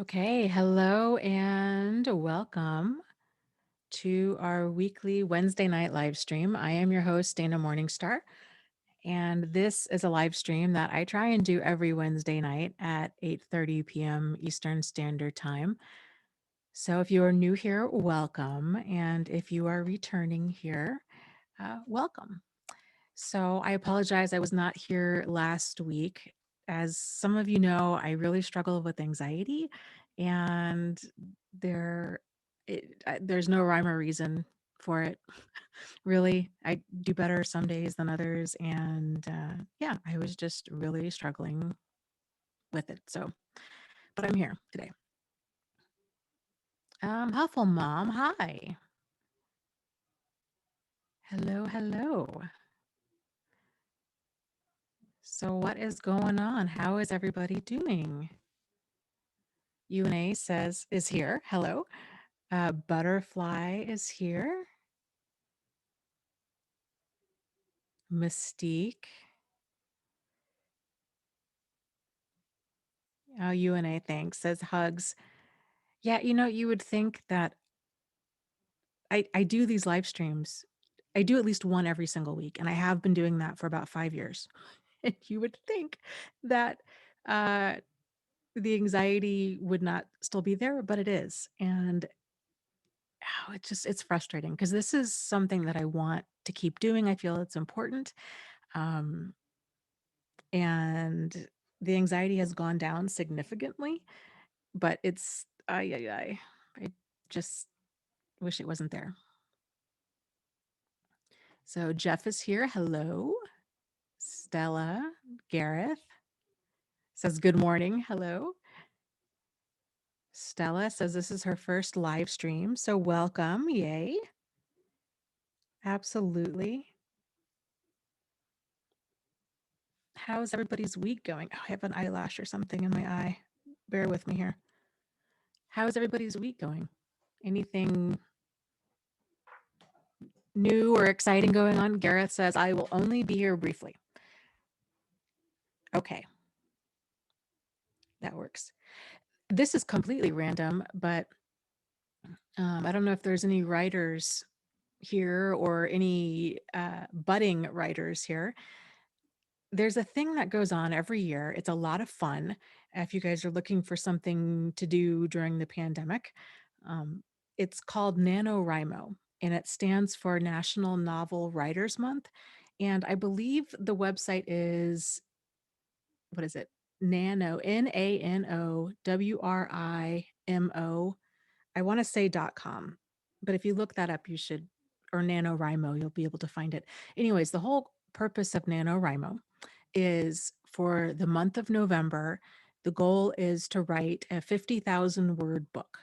Okay, hello and welcome to our weekly Wednesday night live stream. I am your host, Dana Morningstar, and this is a live stream that I try and do every Wednesday night at 8:30 p.m. Eastern Standard Time. So if you are new here, welcome, and if you are returning here, welcome. So I apologize, I was not here last week. As some of you know, I really struggle with anxiety, and there, there's no rhyme or reason for it. Really, I do better some days than others, and yeah, I was just really struggling with it. So, but I'm here today. Helpful mom, hi, hello, hello. So what is going on? How is everybody doing? UNA says is here. Hello. Butterfly is here. Mystique. Oh, UNA, thanks. Says hugs. Yeah, you would think that I do these live streams. I do at least one every single week, and I have been doing that for about 5 years. And you would think that uh, the anxiety would not still be there, but it is. And it's frustrating because this is something that I want to keep doing. I feel it's important. Um, and the anxiety has gone down significantly, but it's I just wish it wasn't there. So Jeff is here. Hello. Stella, Gareth says good morning. Hello. Stella says this is her first live stream, so welcome. Yay. Absolutely. How's everybody's week going? Oh, I have an eyelash or something in my eye. Bear with me here. How's everybody's week going? Anything new or exciting going on? Gareth says, I will only be here briefly. Okay, that works. This is completely random, but I don't know if there's any writers here or any budding writers here. There's a thing that goes on every year. It's a lot of fun. If you guys are looking for something to do during the pandemic, um, it's called NaNoWriMo, and it stands for National Novel Writers Month. And I believe the website is, what is it? Nano, NaNoWriMo. I want to say .com, but if you look that up, you should, or NaNoWriMo, you'll be able to find it. Anyways, the whole purpose of NaNoWriMo is for the month of November, the goal is to write a 50,000 word book,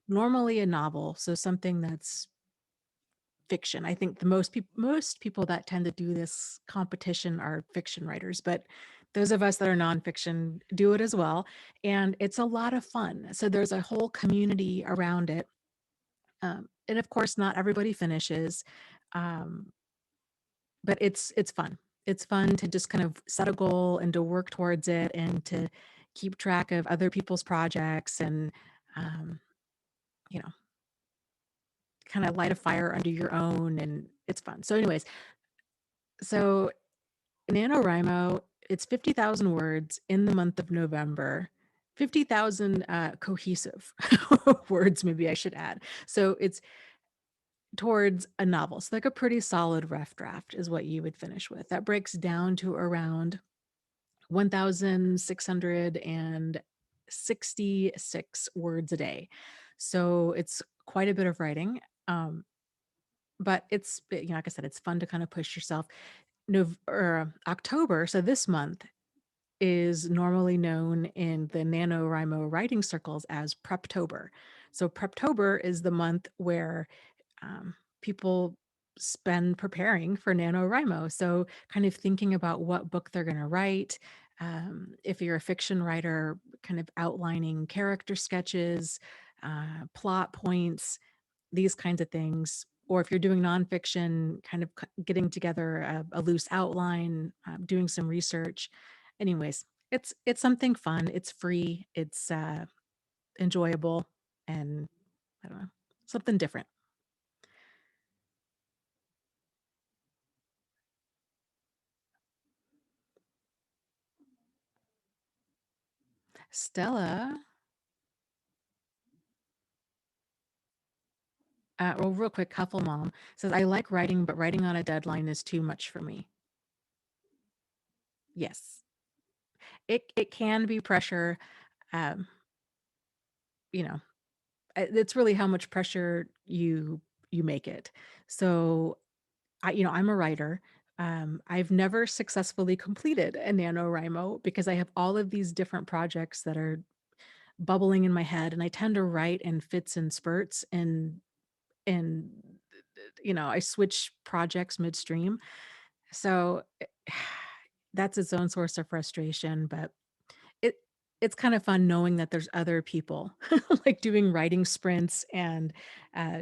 normally a novel, so something that's fiction. I think the most people that tend to do this competition are fiction writers, but those of us that are nonfiction do it as well, and it's a lot of fun. So there's a whole community around it, and of course, not everybody finishes, um, but it's fun. It's fun to just kind of set a goal and to work towards it and to keep track of other people's projects and um, you know kind of light a fire under your own, and it's fun. So anyways, so NaNoWriMo, it's 50,000 words in the month of November. 50,000 cohesive words, maybe I should add. So it's towards a novel. So like a pretty solid rough draft is what you would finish with. That breaks down to around 1,666 words a day. So it's quite a bit of writing. But it's, like I said, it's fun to kind of push yourself. October, so this month, is normally known in the NaNoWriMo writing circles as Preptober. So Preptober is the month where people spend preparing for NaNoWriMo. So kind of thinking about what book they're going to write. If you're a fiction writer, kind of outlining character sketches, plot points, these kinds of things. Or if you're doing nonfiction, kind of getting together a loose outline, doing some research. Anyways, it's something fun. It's free. It's enjoyable and I don't know, something different. Stella, well, real quick, Huffle Mom says, I like writing, but writing on a deadline is too much for me. Yes, it can be pressure. Um, you know, it's really how much pressure you make it. So I'm a writer. I've never successfully completed a NaNoWriMo because I have all of these different projects that are bubbling in my head, and I tend to write in fits and spurts, and I switch projects midstream. So that's its own source of frustration, but it it's kind of fun knowing that there's other people like doing writing sprints, and uh,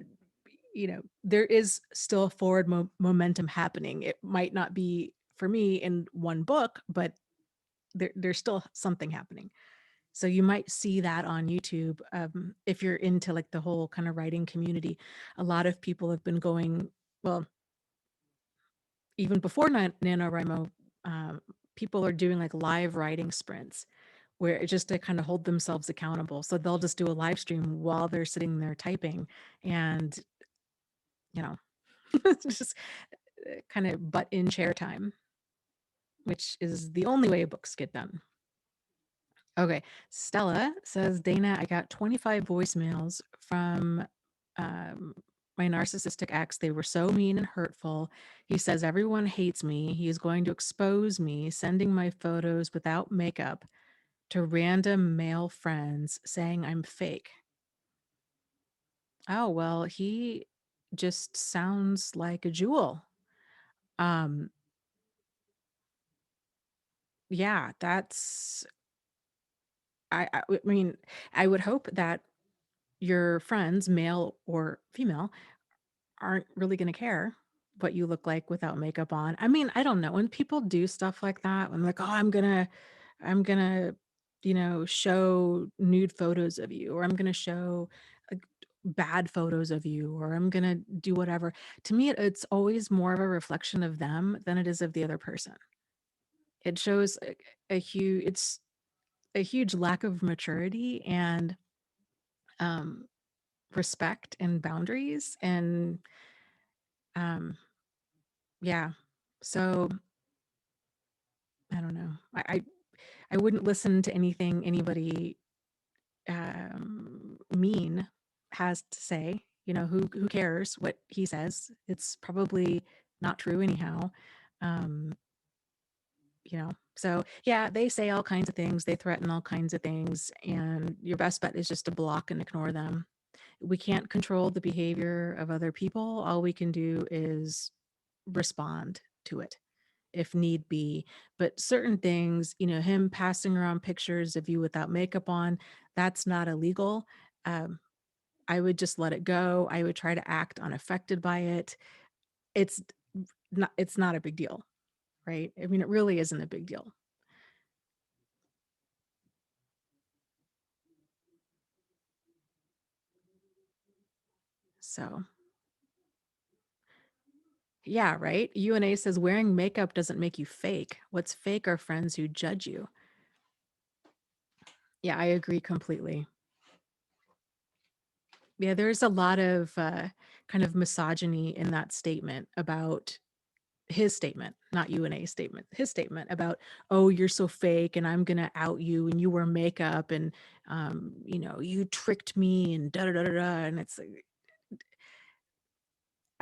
there is still forward momentum happening. It might not be for me in one book, but there's still something happening. So you might see that on YouTube. If you're into like the whole kind of writing community, a lot of people have been going, well, even before NaNoWriMo, people are doing like live writing sprints where it's just to kind of hold themselves accountable. So they'll just do a live stream while they're sitting there typing, and you know, just kind of butt in chair time, which is the only way books get done. Okay. Stella says, Dana, I got 25 voicemails from um, my narcissistic ex. They were so mean and hurtful. He says, everyone hates me. He is going to expose me, sending my photos without makeup to random male friends saying I'm fake. Oh, well, he just sounds like a jewel. Um, yeah, I mean, I would hope that your friends, male or female, aren't really going to care what you look like without makeup on. I mean, I don't know. When people do stuff like that, I'm like, oh, I'm gonna, show nude photos of you, or I'm gonna show like, bad photos of you, or I'm gonna do whatever. To me, it's always more of a reflection of them than it is of the other person. It shows it's a huge lack of maturity and um, respect and boundaries, and um, yeah. So I don't know. I wouldn't listen to anything anybody mean has to say. Who cares what he says? It's probably not true anyhow. Um, so yeah, they say all kinds of things. They threaten all kinds of things, and your best bet is just to block and ignore them. We can't control the behavior of other people. All we can do is respond to it if need be. But certain things, him passing around pictures of you without makeup on, that's not illegal. Um, I would just let it go. I would try to act unaffected by it. It's it's not a big deal, right? I mean, it really isn't a big deal. So yeah, right. UNA says wearing makeup doesn't make you fake. What's fake are friends who judge you. Yeah, I agree completely. Yeah, there's a lot of kind of misogyny in that statement about his statement, not UNA's statement, his statement about, oh, you're so fake and I'm going to out you and you wear makeup and, you tricked me and da da da da da. And it's like,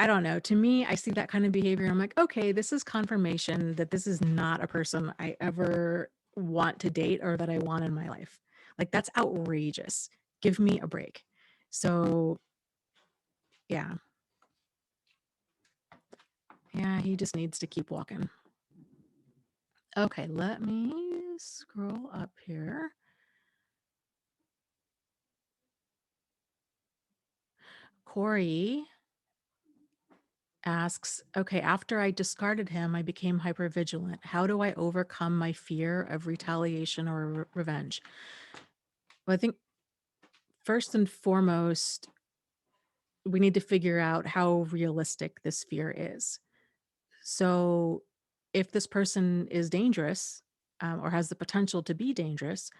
I don't know. To me, I see that kind of behavior. And I'm like, okay, this is confirmation that this is not a person I ever want to date or that I want in my life. Like, that's outrageous. Give me a break. So, yeah. Yeah, he just needs to keep walking. Okay, let me scroll up here. Corey asks, okay, after I discarded him, I became hypervigilant. How do I overcome my fear of retaliation or revenge? Well, I think first and foremost, we need to figure out how realistic this fear is. So if this person is dangerous, or has the potential to be dangerous,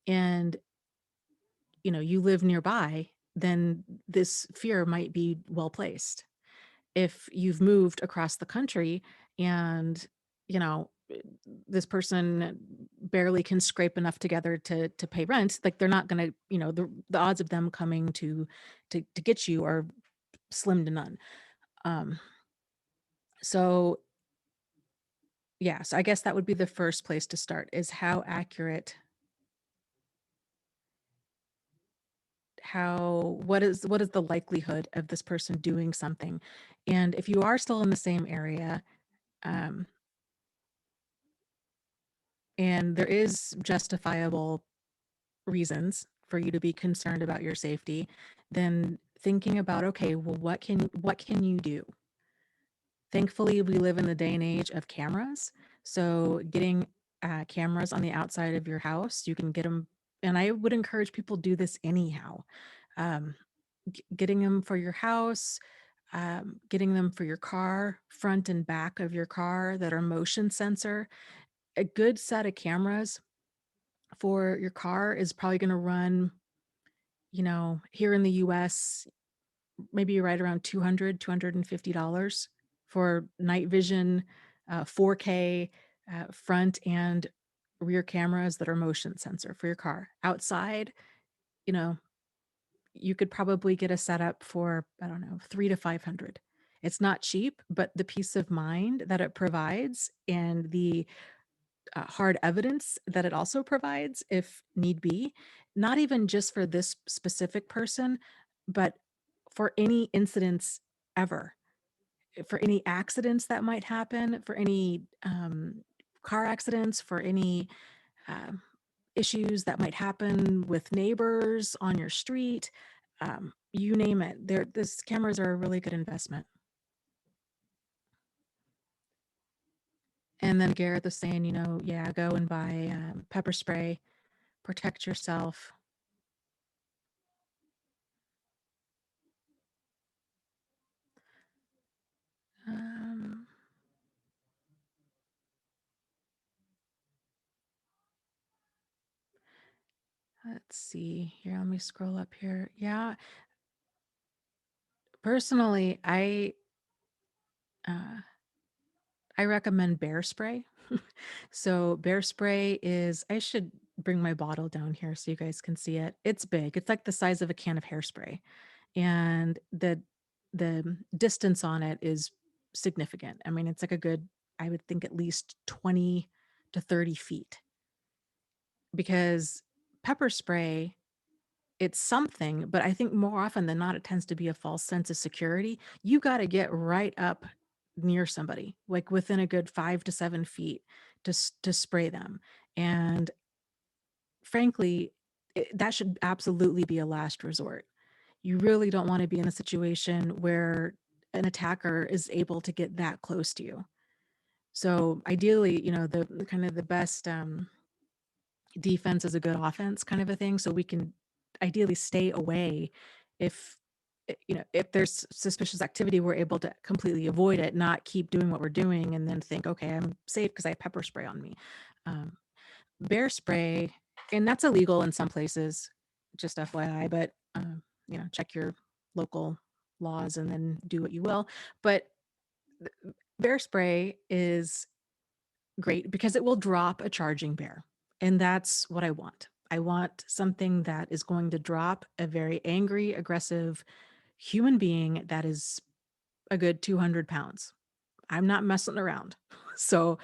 and you live nearby, then this fear might be well placed. If you've moved across the country and you know this person barely can scrape enough together to pay rent, like they're not going to, the odds of them coming to get you are slim to none. um so yeah, so I guess that would be the first place to start, is how accurate, what is the likelihood of this person doing something. And if you are still in the same area, um and there is justifiable reasons for you to be concerned about your safety, then thinking about, okay, well, what can you do? Thankfully, we live in the day and age of cameras. So getting cameras on the outside of your house, you can get them. And I would encourage people to do this anyhow. Um, Getting them for your house, getting them for your car, front and back of your car, that are motion sensor. A good set of cameras for your car is probably going to run, here in the US, maybe right around $250 for night vision, 4K, front and rear cameras that are motion sensor for your car. Outside, you know, you could probably get a setup for, I don't know, 3 to 500. It's not cheap, but the peace of mind that it provides, and the hard evidence that it also provides, if need be, not even just for this specific person, but for any incidents ever, for any accidents that might happen, for any car accidents, for any um, issues that might happen with neighbors on your street, you name it. This cameras are a really good investment. And then Gareth was saying, yeah, go and buy pepper spray, protect yourself. Um, let's see here. Let me scroll up here. Yeah, personally, uh, I recommend bear spray. So bear spray is, I should bring my bottle down here so you guys can see it. It's big. It's like the size of a can of hairspray, and the distance on it is significant. I mean, it's like a good, I would think at least 20 to 30 feet, because pepper spray, it's something, but I think more often than not, it tends to be a false sense of security. You got to get right up near somebody, like within a good 5 to 7 feet, to spray them. And frankly, that should absolutely be a last resort. You really don't want to be in a situation where an attacker is able to get that close to you. So ideally, the kind of the best defense is a good offense, kind of a thing. So we can ideally stay away. If if there's suspicious activity, we're able to completely avoid it, not keep doing what we're doing and then think, okay, I'm safe because I have pepper spray on me. um, Bear spray, and that's illegal in some places, just FYI, but check your local laws and then do what you will. But bear spray is great because it will drop a charging bear. And that's what I want. I want something that is going to drop a very angry, aggressive human being that is a good 200 pounds. I'm not messing around. So,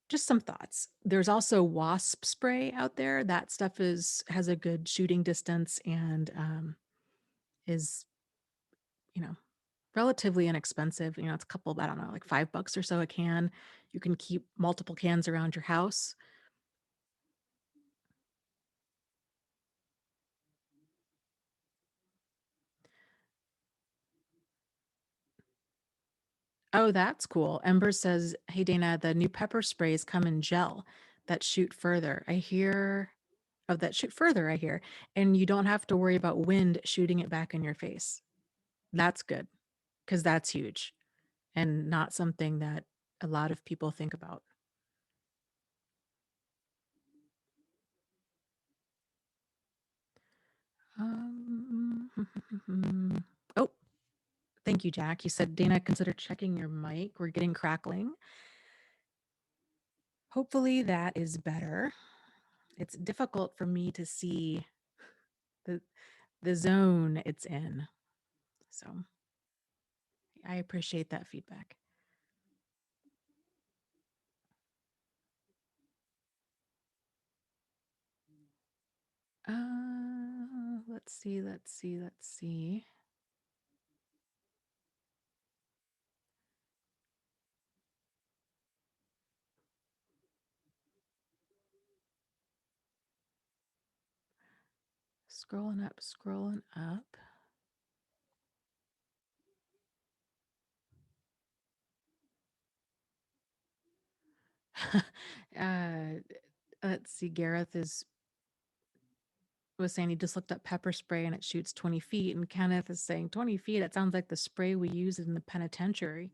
just some thoughts. There's also wasp spray out there. That stuff has a good shooting distance, and is, you know, relatively inexpensive. It's a couple, I don't know, like $5 or so a can. You can keep multiple cans around your house. Oh, that's cool. Ember says, "Hey Dana, the new pepper sprays come in gel that shoot further." I hear. of that shoot further, I hear, and you don't have to worry about wind shooting it back in your face. That's good, because that's huge and not something that a lot of people think about. Um, oh, thank you, Jack. You said, Dana, consider checking your mic. We're getting crackling. Hopefully that is better. It's difficult for me to see the zone it's in. So I appreciate that feedback. Let's see. Scrolling up, scrolling up. uh, let's see. Gareth was saying he just looked up pepper spray and it shoots 20 feet. And Kenneth is saying 20 feet. It sounds like the spray we use in the penitentiary.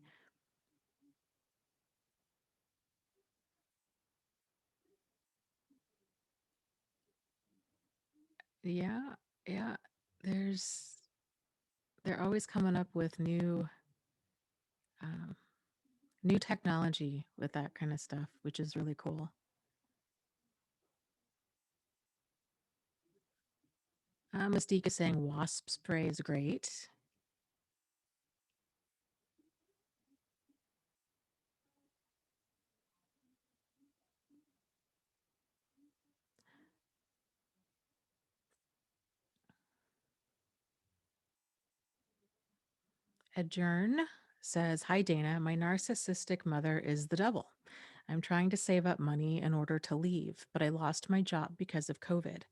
Yeah, yeah. There's they're always coming up with um, new technology with that kind of stuff, which is really cool. Mystique is saying wasp spray is great. Adjourn says, Hi, Dana. My narcissistic mother is the devil. I'm trying to save up money in order to leave, but I lost my job because of COVID.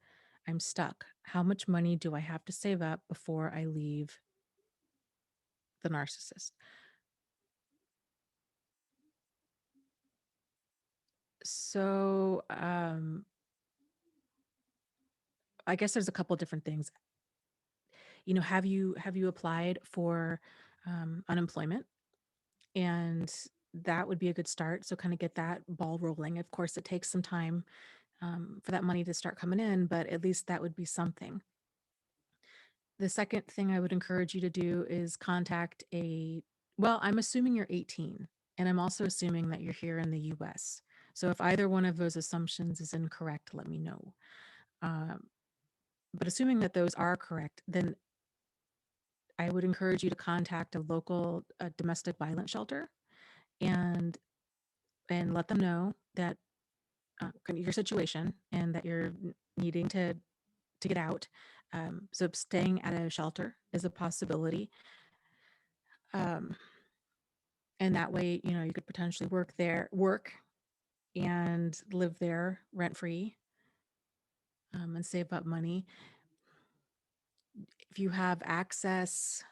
I'm stuck. How much money do I have to save up before I leave the narcissist? So, I guess there's a couple different things. Have you applied for unemployment? And that would be a good start. So kind of get that ball rolling. Of course, it takes some time for that money to start coming in, but at least that would be something. The second thing I would encourage you to do is contact well, I'm assuming you're 18, and I'm also assuming that you're here in the US. So if either one of those assumptions is incorrect, let me know. Um, but assuming that those are correct, then I would encourage you to contact a local domestic violence shelter and let them know that kind of your situation and that you're needing to get out. So staying at a shelter is a possibility. Um, and that way, you could potentially work and live there rent free, and save up money. If you have access,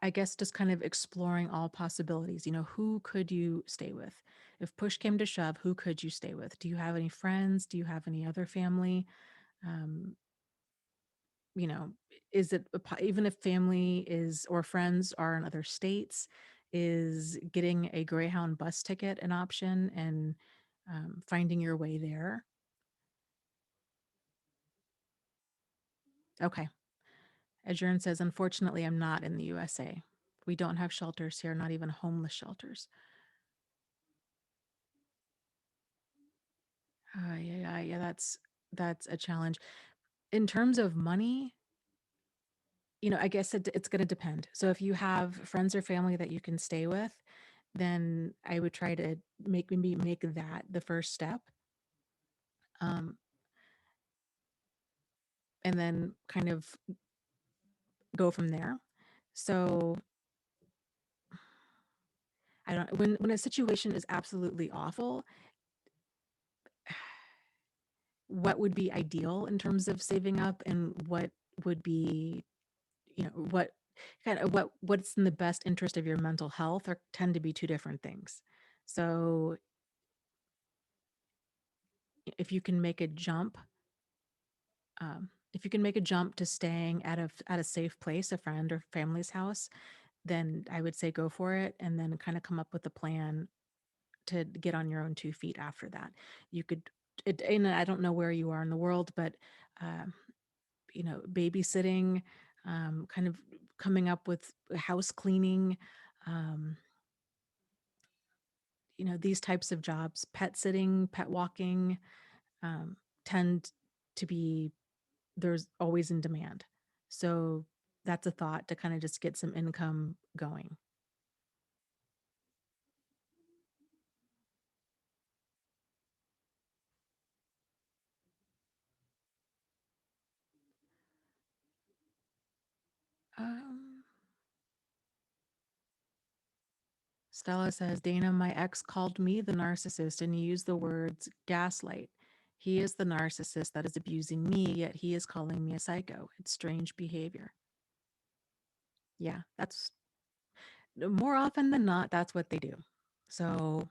I guess just kind of exploring all possibilities. Who could you stay with? If push came to shove, who could you stay with? Do you have any friends? Do you have any other family? Um, you know, is it even if family is or friends are in other states, is getting a Greyhound bus ticket an option and finding your way there? Okay. Adjourn says, unfortunately, I'm not in the USA. We don't have shelters here, not even homeless shelters. Yeah, that's a challenge. In terms of money, I guess it's going to depend. So if you have friends or family that you can stay with, then I would try to maybe make that the first step, um, and then kind of go from there. So I don't when a situation is absolutely awful, what would be ideal in terms of saving up and what would be, what kind of what's in the best interest of your mental health tend to be two different things. So if you can make a jump, if you can make a jump to staying at a safe place, a friend or family's house, then I would say go for it, and then kind of come up with a plan to get on your own 2 feet after that. You could, and I don't know where you are in the world, but um, babysitting, kind of coming up with house cleaning, um, these types of jobs, pet sitting, pet walking, um, tend to be, there's always in demand. So that's a thought to kind of just get some income going. Um, Stella says, Dana, my ex called me the narcissist and he used the words gaslight. He is the narcissist that is abusing me, yet he is calling me a psycho. It's strange behavior. Yeah, that's more often than not, that's what they do. So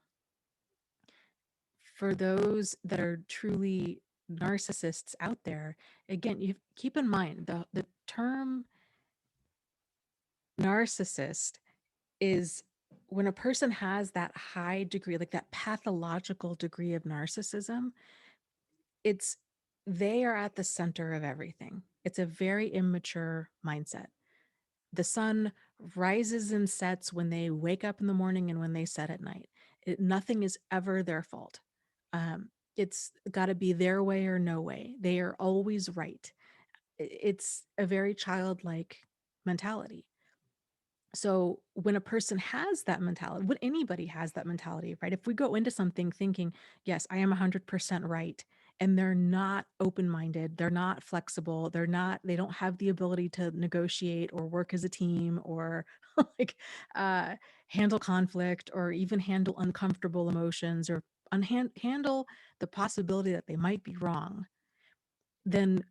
for those that are truly narcissists out there, again, you keep in mind the term narcissist is when a person has that high degree, like that pathological degree of narcissism, it's they are at the center of everything. It's a very immature mindset. The sun rises and sets when they wake up in the morning and when they set at night. Nothing is ever their fault. It's got to be their way or no way. They are always right. It's a very childlike mentality. So when a person has that mentality, when anybody has that mentality, right? If we go into something thinking, yes, I am 100% right, and they're not open-minded, they're not flexible, they don't have the ability to negotiate or work as a team or like uh, handle conflict or even handle uncomfortable emotions or handle the possibility that they might be wrong, then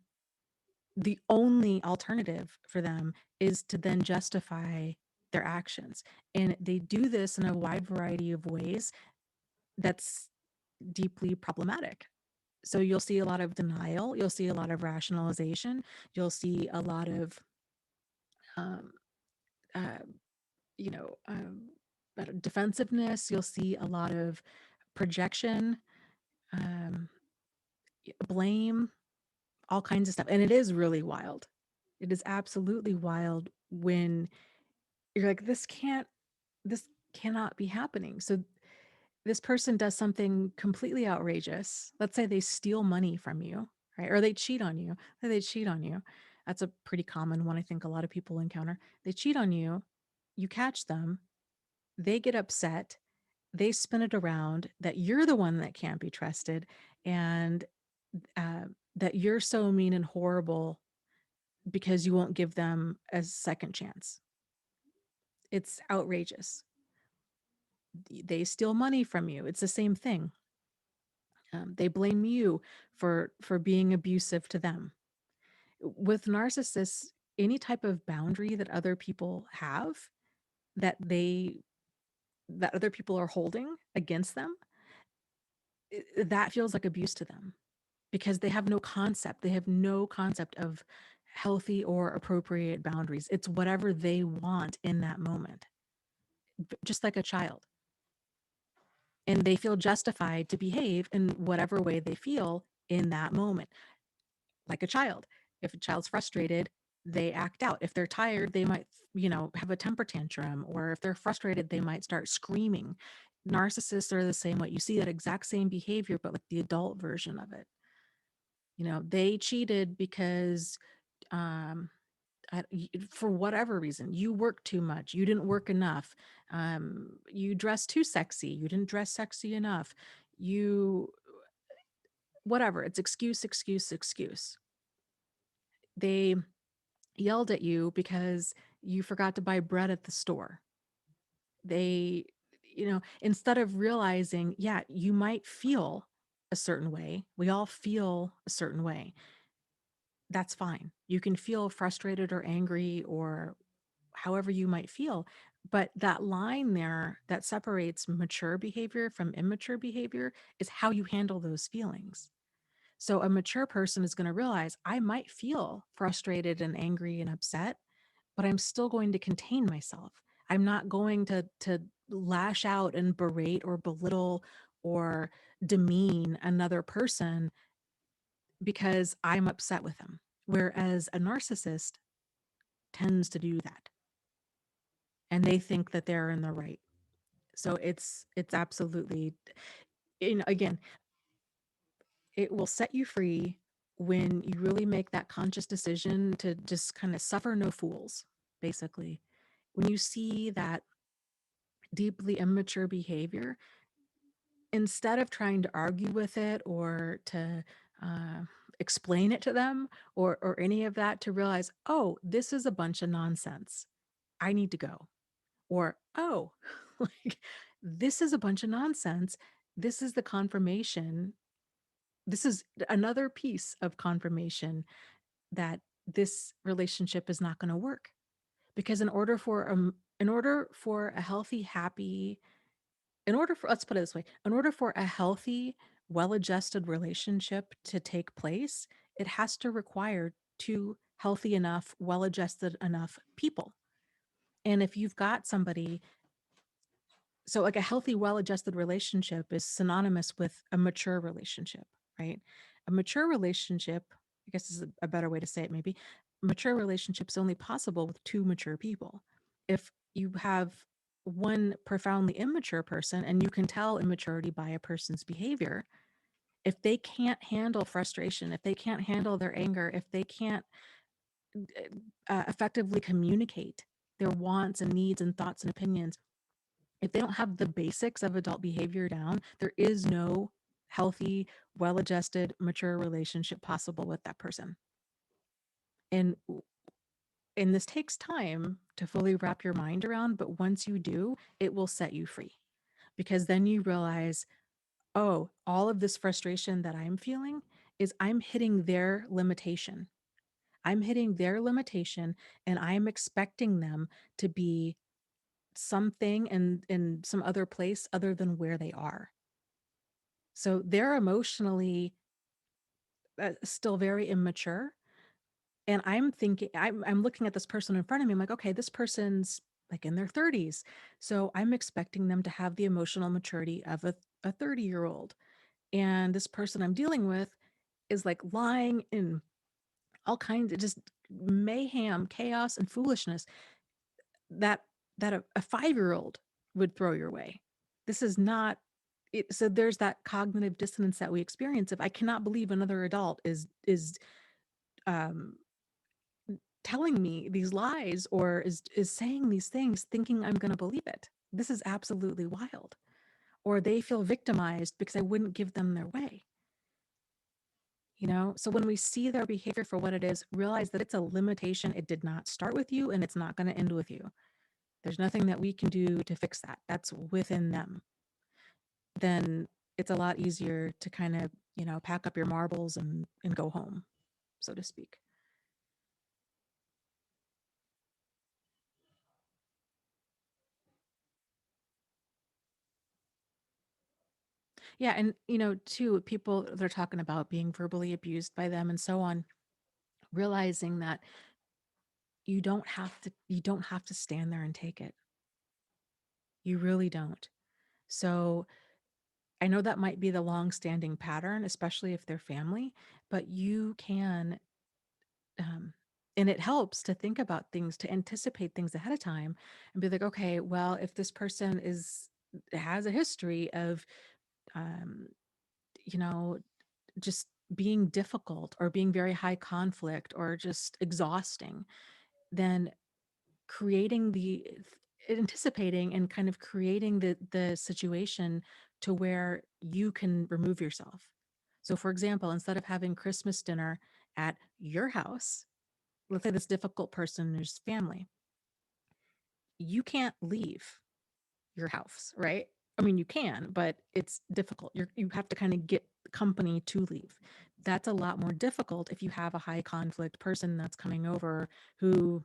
the only alternative for them is to then justify their actions. And they do this in a wide variety of ways that's deeply problematic. So you'll see a lot of denial, you'll see a lot of rationalization, you'll see a lot of, um, uh, you know, um, defensiveness, you'll see a lot of projection, um, blame, all kinds of stuff. And it is really wild. It is absolutely wild when you're like, this cannot be happening. So this person does something completely outrageous. Let's say they steal money from you, right? Or they cheat on you. They cheat on you. That's a pretty common one I think a lot of people encounter. They cheat on you, you catch them, they get upset, they spin it around that you're the one that can't be trusted, and uh, that you're so mean and horrible because you won't give them a second chance. It's outrageous. They steal money from you. It's the same thing. They blame you for being abusive to them. With narcissists, any type of boundary that other people have that that other people are holding against them, that feels like abuse to them because they have no concept. They have no concept of healthy or appropriate boundaries. It's whatever they want in that moment, just like a child. And they feel justified to behave in whatever way they feel in that moment, like a child. If a child's frustrated, they act out. If they're tired, they might, have a temper tantrum, or if they're frustrated, they might start screaming. Narcissists are the same way. You see that exact same behavior, but with the adult version of it. They cheated because um, for whatever reason, you worked too much, you didn't work enough, you dressed too sexy, you didn't dress sexy enough, you whatever. It's excuse, excuse, excuse. They yelled at you because you forgot to buy bread at the store. They, instead of realizing, yeah, you might feel a certain way. We all feel a certain way. That's fine. You can feel frustrated or angry or however you might feel, But that line there that separates mature behavior from immature behavior is how you handle those feelings. So a mature person is going to realize I might feel frustrated and angry and upset, but I'm still going to contain myself. I'm not going to lash out and berate or belittle or demean another person because I'm upset with them. Whereas a narcissist tends to do that, and they think that they're in the right. So it's absolutely, again, it will set you free when you really make that conscious decision to just kind of suffer no fools, basically. When you see that deeply immature behavior, instead of trying to argue with it or to uh, explain it to them or any of that, to realize, oh, this is a bunch of nonsense. I need to go. Or, oh, like, this is a bunch of nonsense. This is the confirmation. This is another piece of confirmation that this relationship is not going to work. Because in order for a healthy, happy, let's put it this way, in order for a healthy, well-adjusted relationship to take place, it has to require two healthy enough, well-adjusted enough people. And if you've got somebody, so like a healthy, well-adjusted relationship is synonymous with a mature relationship, right? A mature relationship, I guess is a better way to say it, maybe. Mature relationships only possible with two mature people. If you have one profoundly immature person, and you can tell immaturity by a person's behavior, if they can't handle frustration, if they can't handle their anger, if they can't effectively communicate their wants and needs and thoughts and opinions, if they don't have the basics of adult behavior down, there is no healthy, well-adjusted, mature relationship possible with that person. And and this takes time to fully wrap your mind around, but once you do, it will set you free. Because then you realize, oh, all of this frustration that I'm feeling is I'm hitting their limitation. I'm hitting their limitation, and I'm expecting them to be something in some other place other than where they are. So they're emotionally still very immature. And I'm thinking, I'm looking at this person in front of me. I'm like, okay, this person's like in their 30s. So I'm expecting them to have the emotional maturity of a 30-year-old. And this person I'm dealing with is like lying in all kinds of just mayhem, chaos, and foolishness that a 5-year-old would throw your way. This is not it. So there's that cognitive dissonance that we experience. If I cannot believe another adult is um, telling me these lies or is saying these things thinking I'm going to believe it. This is absolutely wild. Or they feel victimized because I wouldn't give them their way. So when we see their behavior for what it is, realize that it's a limitation. It did not start with you, and it's not going to end with you. There's nothing that we can do to fix that. That's within them. Then it's a lot easier to kind of, pack up your marbles and go home, so to speak. Yeah, and too, people, they're talking about being verbally abused by them and so on, realizing that you don't have to stand there and take it. You really don't. So I know that might be the long-standing pattern, especially if they're family, but you can, um, and it helps to think about things, to anticipate things ahead of time and be like, okay, well, if this person has a history of, um, you know, just being difficult or being very high conflict or just exhausting, then creating anticipating and kind of creating the situation to where you can remove yourself. So for example, instead of having Christmas dinner at your house, let's say this difficult person is family, you can't leave your house, right? I mean, you can, but it's difficult. You have to kind of get company to leave. That's a lot more difficult if you have a high conflict person that's coming over who,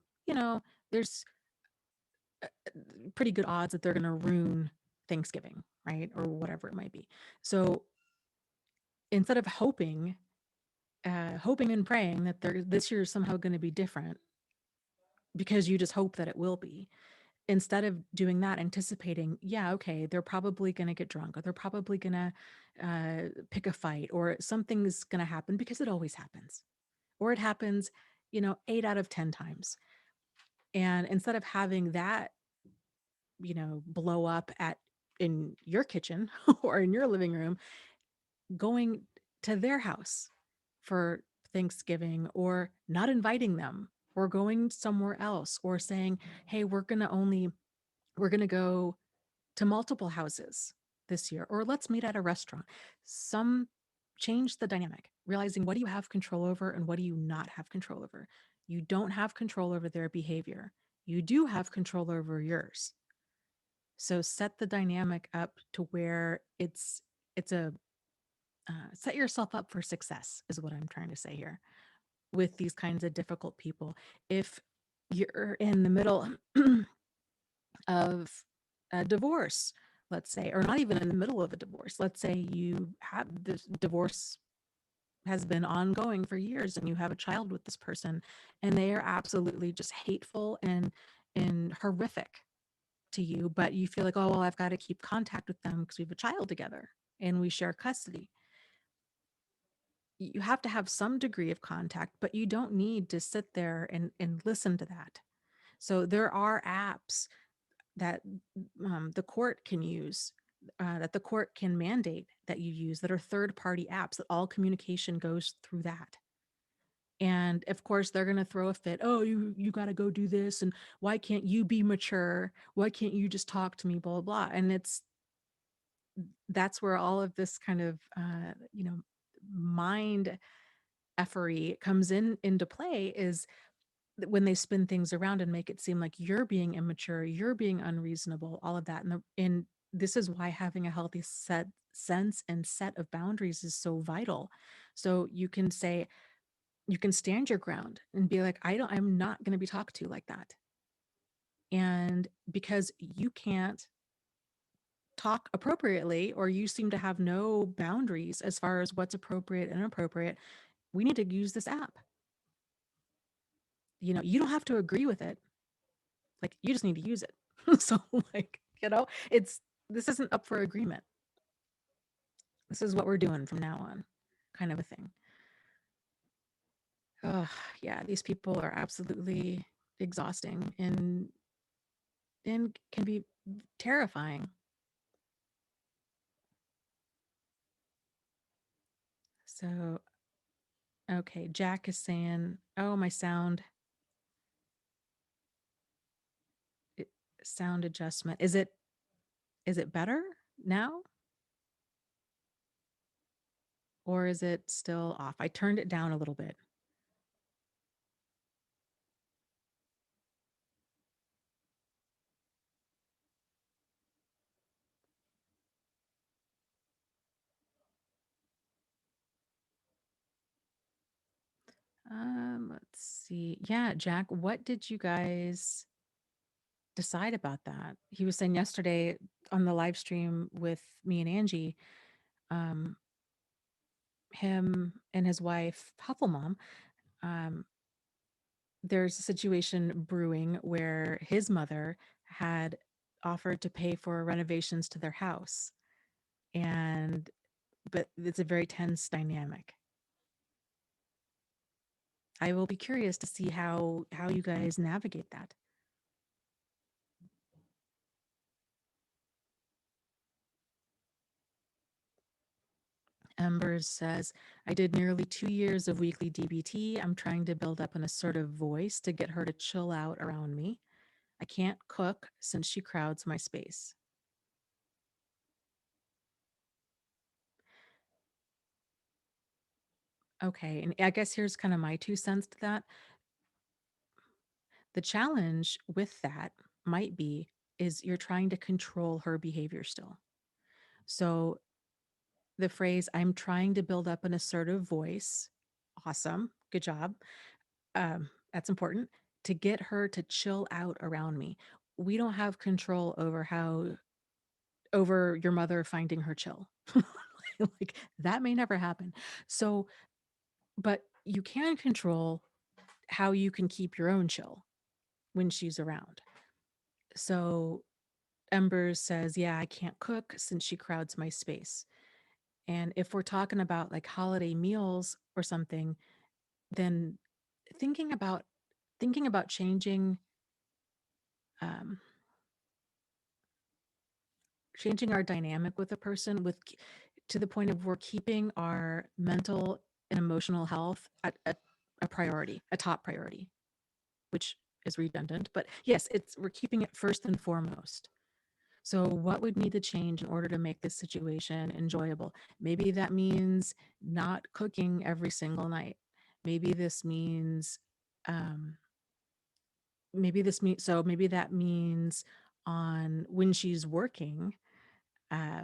there's pretty good odds that they're going to ruin Thanksgiving, right? Or whatever it might be. So instead of hoping and praying that this year is somehow going to be different because you just hope that it will be, instead of doing that, anticipating, yeah, okay, they're probably going to get drunk, or they're probably going to pick a fight, or something's going to happen, because it always happens, or it happens, 8 out of 10 times. And instead of having that, blow up in your kitchen or in your living room, going to their house for Thanksgiving, or not inviting them, or going somewhere else, or saying, hey, we're going to go to multiple houses this year, or let's meet at a restaurant. Some change the dynamic, realizing what do you have control over and what do you not have control over. You don't have control over their behavior. You do have control over yours. So set the dynamic up to where it's a set yourself up for success, is what I'm trying to say here with these kinds of difficult people. If you're in the middle of a divorce, let's say, or not even in the middle of a divorce, let's say you have this divorce has been ongoing for years and you have a child with this person, and they are absolutely just hateful and horrific to you, but you feel like, oh, well, I've got to keep contact with them because we have a child together and we share custody. You have to have some degree of contact, but you don't need to sit there and listen to that. So there are apps that the court can use, that the court can mandate that you use, that are third-party apps, that all communication goes through that. And of course, they're going to throw a fit. Oh, you got to go do this. And why can't you be mature? Why can't you just talk to me? Blah, blah, blah. And that's where all of this kind of, mind effery comes into play, is when they spin things around and make it seem like you're being immature, you're being unreasonable, all of that. And this is why having a healthy sense and set of boundaries is so vital. So you can stand your ground and be like, I'm not going to be talked to like that. And because you can't talk appropriately, or you seem to have no boundaries as far as what's appropriate and inappropriate, we need to use this app. You don't have to agree with it. Like, you just need to use it. So, like, this isn't up for agreement. This is what we're doing from now on, kind of a thing. Oh, yeah, these people are absolutely exhausting and can be terrifying. So, okay, Jack is saying, "Oh, my sound adjustment. Is it better now, or is it still off? I turned it down a little bit." Let's see. Yeah, Jack, what did you guys decide about that? He was saying yesterday on the live stream with me and Angie, um, him and his wife, Hufflemom, um, there's a situation brewing where his mother had offered to pay for renovations to their house. But it's a very tense dynamic. I will be curious to see how you guys navigate that. Embers says, I did nearly 2 years of weekly DBT. I'm trying to build up an assertive voice to get her to chill out around me. I can't cook since she crowds my space. Okay, and I guess here's kind of my 2 cents to that. The challenge with that might be is you're trying to control her behavior still. So the phrase, I'm trying to build up an assertive voice, awesome, good job. That's important, to get her to chill out around me. we don't have control over your mother finding her chill. Like that may never happen. So, but you can control how you can keep your own chill when she's around. So Embers says, yeah, I can't cook since she crowds my space. And if we're talking about like holiday meals or something, then thinking about changing um, changing our dynamic with a person to the point of we're keeping our mental and emotional health at a priority, a top priority, which is redundant, but yes, we're keeping it first and foremost. So what would need to change in order to make this situation enjoyable? Maybe that means not cooking every single night. Maybe this means um, maybe that means on when she's working, uh,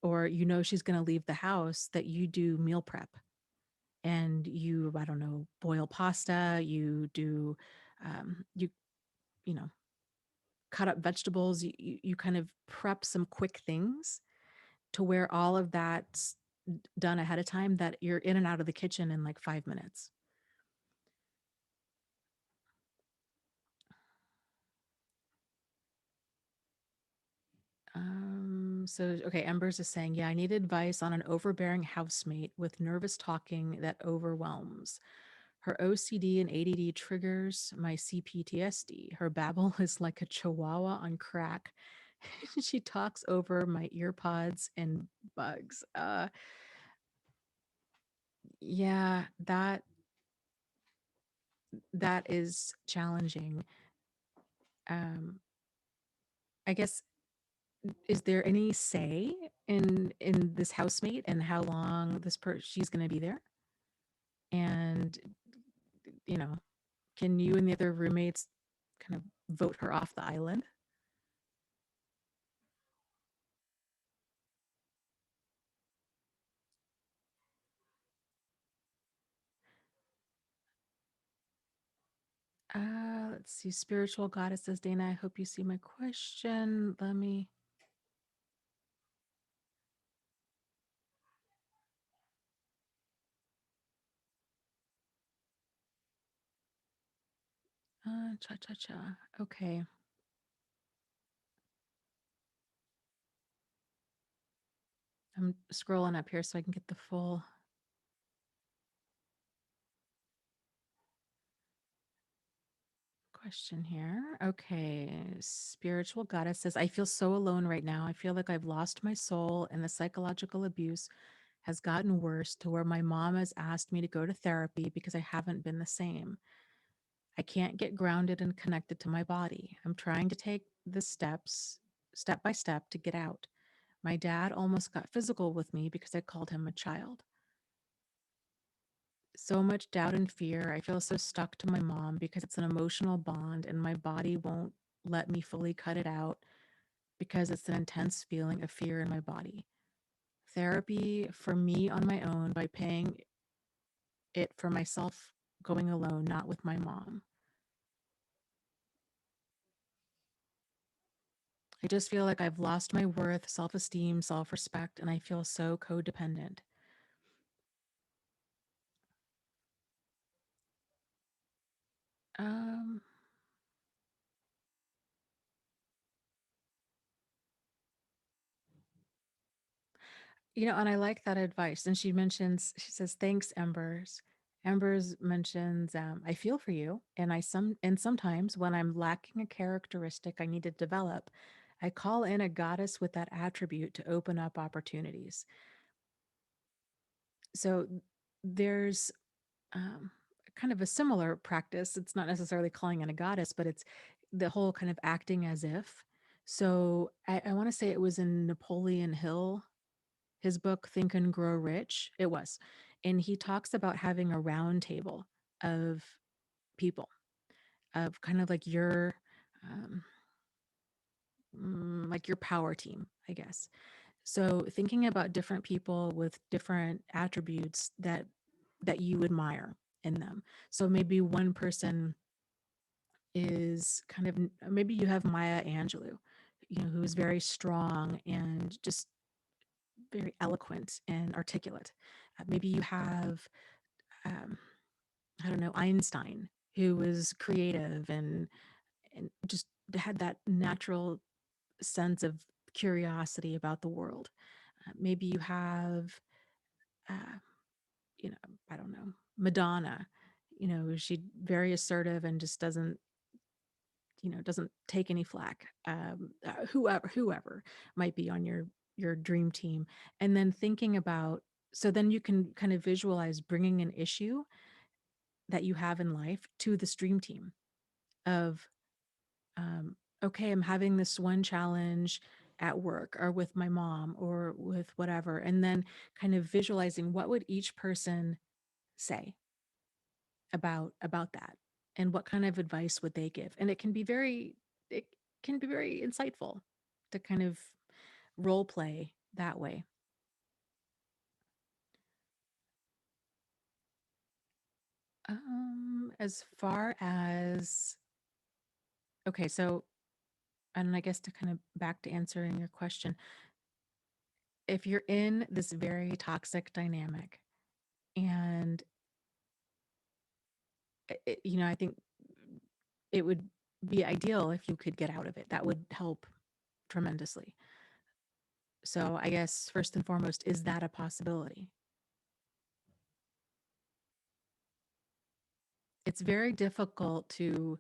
or she's going to leave the house, that you do meal prep and you, I don't know, boil pasta, you do you know cut up vegetables, you kind of prep some quick things to where all of that's done ahead of time, that you're in and out of the kitchen in like 5 minutes. So okay, Embers is saying, yeah, I need advice on an overbearing housemate with nervous talking that overwhelms. Her OCD and ADD triggers my CPTSD. Her babble is like a chihuahua on crack. She talks over my ear pods and bugs. Yeah, that is challenging. Um, I guess, is there any say in this housemate and how long she's going to be there? And you know, can you and the other roommates kind of vote her off the island? Let's see. Spiritual goddess says, Dana, I hope you see my question. Let me. Cha cha cha. Okay. I'm scrolling up here so I can get the full question here. Okay. Spiritual goddess says, I feel so alone right now. I feel like I've lost my soul, and the psychological abuse has gotten worse to where my mom has asked me to go to therapy because I haven't been the same. I can't get grounded and connected to my body. I'm trying to take the steps, step by step, to get out. My dad almost got physical with me because I called him a child. So much doubt and fear. I feel so stuck to my mom because it's an emotional bond and my body won't let me fully cut it out because it's an intense feeling of fear in my body. Therapy for me on my own by paying it for myself, going alone, not with my mom. I just feel like I've lost my worth, self esteem, self respect, and I feel so codependent. Um, and I like that advice. And she says, thanks, Embers. Embers mentions, I feel for you. And sometimes when I'm lacking a characteristic I need to develop, I call in a goddess with that attribute to open up opportunities. So there's um, kind of a similar practice. It's not necessarily calling in a goddess, but it's the whole kind of acting as if. So I want to say it was in Napoleon Hill, his book Think and Grow Rich. It was. And he talks about having a round table of people, of kind of um, like your power team, I guess. So thinking about different people with different attributes that you admire in them. So maybe one person is kind of, maybe you have Maya Angelou, who's very strong and just very eloquent and articulate. Maybe you have, um, I don't know, Einstein, who was creative and just had that natural sense of curiosity about the world. Maybe you have, uh, I don't know, Madonna. She very assertive and just doesn't take any flack. Whoever might be on your dream team, and then thinking about, so then you can kind of visualize bringing an issue that you have in life to the stream team of, um, okay, I'm having this one challenge at work or with my mom or with whatever, and then kind of visualizing what would each person say about that, and what kind of advice would they give. And it can be very insightful to kind of role play that way. As far as, okay, so, and I guess to kind of back to answering your question, if you're in this very toxic dynamic, and I think it would be ideal if you could get out of it. That would help tremendously. So I guess first and foremost, is that a possibility? It's very difficult to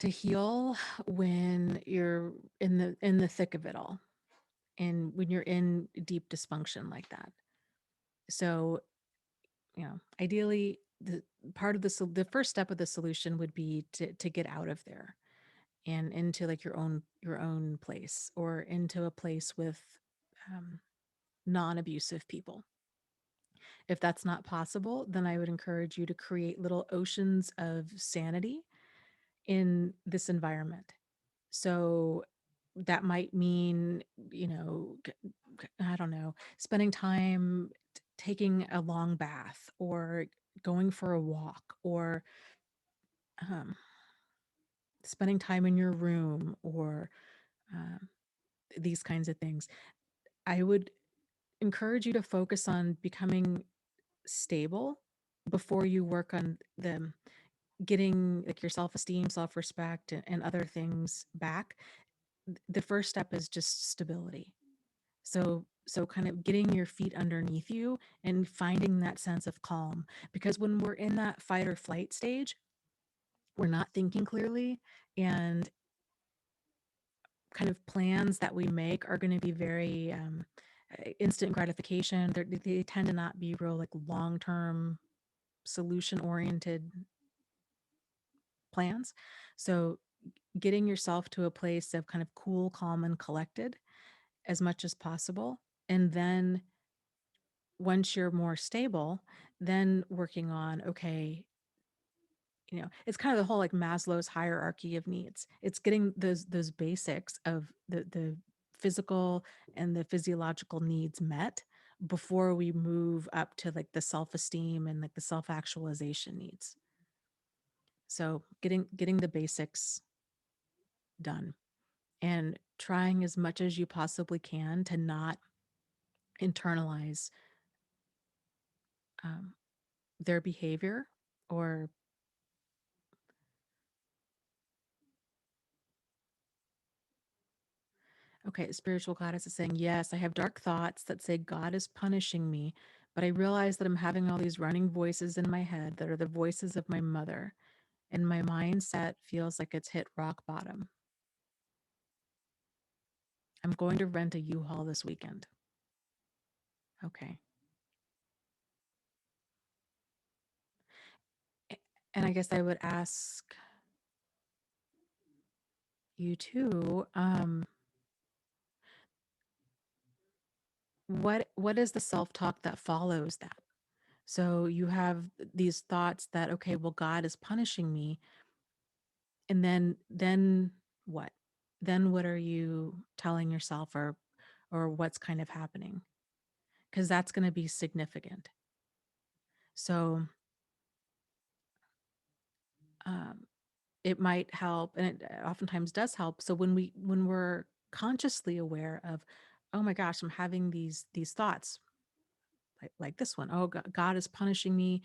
heal when you're in the thick of it all, and when you're in deep dysfunction like that. So, ideally, the part of the first step of the solution would be to get out of there and into like your own place, or into a place with, um, non-abusive people. If that's not possible, then I would encourage you to create little oceans of sanity in this environment. So that might mean, I don't know, spending time taking a long bath, or going for a walk, or, um, spending time in your room, or, um, these kinds of things. I would encourage you to focus on becoming stable before you work on the getting like your self-esteem, self-respect, and other things back. The first step is just stability. So kind of getting your feet underneath you and finding that sense of calm, because when we're in that fight or flight stage, we're not thinking clearly, and kind of plans that we make are going to be very, instant gratification. They tend to not be real like long-term solution oriented plans. So getting yourself to a place of kind of cool, calm, and collected as much as possible. And then once you're more stable, then working on, okay, it's kind of the whole like Maslow's hierarchy of needs. It's getting those basics of the physical and the physiological needs met before we move up to like the self-esteem and like the self-actualization needs. So getting the basics done, and trying as much as you possibly can to not internalize, um, their behavior. Or, okay, spiritual goddess is saying, yes, I have dark thoughts that say God is punishing me, but I realize that I'm having all these running voices in my head that are the voices of my mother, and my mindset feels like it's hit rock bottom. I'm going to rent a U-Haul this weekend. Okay. And I guess I would ask you too, what is the self-talk that follows that? So you have these thoughts that, okay, well, God is punishing me. And then what? Then what are you telling yourself, or what's kind of happening? Because that's going to be significant. So, it might help, and it oftentimes does help. So when we're consciously aware of, oh my gosh, I'm having these thoughts, like this one, oh, God is punishing me,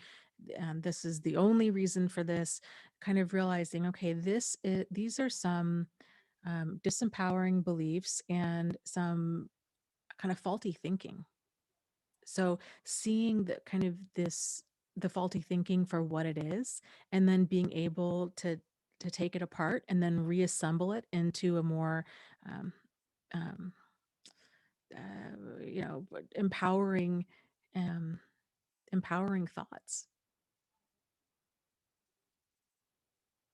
and this is the only reason for this, kind of realizing, okay, these are some disempowering beliefs and some kind of faulty thinking. So seeing the kind of the faulty thinking for what it is, and then being able to take it apart and then reassemble it into a more um, um, empowering um, empowering thoughts.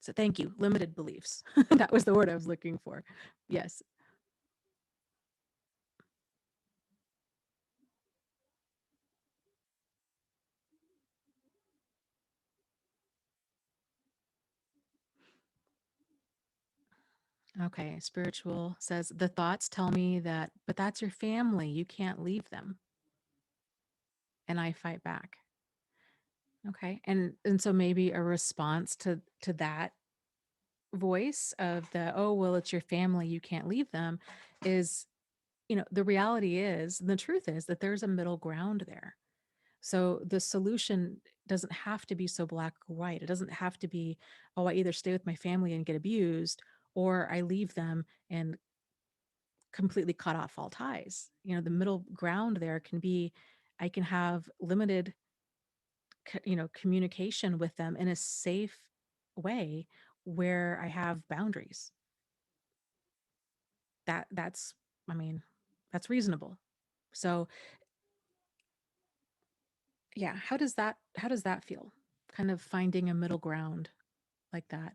So thank you. Limited beliefs. That was the word I was looking for. Yes. Okay. Spiritual says the thoughts tell me that, but that's your family. You can't leave them. And I fight back. Okay. And so maybe a response to that voice of the, oh, well, it's your family, you can't leave them, is, the reality is, the truth is that there's a middle ground there. So the solution doesn't have to be so black or white. It doesn't have to be, oh, I either stay with my family and get abused, or I leave them and completely cut off all ties. The middle ground there can be, I can have limited communication with them in a safe way where I have boundaries. That's I mean, that's reasonable. So, yeah, how does that feel? Kind of finding a middle ground like that.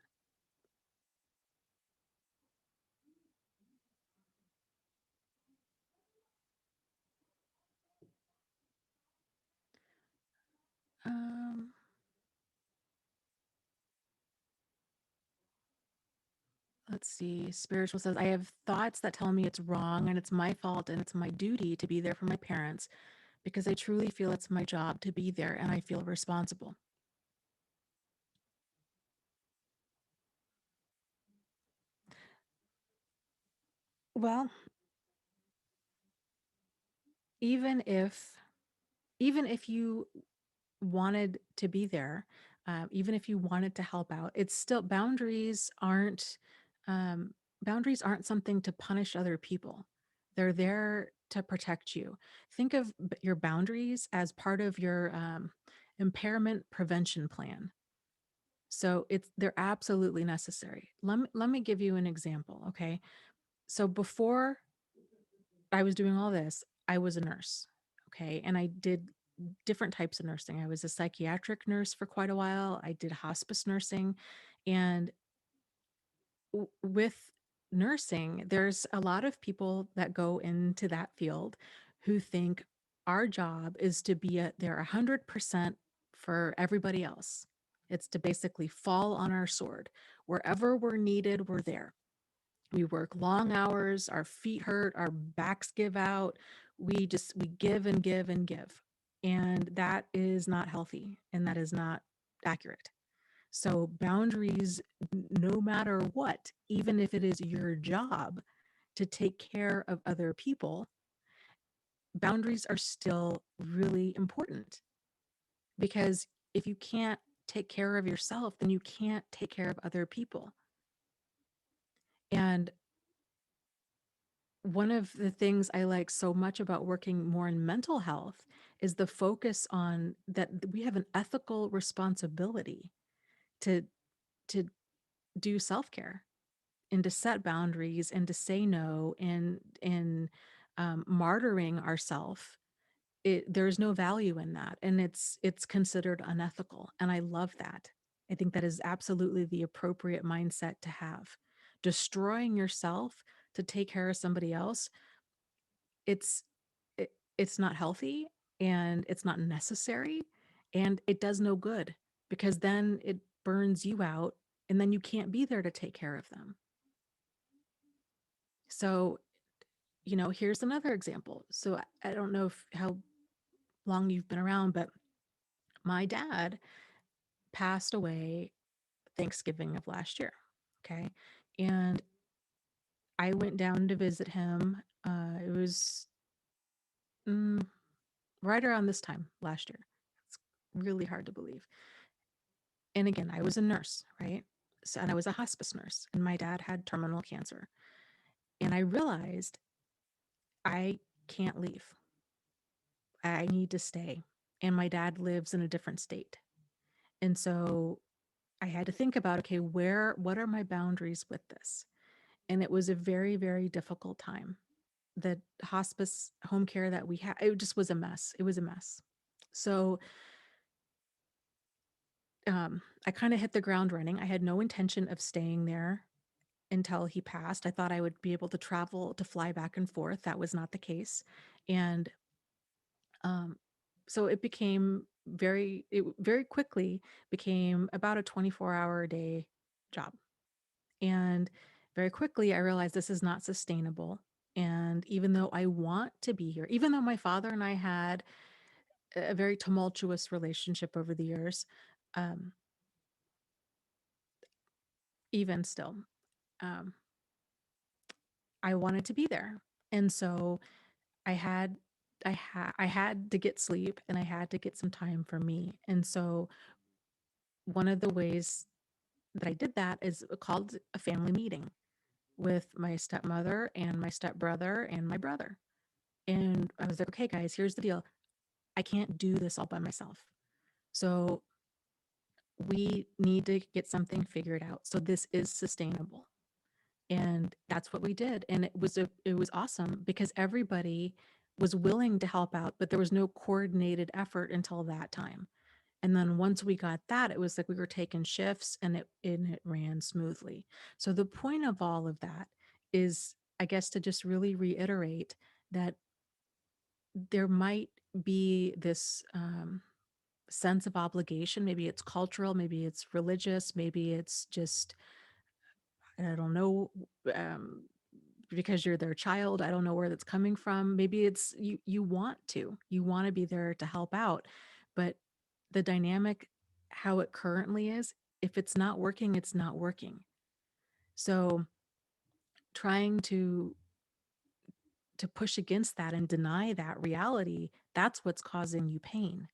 Um, let's see. Spiritual says, I have thoughts that tell me it's wrong and it's my fault and it's my duty to be there for my parents because I truly feel it's my job to be there and I feel responsible. Well, even if even if you wanted to be there, even if you wanted to help out, it's still um, boundaries aren't something to punish other people. They're there to protect you. Think of your boundaries as part of your impairment prevention plan. So they're absolutely necessary. Let me give you an example, okay? So before I was doing all this, I was a nurse, okay? And I did different types of nursing. I was a psychiatric nurse for quite a while. I did hospice nursing. And with nursing, there's a lot of people that go into that field who think our job is to be there 100% for everybody else. It's to basically fall on our sword. Wherever we're needed, we're there. We work long hours, our feet hurt, our backs give out. We give and give and give. And that is not healthy and that is not accurate. So boundaries, no matter what, even if it is your job to take care of other people, boundaries are still really important, because if you can't take care of yourself, then you can't take care of other people. And one of the things I like so much about working more in mental health is the focus on that we have an ethical responsibility to to do self-care and to set boundaries and to say no, and martyring ourselves. There's no value in that, and it's considered unethical, and I love that. I think that is absolutely the appropriate mindset to have. Destroying yourself to take care of somebody else, it's it's not healthy, and it's not necessary, and it does no good, because then it burns you out, and then you can't be there to take care of them. So, here's another example. So I don't know how long you've been around, but my dad passed away Thanksgiving of last year. Okay. And I went down to visit him. It was mm, right around this time last year. It's really hard to believe. And again, I was a nurse, right? So, and I was a hospice nurse, and my dad had terminal cancer. And I realized I can't leave. I need to stay. And my dad lives in a different state. And so I had to think about, okay, what are my boundaries with this? And it was a very, very difficult time. The hospice home care that we had, it just was a mess. It was a mess. So I kind of hit the ground running. I had no intention of staying there until he passed. I thought I would be able to travel, to fly back and forth. That was not the case. And um, so it became it very quickly became about a 24-hour a day job. And very quickly, I realized this is not sustainable. And even though I want to be here, even though my father and I had a very tumultuous relationship over the years, um, even still, um, I wanted to be there. And so I had I had to get sleep and I had to get some time for me. And so one of the ways that I did that is called a family meeting with my stepmother and my stepbrother and my brother. And I was like, okay, guys, here's the deal. I can't do this all by myself. So we need to get something figured out. So this is sustainable. And that's what we did. And it was awesome because everybody was willing to help out, but there was no coordinated effort until that time. And then once we got that, it was like we were taking shifts and it ran smoothly. So the point of all of that is, I guess, to just really reiterate that there might be this sense of obligation. Maybe it's cultural, maybe it's religious, maybe it's just, I don't know, um, because you're their child. I don't know where that's coming from. Maybe it's you want to be there to help out, but the dynamic, how it currently is, if it's not working, it's not working. So trying to push against that and deny that reality, that's what's causing you pain.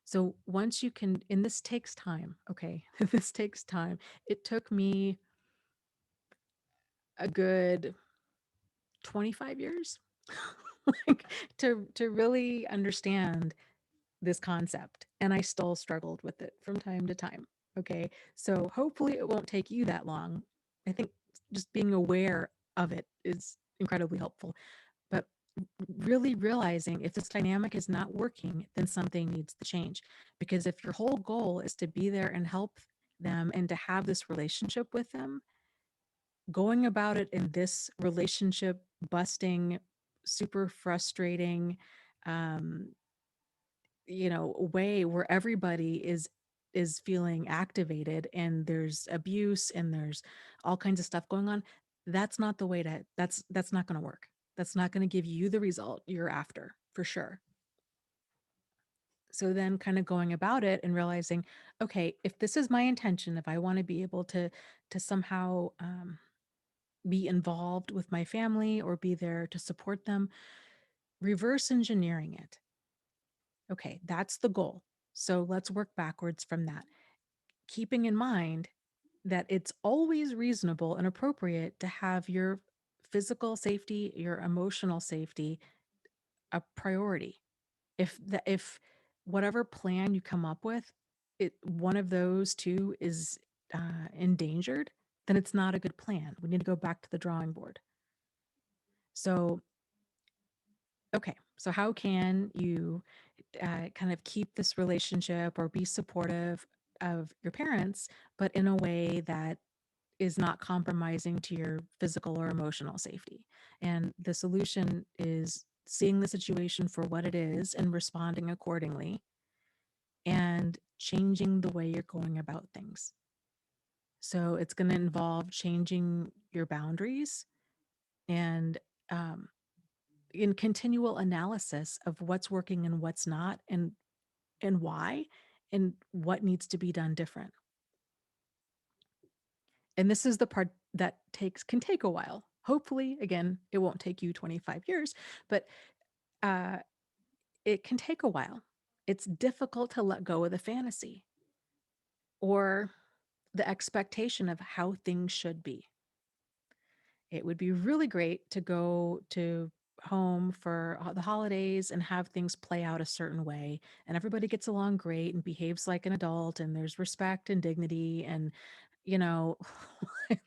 So once you can, and this takes time, okay? This takes time. It took me a good 25 years like to really understand this concept, and I still struggled with it from time to time. Okay. So hopefully it won't take you that long. I think just being aware of it is incredibly helpful. But really realizing if this dynamic is not working, then something needs to change. Because if your whole goal is to be there and help them and to have this relationship with them, going about it in this relationship busting, super frustrating, um, way where everybody is feeling activated and there's abuse and there's all kinds of stuff going on, that's not the way to that's not going to work. That's not going to give you the result you're after, for sure. So then kind of going about it and realizing, okay, if this is my intention, if I want to be able to somehow be involved with my family or be there to support them, reverse engineering it. Okay, that's the goal. So let's work backwards from that, keeping in mind that it's always reasonable and appropriate to have your physical safety, your emotional safety a priority. If whatever plan you come up with, it one of those two is endangered, then it's not a good plan. We need to go back to the drawing board. So, okay, so how can you kind of keep this relationship or be supportive of your parents, but in a way that is not compromising to your physical or emotional safety? And the solution is seeing the situation for what it is and responding accordingly and changing the way you're going about things. So it's going to involve changing your boundaries and um, in continual analysis of what's working and what's not, and why, and what needs to be done different. And this is the part that can take a while. Hopefully, again, it won't take you 25 years, but it can take a while. It's difficult to let go of the fantasy or the expectation of how things should be. It would be really great to go to home for the holidays and have things play out a certain way, and everybody gets along great and behaves like an adult, and there's respect and dignity and, you know, like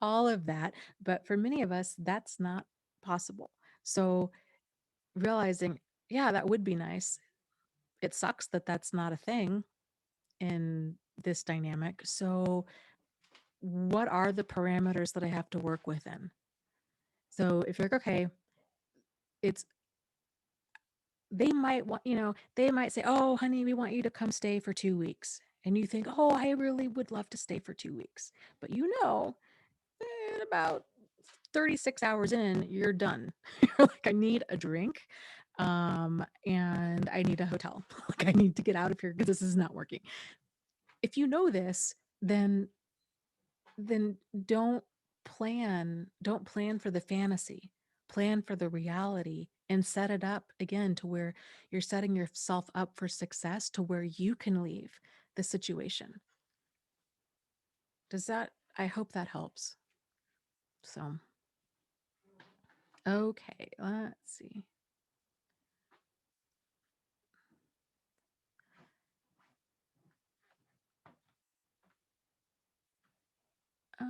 all of that. But for many of us, that's not possible. So realizing, yeah, that would be nice. It sucks that that's not a thing in this dynamic. So what are the parameters that I have to work within? So if you're like, okay, it's they might want, they might say, oh, honey, we want you to come stay for 2 weeks. And you think, oh, I really would love to stay for 2 weeks. But about 36 hours in, you're done. You're like, I need a drink. And I need a hotel. Like, I need to get out of here because this is not working. If you know this, then then don't plan for the fantasy. Plan for the reality and set it up again to where you're setting yourself up for success, to where you can leave the situation. I hope that helps. So, okay, let's see. Uh,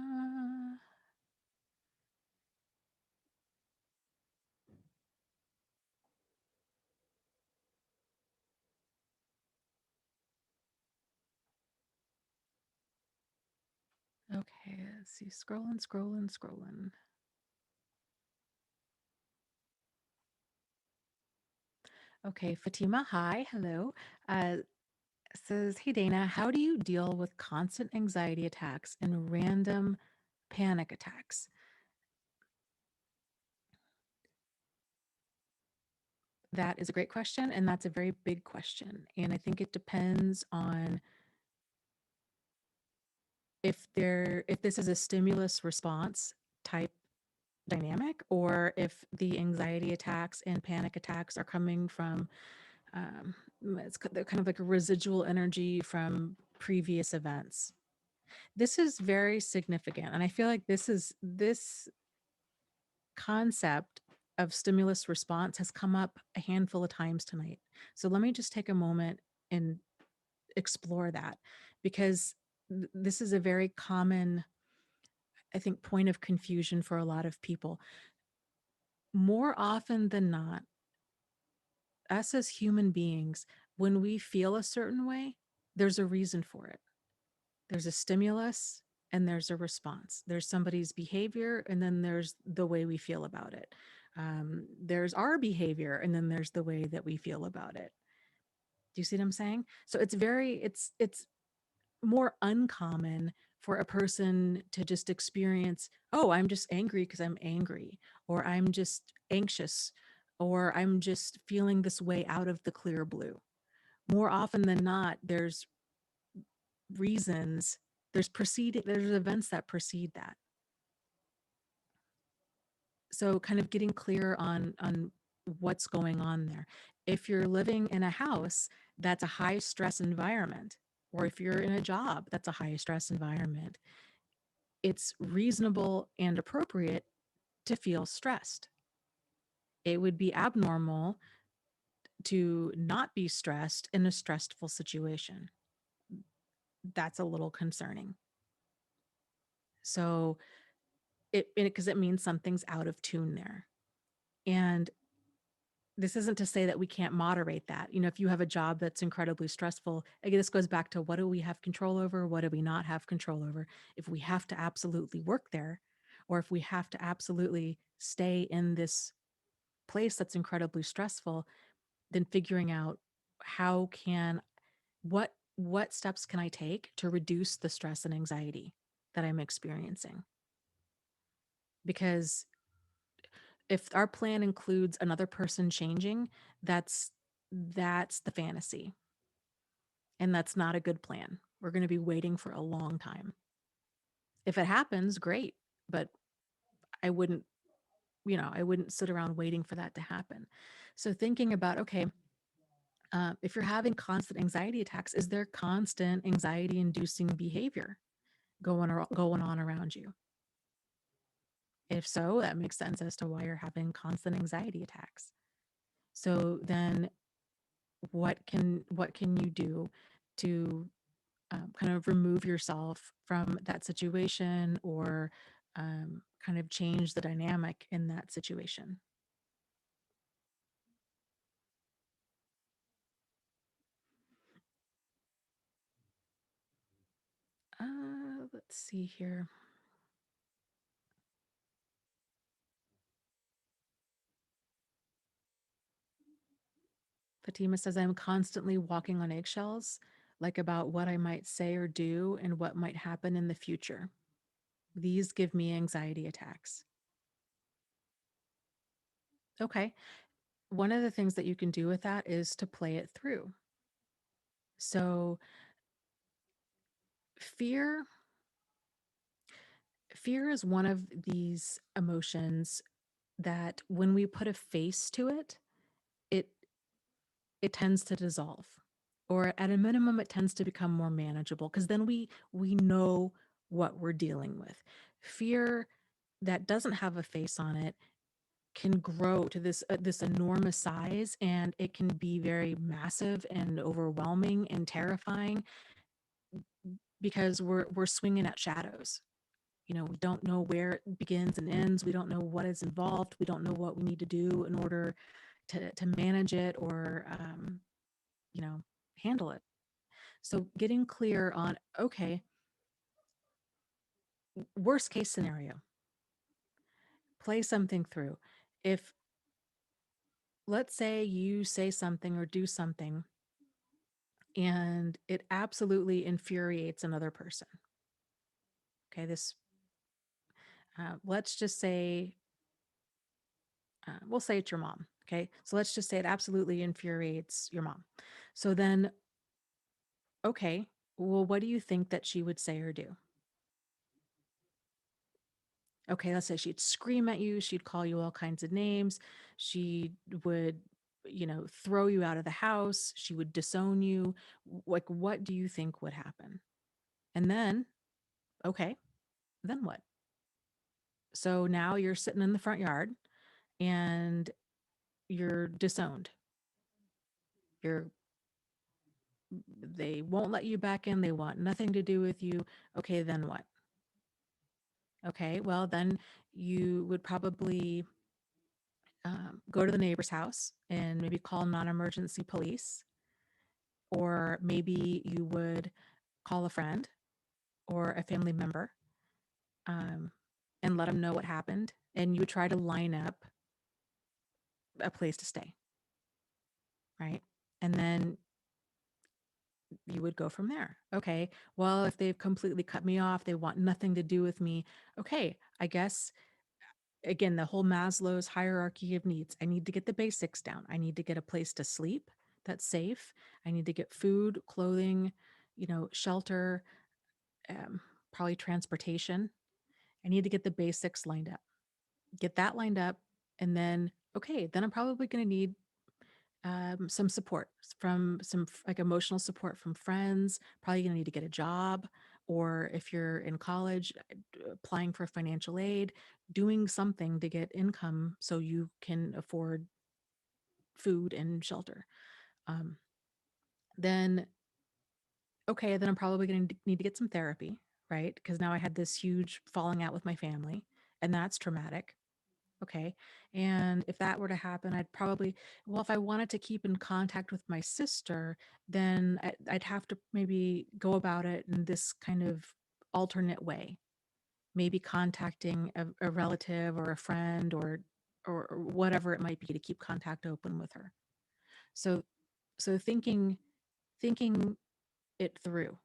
okay, let's see. Scrolling. Okay, Fatima, hi, hello. Says, hey Dana, how do you deal with constant anxiety attacks and random panic attacks? That is a great question, and that's a very big question. And I think it depends on if this is a stimulus response type dynamic, or if the anxiety attacks and panic attacks are coming from um, they're kind of like a residual energy from previous events. This is very significant, and I feel like this concept of stimulus response has come up a handful of times tonight. So let me just take a moment and explore that, because this is a very common, I think, point of confusion for a lot of people. More often than not, us as human beings, when we feel a certain way, there's a reason for it. There's a stimulus and there's a response. There's somebody's behavior, and then there's the way we feel about it. There's our behavior, and then there's the way that we feel about it. Do you see what I'm saying? So it's more uncommon for a person to just experience, oh, I'm just angry because I'm angry, or I'm just anxious, or I'm just feeling this way out of the clear blue. More often than not, there's reasons, there's events that precede that. So kind of getting clear on what's going on there. If you're living in a house that's a high stress environment, or if you're in a job that's a high stress environment, it's reasonable and appropriate to feel stressed. It would be abnormal to not be stressed in a stressful situation. That's a little concerning. So because it means something's out of tune there. And this isn't to say that we can't moderate that. If you have a job that's incredibly stressful, again, this goes back to, what do we have control over? What do we not have control over? If we have to absolutely work there, or if we have to absolutely stay in this place that's incredibly stressful, then figuring out how can, what steps can I take to reduce the stress and anxiety that I'm experiencing? Because if our plan includes another person changing, that's the fantasy. And that's not a good plan. We're going to be waiting for a long time. If it happens, great, but I wouldn't, I wouldn't sit around waiting for that to happen. So thinking about, okay, if you're having constant anxiety attacks, is there constant anxiety inducing behavior going on around you? If so, that makes sense as to why you're having constant anxiety attacks. So then what can you do to kind of remove yourself from that situation, or kind of change the dynamic in that situation? Let's see here. Fatima says, I'm constantly walking on eggshells, like about what I might say or do and what might happen in the future. These give me anxiety attacks. Okay. One of the things that you can do with that is to play it through. So fear fear is one of these emotions that when we put a face to it, it it tends to dissolve. Or at a minimum, it tends to become more manageable, because then we know what we're dealing with. Fear that doesn't have a face on it can grow to this enormous size, and it can be very massive and overwhelming and terrifying, because we're swinging at shadows. We don't know where it begins and ends. We don't know what is involved. We don't know what we need to do in order to manage it, or you know handle it. So getting clear on, okay, worst case scenario, play something through. If, let's say, you say something or do something and it absolutely infuriates another person. Okay, let's just say, we'll say it's your mom. Okay, so let's just say it absolutely infuriates your mom. So then, okay, well, what do you think that she would say or do? Okay, let's say she'd scream at you, she'd call you all kinds of names, she would, throw you out of the house, she would disown you. Like, what do you think would happen? And then, okay, then what? So now you're sitting in the front yard and you're disowned. You're They won't let you back in, they want nothing to do with you. Okay, then what? Okay, well, then you would probably go to the neighbor's house and maybe call non-emergency police, or maybe you would call a friend or a family member, um, and let them know what happened, and you would try to line up a place to stay, right? And then you would go from there. Okay, well, if they've completely cut me off, they want nothing to do with me. Okay, I guess, again, the whole Maslow's hierarchy of needs. I need to get the basics down. I need to get a place to sleep that's safe. I need to get food, clothing, shelter, probably transportation. I need to get the basics lined up. Get that lined up, and then, okay, then I'm probably going to need some support, from some like emotional support from friends. Probably going to need to get a job, or if you're in college, applying for financial aid, doing something to get income so you can afford food and shelter. Um, then, okay, then I'm probably going to need to get some therapy, right? Because now I had this huge falling out with my family, and that's traumatic. Okay. And if that were to happen, I'd probably, well, if I wanted to keep in contact with my sister, then I'd have to maybe go about it in this kind of alternate way, maybe contacting a relative or a friend, or whatever it might be, to keep contact open with her. So, so thinking it through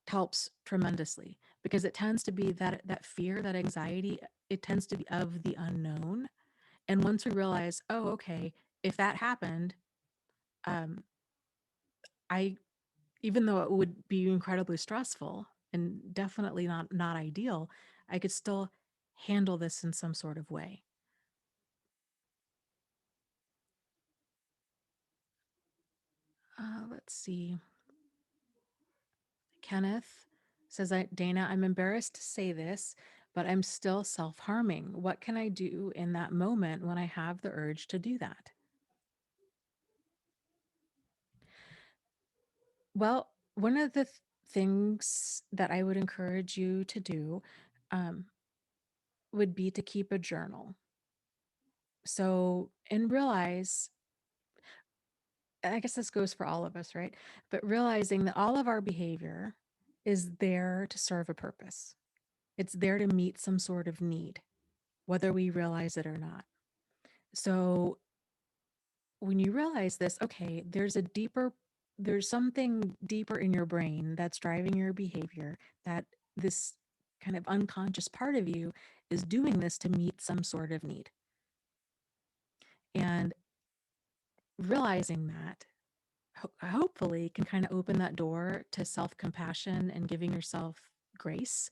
helps tremendously, because it tends to be that fear, that anxiety, it tends to be of the unknown. And once we realize, oh, okay, if that happened, um, I, even though it would be incredibly stressful and definitely not ideal, I could still handle this in some sort of way. Let's see. Kenneth says, Dana, I'm embarrassed to say this, but I'm still self-harming. What can I do in that moment when I have the urge to do that? Well, one of the things that I would encourage you to do um, would be to keep a journal. So, and realize, I guess this goes for all of us, right? But realizing that all of our behavior is there to serve a purpose. It's there to meet some sort of need, whether we realize it or not. So when you realize this, okay, there's something deeper in your brain that's driving your behavior, that this kind of unconscious part of you is doing this to meet some sort of need. And realizing that hopefully can kind of open that door to self-compassion and giving yourself grace.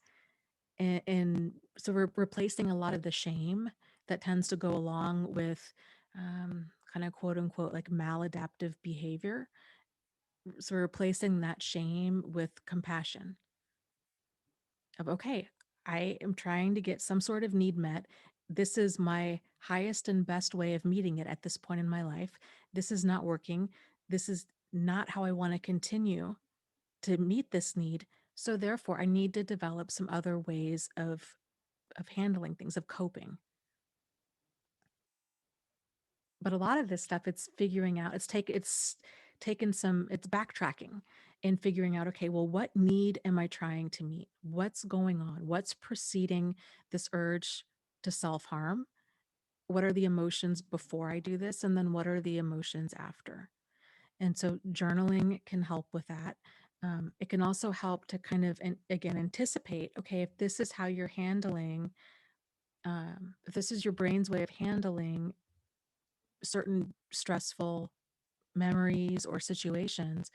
And so we're replacing a lot of the shame that tends to go along with kind of quote unquote like maladaptive behavior. So we're replacing that shame with compassion of, okay, I am trying to get some sort of need met. This is my highest and best way of meeting it at this point in my life. This is not working. This is not how I want to continue to meet this need. So therefore, I need to develop some other ways of handling things, of coping. But a lot of this stuff, it's figuring out, it's taken some, it's backtracking and figuring out, okay, well, what need am I trying to meet? What's going on? What's preceding this urge to self-harm? What are the emotions before I do this? And then what are the emotions after? And so journaling can help with that. It can also help to kind of, and again, anticipate, okay, if this is how you're handling, if this is your brain's way of handling certain stressful memories or situations,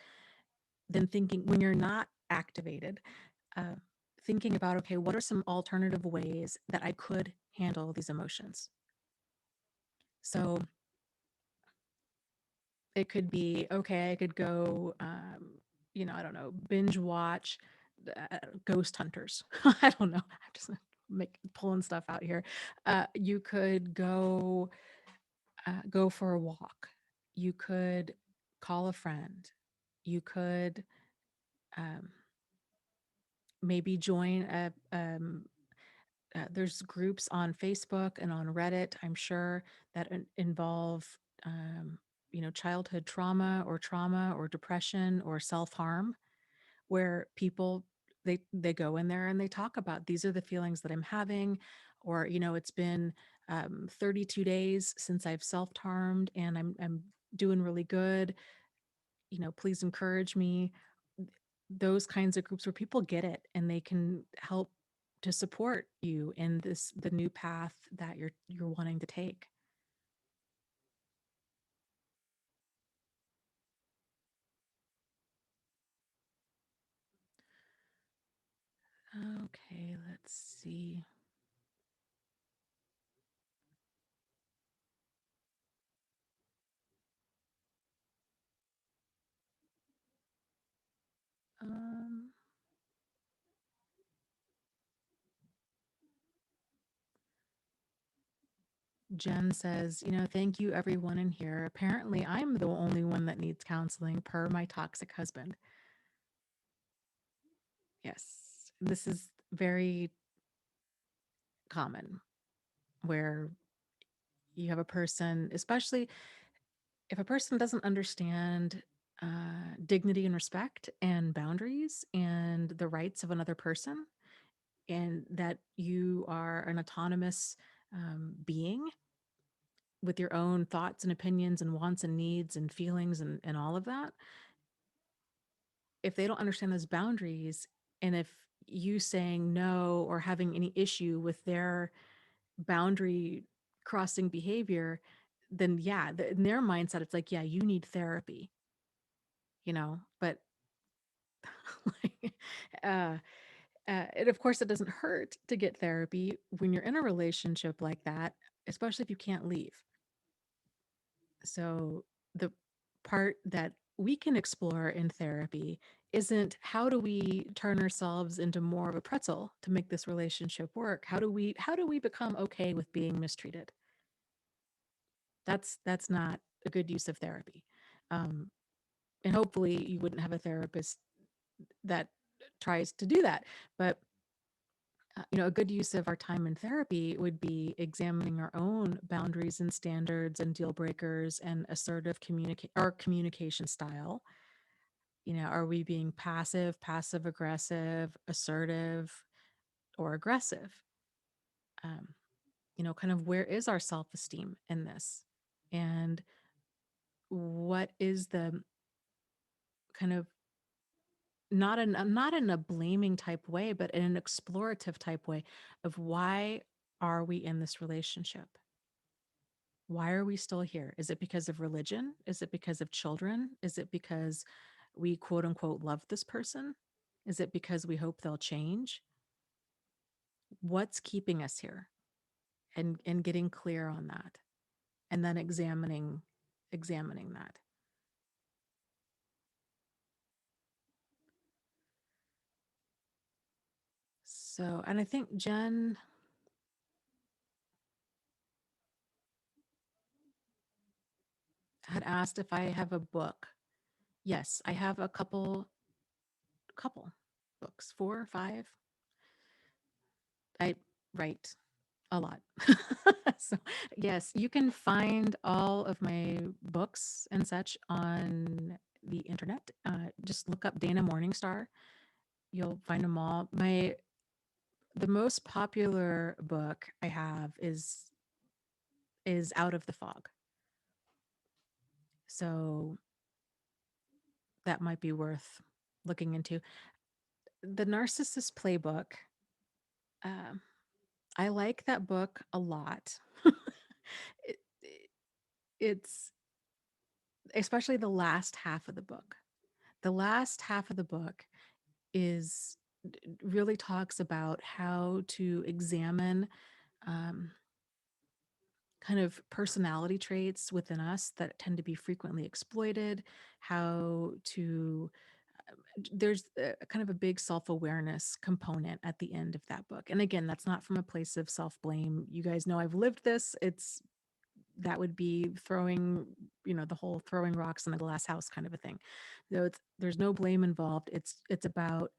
then thinking when you're not activated, uh, thinking about, okay, what are some alternative ways that I could handle these emotions? So it could be, okay, I could go, I don't know, binge watch Ghost Hunters. I don't know. I'm just pulling stuff out here. You could go for a walk. You could call a friend. You could um, maybe join there's groups on Facebook and on Reddit, I'm sure, that involve, um, childhood trauma or depression or self-harm, where people, they go in there and they talk about, these are the feelings that I'm having, or, it's been 32 days since I've self-harmed and I'm doing really good, please encourage me. Those kinds of groups where people get it and they can help to support you in the new path that you're wanting to take. Okay, let's see. Um, Jen says, thank you everyone in here. Apparently, I'm the only one that needs counseling per my toxic husband. Yes, this is very common where you have a person, especially if a person doesn't understand dignity and respect and boundaries and the rights of another person, and that you are an autonomous being with your own thoughts and opinions and wants and needs and feelings and all of that. If they don't understand those boundaries, and if you saying no or having any issue with their boundary crossing behavior, then yeah, in their mindset, it's like, yeah, you need therapy, but like, uh, And of course, it doesn't hurt to get therapy when you're in a relationship like that, especially if you can't leave. So, the part that we can explore in therapy isn't how do we turn ourselves into more of a pretzel to make this relationship work? How do we become okay with being mistreated? That's not a good use of therapy. Um, and hopefully you wouldn't have a therapist that tries to do that. But a good use of our time in therapy would be examining our own boundaries and standards and deal breakers and assertive communication style. Are we being passive aggressive, assertive, or aggressive? Um, kind of where is our self-esteem in this? And what is the kind of not in a blaming type way, but in an explorative type way of why are we in this relationship? Why are we still here? Is it because of religion? Is it because of children? Is it because we quote unquote love this person? Is it because we hope they'll change? What's keeping us here? And getting clear on that. And then examining that. So, and I think Jen had asked if I have a book. Yes, I have a couple books, 4 or 5. I write a lot. So, yes, you can find all of my books and such on the internet. Just look up Dana Morningstar. You'll find them all. The most popular book I have is Out of the Fog. So that might be worth looking into. The Narcissist Playbook. Um, I like that book a lot. it, it's especially the last half of the book. The last half of the book is really talks about how to examine um, kind of personality traits within us that tend to be frequently exploited, how to there's kind of a big self-awareness component at the end of that book. And again, that's not from a place of self-blame. You guys know I've lived this. That would be throwing, the whole throwing rocks in the glass house kind of a thing. So there's no blame involved. It's about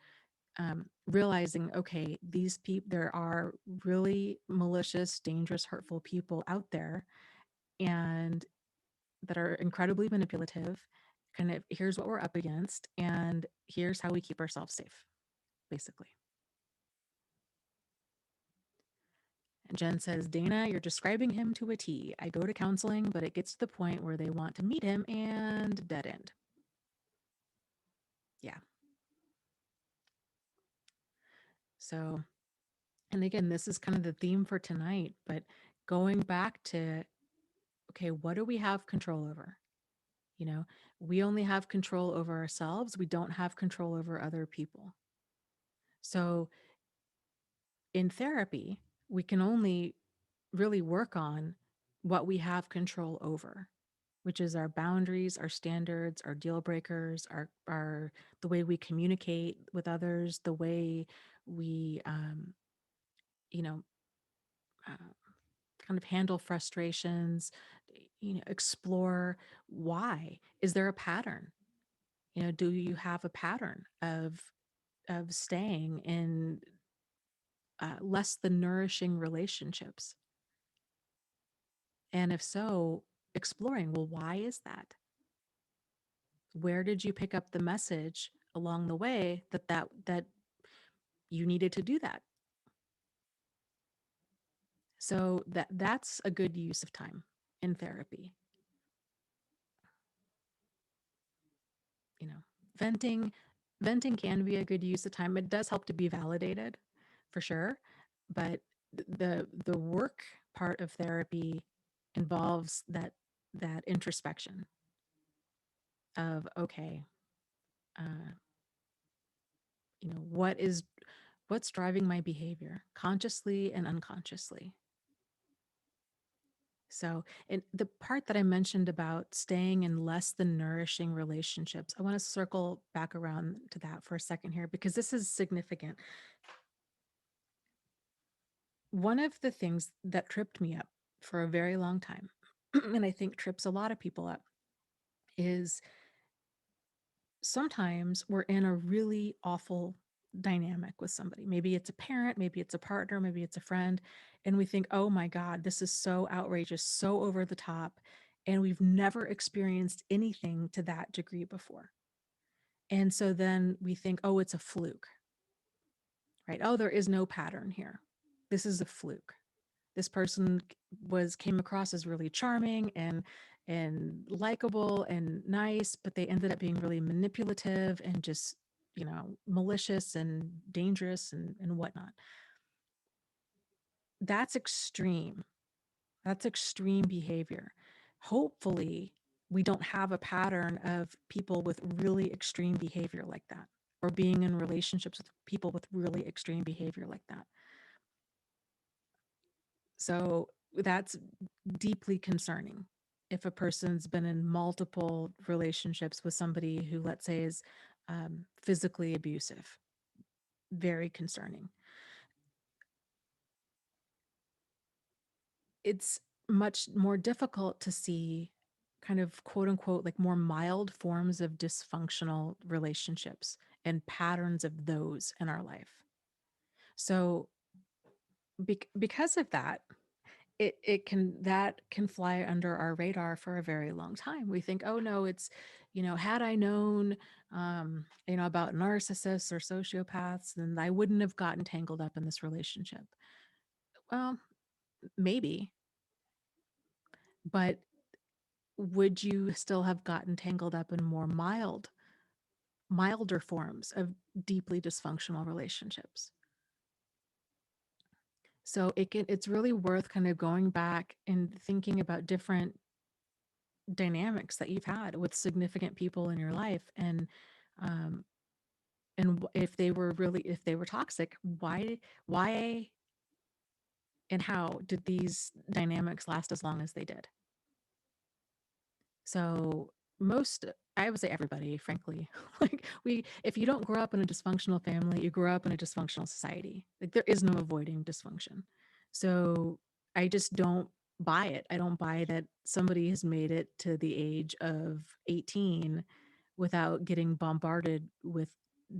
realizing, okay, these people, there are really malicious, dangerous, hurtful people out there, and that are incredibly manipulative. Kind of here's what we're up against, and here's how we keep ourselves safe, basically. And Jen says, Dana, you're describing him to a T. I go to counseling, but it gets to the point where they want to meet him and dead end. Yeah. So, and again, this is kind of the theme for tonight, but going back to, okay, what do we have control over? We only have control over ourselves. We don't have control over other people. So in therapy, we can only really work on what we have control over, which is our boundaries, our standards, our deal breakers, our the way we communicate with others, the way we you know uh, kind of handle frustrations, explore why. Is there a pattern? Do you have a pattern of staying in less than nourishing relationships? And if so, exploring, well, why is that? Where did you pick up the message along the way that you needed to do that? So that's a good use of time in therapy. You know, venting venting can be a good use of time. It does help to be validated, for sure, but the work part of therapy involves that introspection of, okay, uh, what is What's driving my behavior, consciously and unconsciously? So, and the part that I mentioned about staying in less than nourishing relationships, I want to circle back around to that for a second here, because this is significant. One of the things that tripped me up for a very long time, and I think trips a lot of people up, is sometimes we're in a really awful dynamic with somebody. Maybe it's a parent, maybe it's a partner, maybe it's a friend. And we think, oh my God, this is so outrageous, so over the top. And we've never experienced anything to that degree before. And so then we think, oh, it's a fluke, right? Oh, there is no pattern here. This is a fluke. This person came across as really charming and likable and nice, but they ended up being really manipulative and just, malicious and dangerous and whatnot. That's extreme. That's extreme behavior. Hopefully, we don't have a pattern of people with really extreme behavior like that, or being in relationships with people with really extreme behavior like that. So that's deeply concerning. If a person's been in multiple relationships with somebody who, let's say, is physically abusive, very concerning. It's much more difficult to see kind of quote unquote like more mild forms of dysfunctional relationships and patterns of those in our life. So because of that, that can fly under our radar for a very long time. We think, oh no, it's, had I known, about narcissists or sociopaths, then I wouldn't have gotten tangled up in this relationship. Well, maybe, but would you still have gotten tangled up in more milder forms of deeply dysfunctional relationships? So it's really worth kind of going back and thinking about different dynamics that you've had with significant people in your life, um if they were toxic, why and how did these dynamics last as long as they did? So most, I would say everybody, frankly, like if you don't grow up in a dysfunctional family, you grow up in a dysfunctional society. Like there is no avoiding dysfunction. So I just don't buy it. I don't buy that somebody has made it to the age of 18 without getting bombarded with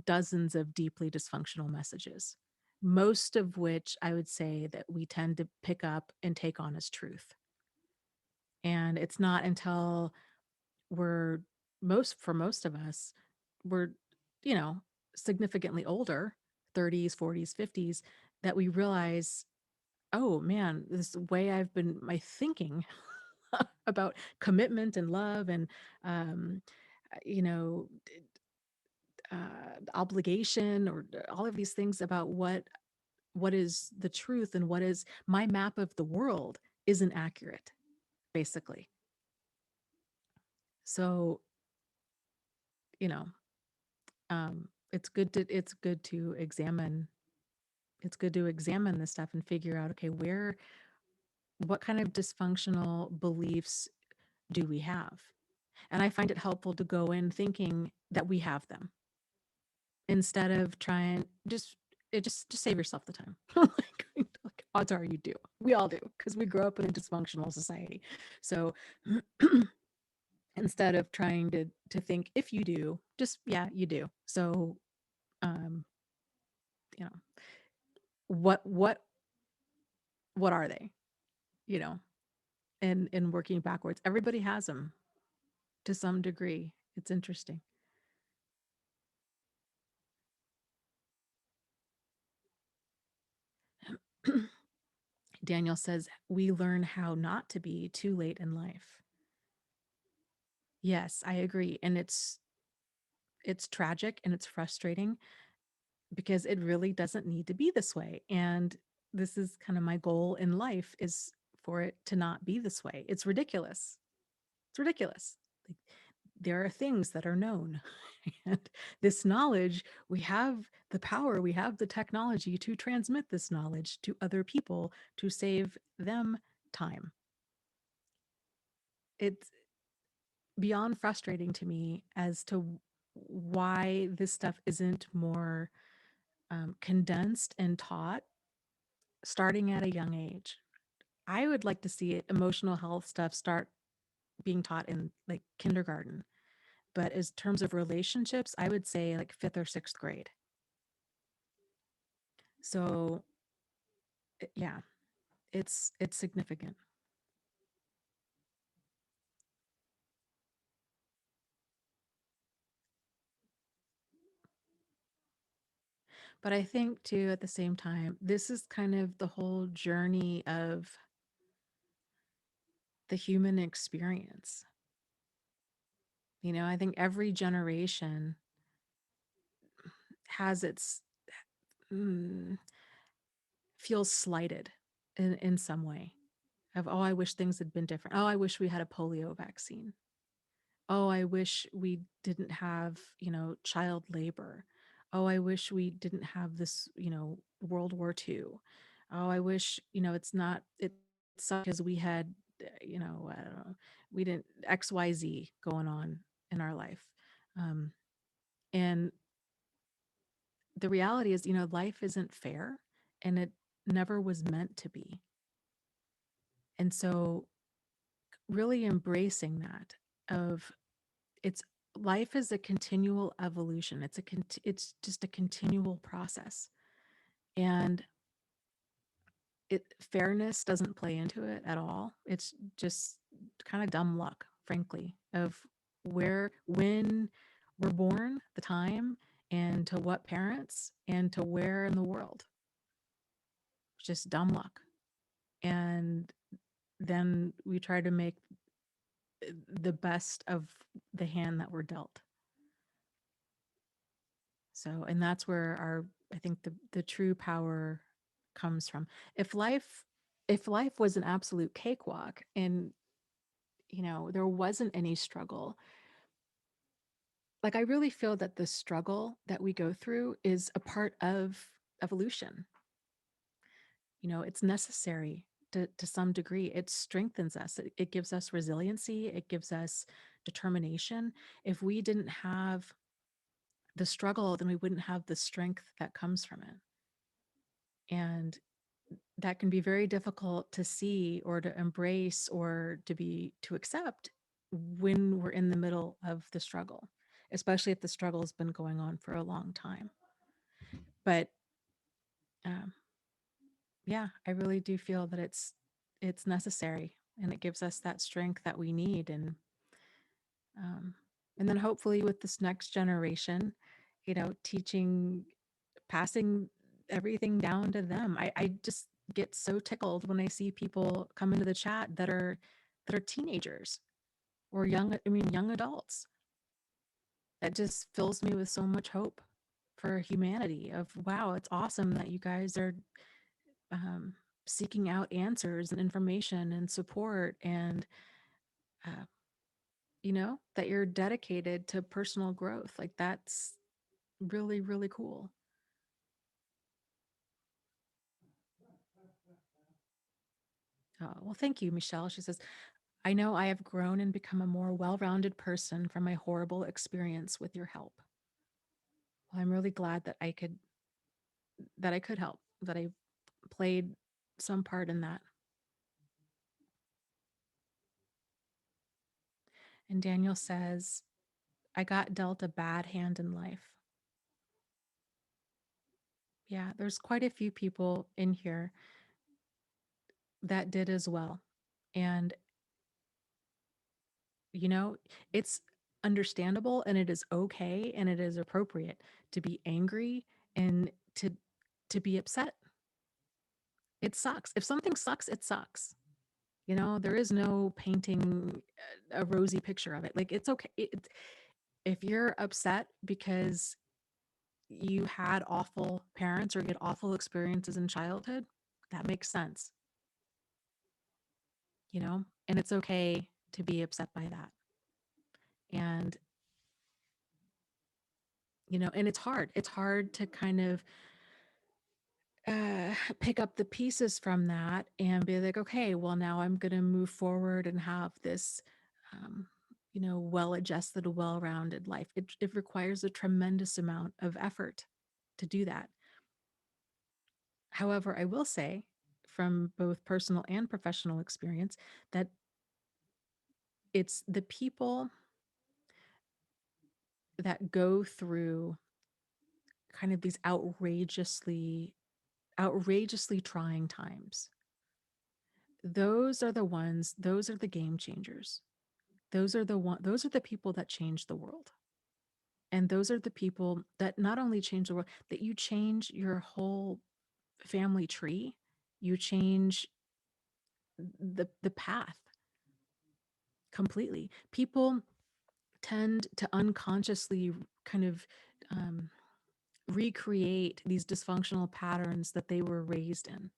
dozens of deeply dysfunctional messages, most of which I would say that we tend to pick up and take on as truth. And it's not until we're for most of us, we're, you know, significantly older, 30s, 40s, 50s, that we realize, oh man, this way I've been, my thinking about commitment and love and, um, you know, obligation, or all of these things about what is the truth and what is my map of the world isn't accurate, basically. So, you know, it's good to examine, this stuff and figure out, okay, what kind of dysfunctional beliefs do we have? And I find it helpful to go in thinking that we have them, instead of trying just save yourself the time. Like, odds are you do. We all do, because we grow up in a dysfunctional society. So instead of trying to think if you do, just yeah, you do. So um, you know, what what are they? You know, and working backwards. Everybody has them to some degree. It's interesting. Daniel says, we learn how not to be too late in life. Yes, I agree. And it's tragic and it's frustrating, because it really doesn't need to be this way. And this is kind of my goal in life, is for it to not be this way. It's ridiculous. It's ridiculous. Like, there are things that are known. And this knowledge, we have the power, we have the technology to transmit this knowledge to other people to save them time. It's beyond frustrating to me as to why this stuff isn't more condensed and taught starting at a young age. I would like to see it, emotional health stuff start being taught in like kindergarten. But as terms of relationships, I would say like 5th or 6th grade. So yeah, it's significant. But I think too, at the same time, this is kind of the whole journey of the human experience. You know, I think every generation has its mm, feels slighted in some way of, oh, I wish things had been different. Oh, I wish we had a polio vaccine. Oh, I wish we didn't have, child labor. Oh, I wish we didn't have this, World War II. Oh, I wish, it sucked because we had, I don't know, we didn't XYZ going on in our life. Um, and the reality is, life isn't fair and it never was meant to be. And so really embracing that of it's life is a continual evolution. It's just a continual process. And fairness doesn't play into it at all. It's just kind of dumb luck, frankly, of when we're born, the time, and to what parents, and to where in the world. Just dumb luck. And then we try to make the best of the hand that we're dealt. So, and that's where I think the true power comes from. If life was an absolute cakewalk and, there wasn't any struggle, like I really feel that the struggle that we go through is a part of evolution. It's necessary to some degree. It strengthens us. It gives us resiliency. It gives us determination. If we didn't have the struggle, then we wouldn't have the strength that comes from it. And that can be very difficult to see or to embrace or to accept when we're in the middle of the struggle, especially if the struggle has been going on for a long time. But um, yeah, I really do feel that it's necessary and it gives us that strength that we need. Um, and then hopefully with this next generation, teaching, passing everything down to them. I just get so tickled when I see people come into the chat that are teenagers or young adults. That just fills me with so much hope for humanity of, wow, it's awesome that you guys are um, seeking out answers and information and support and uh, that you're dedicated to personal growth. Like that's really, really cool. Well, thank you, Michelle. She says, I know I have grown and become a more well-rounded person from my horrible experience with your help. Well, I'm really glad that I could help, that I played some part in that. And Daniel says, I got dealt a bad hand in life. Yeah, there's quite a few people in here that did as well. And, you know, it's understandable and it is okay and it is appropriate to be angry and to be upset. It sucks. If something sucks, it sucks. There is no painting a rosy picture of it. Like it's okay. If you're upset because you had awful parents or you had awful experiences in childhood, that makes sense, and it's okay to be upset by that. And, and it's hard to kind of pick up the pieces from that and be like, okay, well, now I'm going to move forward and have this, um, well-adjusted, well-rounded life. It requires a tremendous amount of effort to do that. However, I will say from both personal and professional experience that it's the people that go through kind of these outrageously trying times. Those are the game changers. Those are the people that change the world. And those are the people that not only change the world, that you change your whole family tree, you change the path completely. People tend to unconsciously kind of um, recreate these dysfunctional patterns that they were raised in.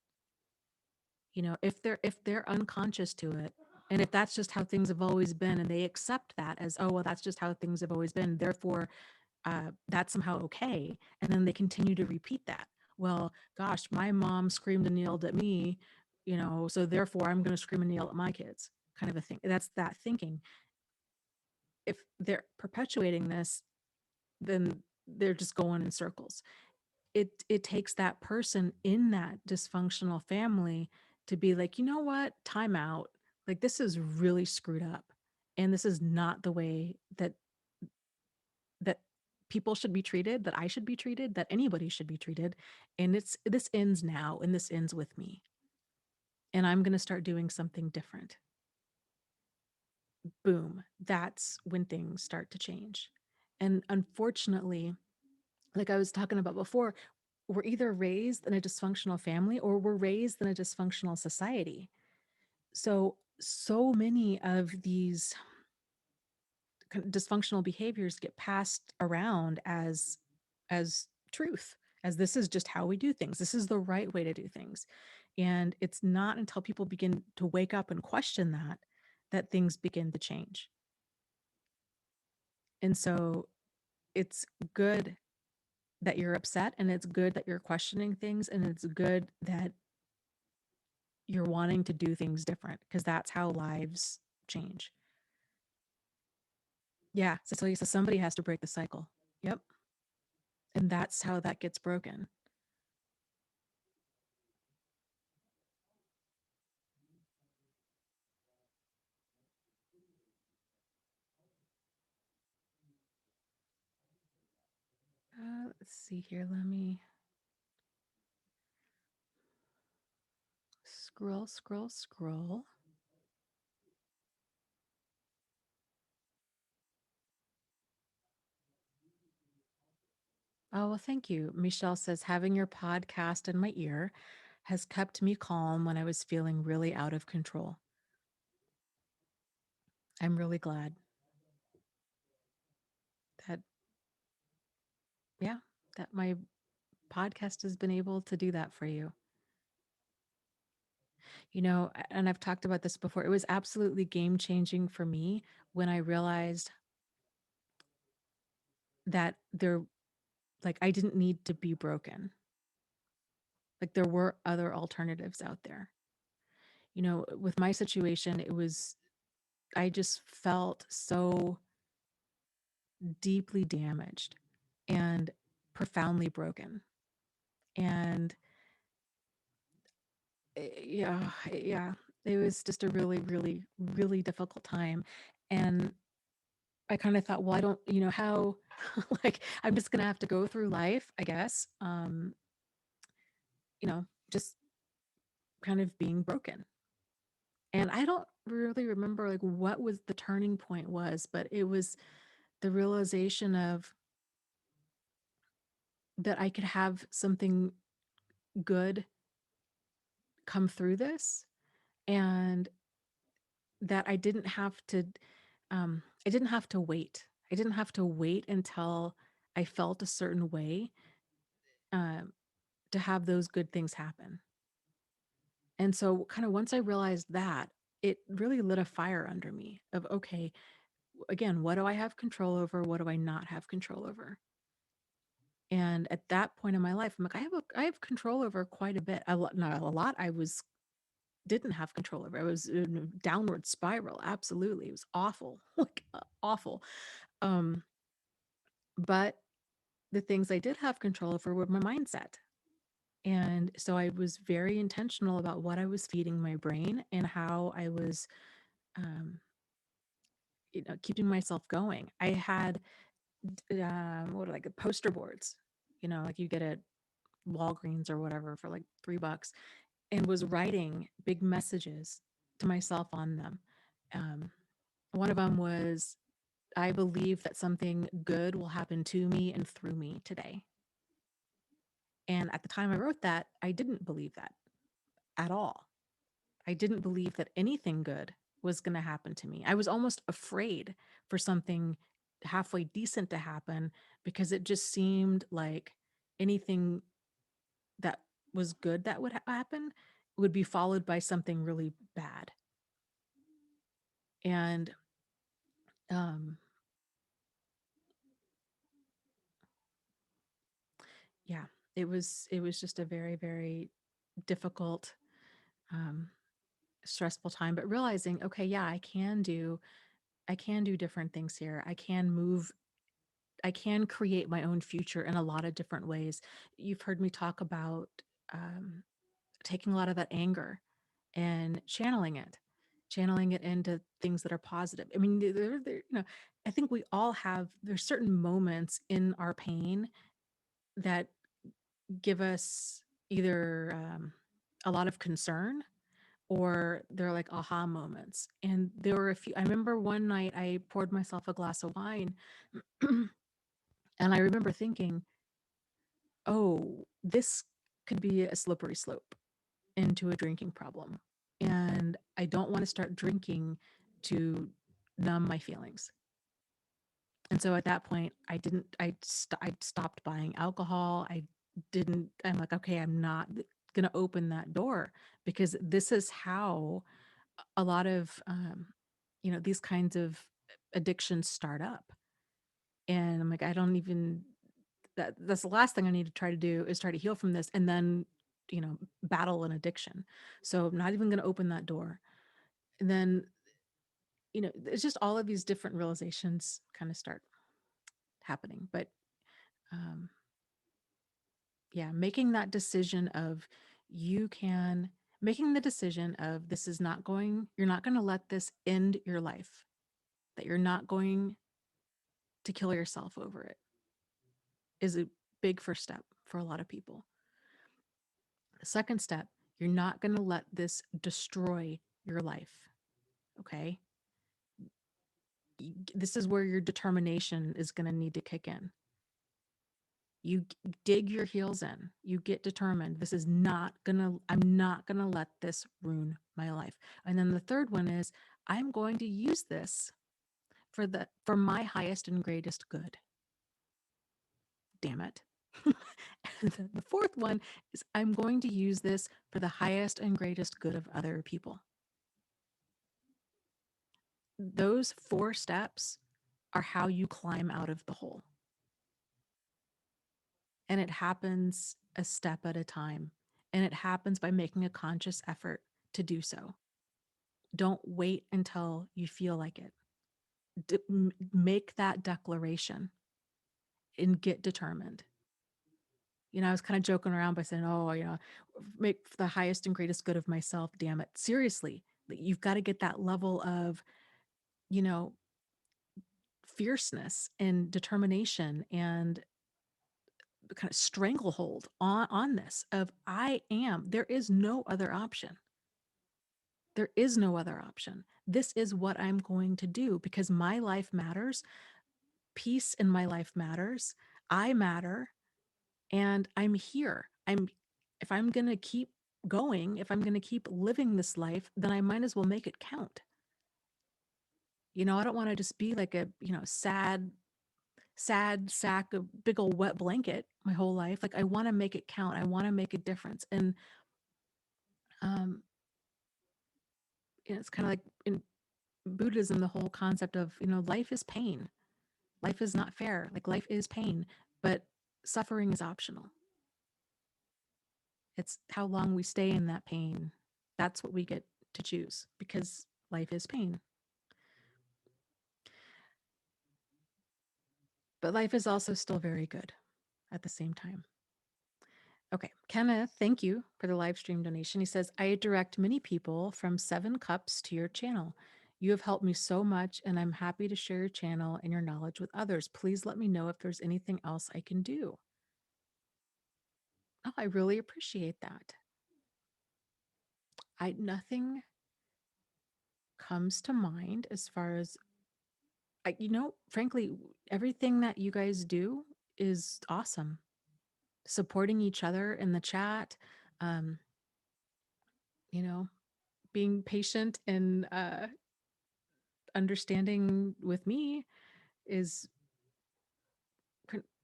If they're unconscious to it, and if that's just how things have always been, and they accept that as, oh well, that's just how things have always been, therefore that's somehow okay, and then they continue to repeat that. Well, gosh, my mom screamed and yelled at me, so therefore I'm going to scream and yell at my kids, kind of a thing. That's that thinking. If they're perpetuating this, then they're just going in circles. It takes that person in that dysfunctional family to be like, you know what, time out. Like, this is really screwed up, and this is not the way that people should be treated, that I should be treated, that anybody should be treated. And this ends now, and this ends with me, and I'm going to start doing something different. Boom, that's when things start to change. And unfortunately, like I was talking about before, we're either raised in a dysfunctional family or we're raised in a dysfunctional society. So many of these dysfunctional behaviors get passed around as truth, as this is just how we do things. This is the right way to do things. And it's not until people begin to wake up and question that things begin to change. And so it's good that you're upset, and it's good that you're questioning things, and it's good that you're wanting to do things different, because that's how lives change. Yeah, Cecilia says somebody has to break the cycle. Yep. And that's how that gets broken. Let's see here. Let me scroll. Oh, well, thank you. Michelle says, having your podcast in my ear has kept me calm when I was feeling really out of control. I'm really glad that, yeah, that my podcast has been able to do that for you. And I've talked about this before. It was absolutely game changing for me when I realized that I didn't need to be broken. Like, there were other alternatives out there. With my situation, I just felt so deeply damaged and profoundly broken. And yeah, it was just a really, really, really difficult time. And I kind of thought, well, I don't, how, like, I'm just going to have to go through life, I guess, just kind of being broken. And I don't really remember like what was the turning point was, but it was the realization of that I could have something good come through this, and that I didn't have to wait. I didn't have to wait until I felt a certain way um, to have those good things happen. And so kind of once I realized that, it really lit a fire under me of, okay, again, what do I have control over? What do I not have control over? And at that point in my life, I'm like, I have control over quite a bit. Not a lot. Didn't have control over. I was in a downward spiral. Absolutely. It was awful. Like awful. Um, but the things I did have control over were my mindset. And so I was very intentional about what I was feeding my brain and how I was, um, keeping myself going. I had, like poster boards, like you get at Walgreens or whatever for like $3, and was writing big messages to myself on them. Um, one of them was, I believe that something good will happen to me and through me today. And at the time I wrote that, I didn't believe that at all. I didn't believe that anything good was going to happen to me. I was almost afraid for something halfway decent to happen, because it just seemed like anything that was good that would happen would be followed by something really bad. And um, yeah, it was just a very, very difficult, um, stressful time. But realizing, okay, yeah, I can do different things here. I can create my own future in a lot of different ways. You've heard me talk about, um, taking a lot of that anger and channeling it into things that are positive. I mean, I think we all have, there's certain moments in our pain that give us either, a lot of concern, or they're like aha moments. And there were a few. I remember one night I poured myself a glass of wine, and I remember thinking, oh, this could be a slippery slope into a drinking problem. And I don't want to start drinking to numb my feelings. And so at that point, I stopped buying alcohol. I'm like, okay, I'm not going to open that door, because this is how a lot of, these kinds of addictions start up. And I'm like, I don't even, that's the last thing I need to try to do, is try to heal from this and then, battle an addiction. So I'm not even going to open that door. And then, it's just all of these different realizations kind of start happening. But, um, yeah, making the decision of, this is not going, you're not going to let this end your life, that you're not going to kill yourself over it, is a big first step for a lot of people. The second step, you're not going to let this destroy your life. Okay. This is where your determination is going to need to kick in. You dig your heels in, you get determined. I'm not going to let this ruin my life. And then the third one is, I'm going to use this for my highest and greatest good. Damn it. And then the fourth one is, I'm going to use this for the highest and greatest good of other people. Those 4 steps are how you climb out of the hole. And it happens a step at a time. And it happens by making a conscious effort to do so. Don't wait until you feel like it. Make that declaration and get determined. I was kind of joking around by saying, oh, make the highest and greatest good of myself. Damn it. Seriously, you've got to get that level of, you know, fierceness and determination and kind of stranglehold on this of, there is no other option. There is no other option. This is what I'm going to do, because my life matters. Peace in my life matters. I matter. And I'm here. If I'm going to keep going, if I'm going to keep living this life, then I might as well make it count. I don't want to just be like a, sad sack of big old wet blanket my whole life. Like, I want to make it count. I want to make a difference. And, um, it's kind of like Buddhism, the whole concept of, life is pain. Life is not fair. Like, life is pain, but suffering is optional. It's how long we stay in that pain. That's what we get to choose, because life is pain. But life is also still very good at the same time. Okay, Kenneth, thank you for the live stream donation. He says, I direct many people from 7 Cups to your channel. You have helped me so much, and I'm happy to share your channel and your knowledge with others. Please let me know if there's anything else I can do. Oh, I really appreciate that. Nothing comes to mind as far as, frankly, everything that you guys do is awesome. Supporting each other in the chat, um, you know, being patient and understanding with me is,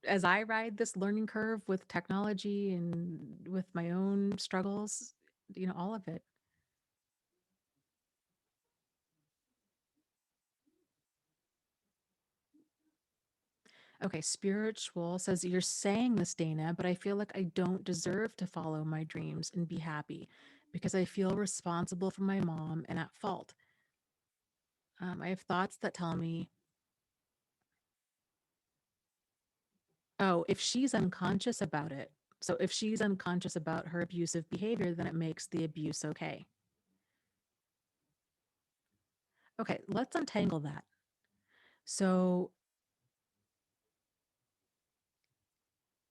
as I ride this learning curve with technology and with my own struggles, all of it. Okay, spiritual says, you're saying this, Dana, but I feel like I don't deserve to follow my dreams and be happy because I feel responsible for my mom and at fault. I have thoughts that tell me, oh, if she's unconscious about it, so if she's unconscious about her abusive behavior, then it makes the abuse okay. Okay, let's untangle that. So,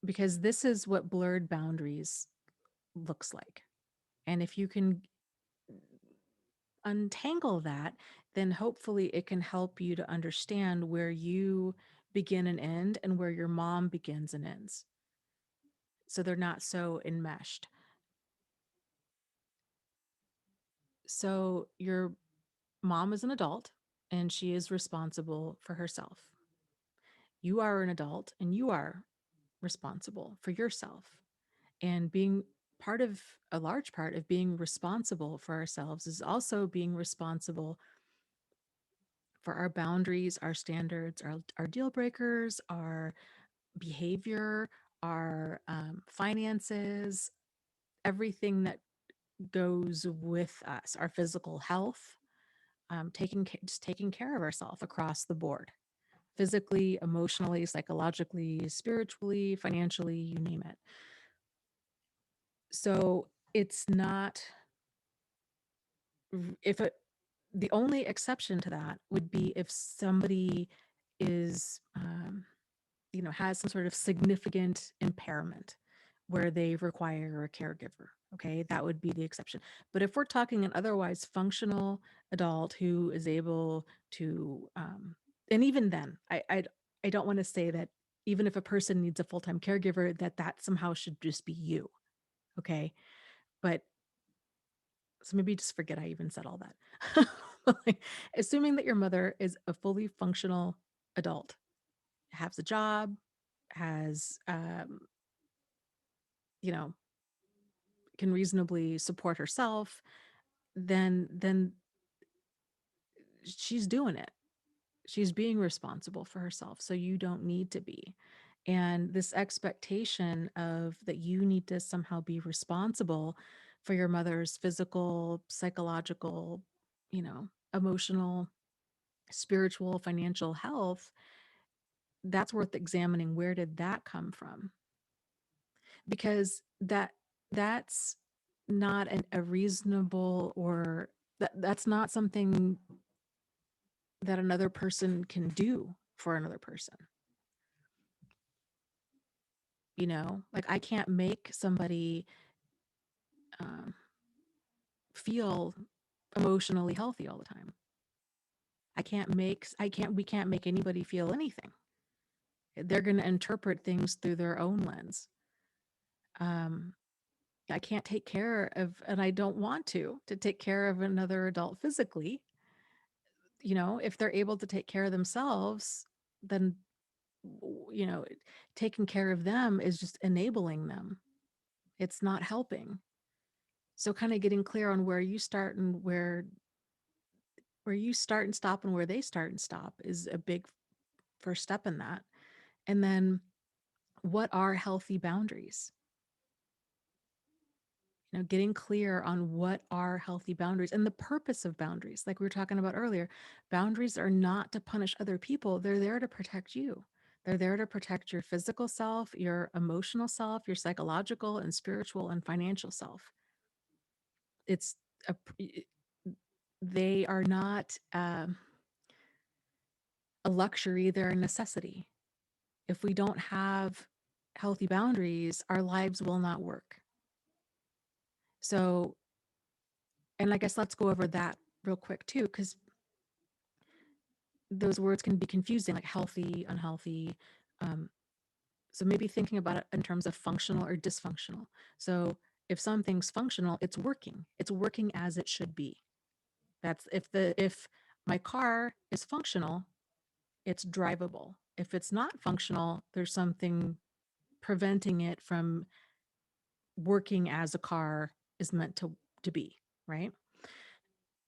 because this is what blurred boundaries looks like. And if you can untangle that, then hopefully it can help you to understand where you begin and end and where your mom begins and ends. So they're not so enmeshed. So your mom is an adult and she is responsible for herself. You are an adult and you are responsible for yourself. And being a large part of being responsible for ourselves is also being responsible for our boundaries, our standards, our deal breakers, our behavior, our finances, everything that goes with us, our physical health, just taking care of ourselves across the board, physically, emotionally, psychologically, spiritually, financially, you name it. So it's not, if it, the only exception to that would be if somebody is, has some sort of significant impairment where they require a caregiver. Okay, that would be the exception. But if we're talking an otherwise functional adult who is able to, and even then, I don't want to say that even if a person needs a full-time caregiver, that somehow should just be you. Okay, but so maybe just forget I even said all that. Like, assuming that your mother is a fully functional adult, has a job, has, you know, can reasonably support herself, then she's doing it. She's being responsible for herself. So you don't need to be. And this expectation of that you need to somehow be responsible for your mother's physical, psychological, emotional, spiritual, financial health, that's worth examining. Where did that come from? Because that's not a reasonable, or that's not something that another person can do for another person. Like, I can't make somebody um, feel emotionally healthy all the time. We can't make anybody feel anything. They're going to interpret things through their own lens. um, I can't take care of, and I don't want to take care of another adult physically. If they're able to take care of themselves, then, you know, taking care of them is just enabling them. It's not helping. So kind of getting clear on where you start and where where you start and stop and where they start and stop is a big first step in that. And then what are healthy boundaries? Getting clear on what are healthy boundaries and the purpose of boundaries. Like we were talking about earlier, boundaries are not to punish other people. They're there to protect you. They're there to protect your physical self, your emotional self, your psychological and spiritual and financial self. It's a, they are not a luxury, they're a necessity. If we don't have healthy boundaries, our lives will not work. So, and I guess let's go over that real quick too, because those words can be confusing, like healthy, unhealthy. So maybe thinking about it in terms of functional or dysfunctional. So if something's functional, it's working. It's working as it should be. That's if my car is functional, it's drivable. If it's not functional, there's something preventing it from working as a car is meant to be, right?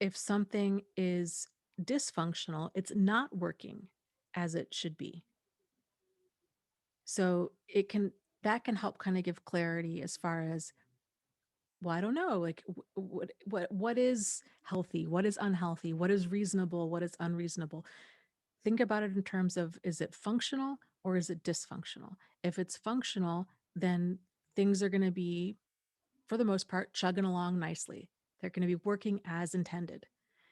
If something is dysfunctional, it's not working as it should be. So that can help kind of give clarity as far as, well, I don't know, like what is healthy, what is unhealthy, what is reasonable, what is unreasonable. Think about it in terms of, is it functional or is it dysfunctional? If it's functional, then things are going to be, for the most part, chugging along nicely. They're going to be working as intended.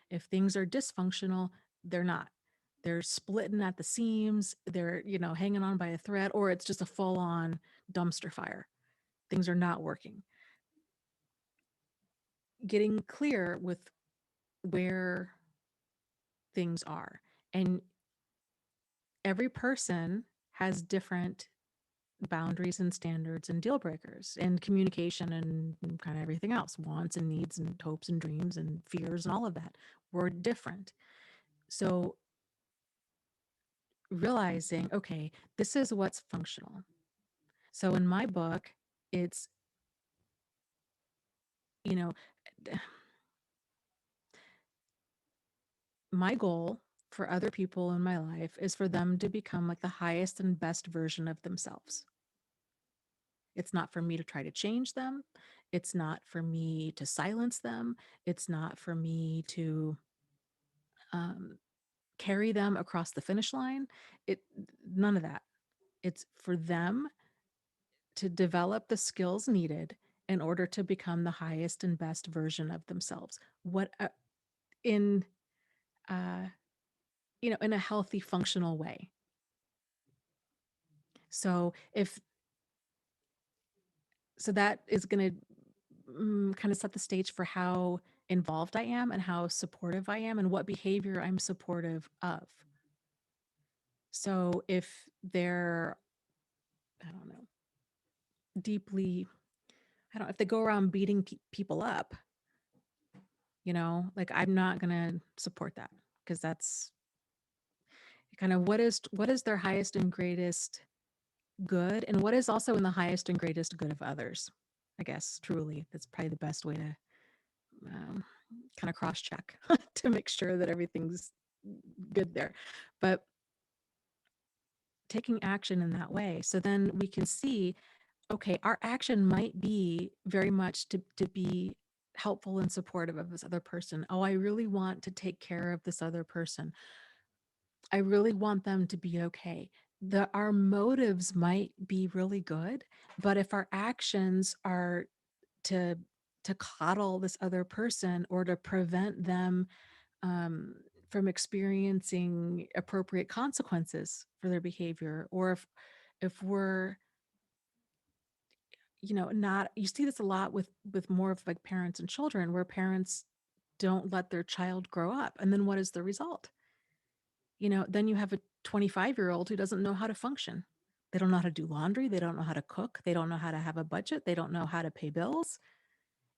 If things are dysfunctional, they're not. They're splitting at the seams, they're, hanging on by a thread, or it's just a full-on dumpster fire. Things are not working. Getting clear with where things are. And every person has different boundaries and standards and deal breakers and communication and kind of everything else, wants and needs and hopes and dreams and fears and all of that. We're different. So realizing, okay, this is what's functional. So in my book, it's, you know, my goal for other people in my life is for them to become like the highest and best version of themselves. It's not for me to try to change them. It's not for me to silence them. It's not for me to um, carry them across the finish line. None of that. It's for them to develop the skills needed in order to become the highest and best version of themselves. What in in a healthy, functional way. So that is going to kind of set the stage for how involved I am and how supportive I am and what behavior I'm supportive of. So if they're, I don't know, deeply, if they go around beating people up, like I'm not going to support that, because that's kind of what is their highest and greatest good, and what is also in the highest and greatest good of others. I guess truly that's probably the best way to kind of cross check to make sure that everything's good there. But taking action in that way, so then we can see, okay, our action might be very much to be helpful and supportive of this other person. Oh, I really want to take care of this other person. I really want them to be okay. Our motives might be really good, but if our actions are to coddle this other person or to prevent them from experiencing appropriate consequences for their behavior, or if we're not, you see this a lot with more of like parents and children, where parents don't let their child grow up, and then what is the result? Then you have a 25-year-old who doesn't know how to function. They don't know how to do laundry, they don't know how to cook, they don't know how to have a budget, they don't know how to pay bills.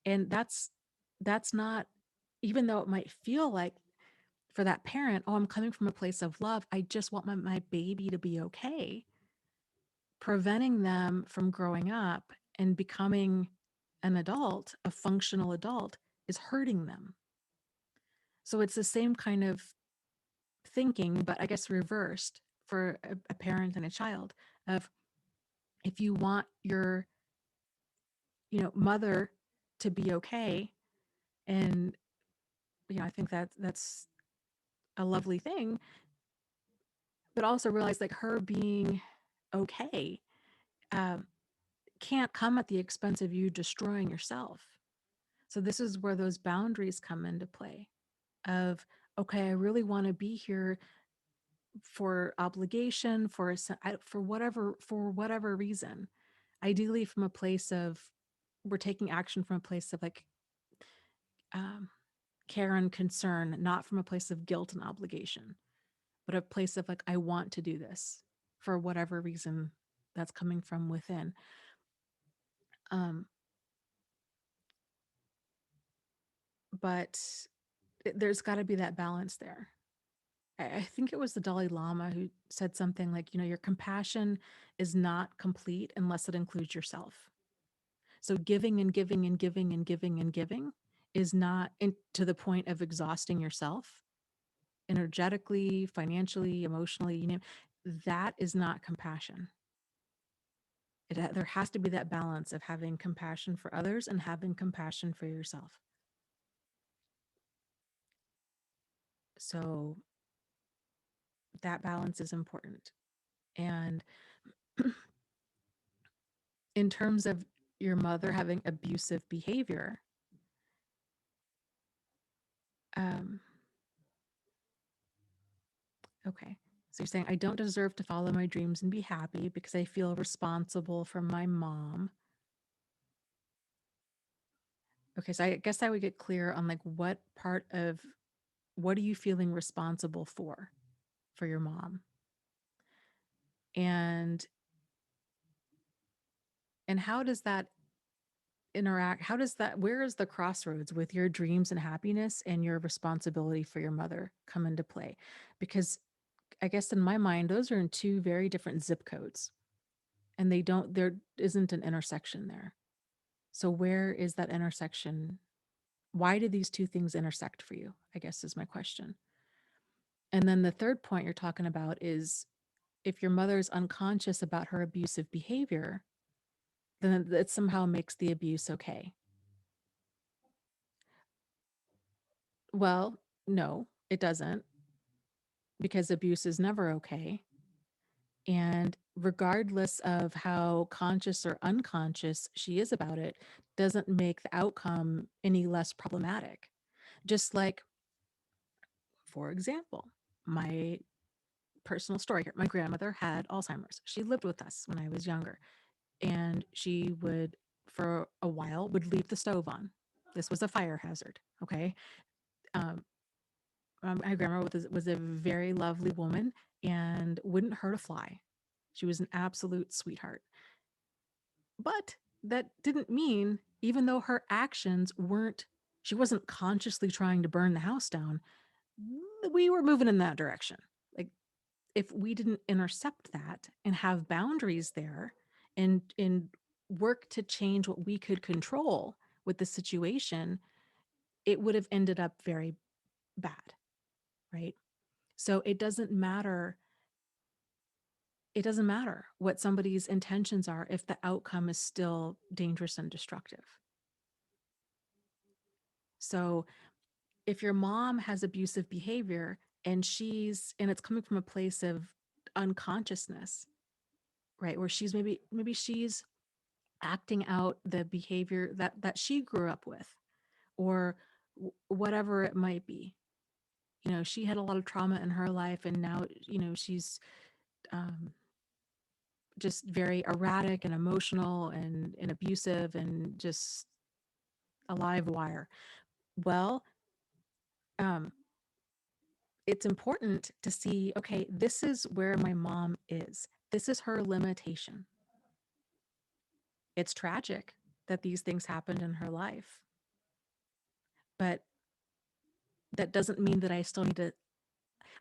And that's not, even though it might feel like for that parent, oh, I'm coming from a place of love, I just want my baby to be okay. Preventing them from growing up and becoming an adult, a functional adult, is hurting them. So it's the same kind of thinking, but I guess reversed for a parent and a child of, if you want your, mother to be okay, and, I think that's a lovely thing, but also realize like her being okay um, can't come at the expense of you destroying yourself. So this is where those boundaries come into play of, okay, I really want to be here for obligation, for whatever reason, ideally from a place of, we're taking action from a place of like um, care and concern, not from a place of guilt and obligation, but a place of like, I want to do this for whatever reason that's coming from within. Um, but there's got to be that balance there. I think it was the Dalai Lama who said something like, your compassion is not complete unless it includes yourself. So giving and giving and giving and giving and giving is not to the point of exhausting yourself energetically, financially, emotionally, that is not compassion. There has to be that balance of having compassion for others and having compassion for yourself. So that balance is important. And in terms of your mother having abusive behavior, um, okay. So you're saying, I don't deserve to follow my dreams and be happy because I feel responsible for my mom. Okay, so I guess I would get clear on like what are you feeling responsible for your mom? And how does that interact? Where is the crossroads with your dreams and happiness and your responsibility for your mother come into play? Because I guess in my mind, those are in two very different zip codes, and there isn't an intersection there. So where is that intersection? Why do these two things intersect for you? I guess is my question. And then the third point you're talking about is, if your mother's unconscious about her abusive behavior, then it somehow makes the abuse okay. Well, no, it doesn't, because abuse is never okay. And regardless of how conscious or unconscious she is about it, doesn't make the outcome any less problematic. Just like, for example, my personal story here, my grandmother had Alzheimer's. She lived with us when I was younger, and she would, for a while, would leave the stove on. This was a fire hazard. Okay. Um, my grandma was a very lovely woman and wouldn't hurt a fly. She was an absolute sweetheart. But that didn't mean, even though her actions she wasn't consciously trying to burn the house down, we were moving in that direction. Like, if we didn't intercept that and have boundaries there, and work to change what we could control with the situation, it would have ended up very bad, right? So it doesn't matter what somebody's intentions are if the outcome is still dangerous and destructive. So if your mom has abusive behavior and it's coming from a place of unconsciousness, right? Where maybe she's acting out the behavior that she grew up with, or whatever it might be. She had a lot of trauma in her life, and now, she's um, just very erratic and emotional and abusive and just a live wire. Well, um, it's important to see, okay, this is where my mom is. This is her limitation. It's tragic that these things happened in her life, but that doesn't mean that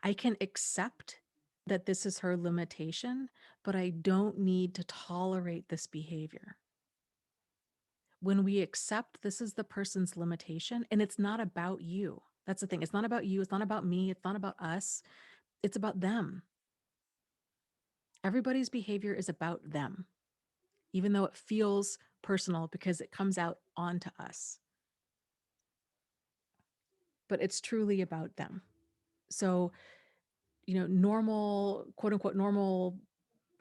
I can accept that this is her limitation, but I don't need to tolerate this behavior. When we accept this is the person's limitation, and it's not about you, That's the thing. It's not about you. It's not about me. It's not about us. It's about them. Everybody's behavior is about them, even though it feels personal because it comes out onto us. But it's truly about them. So, normal, quote unquote, normal,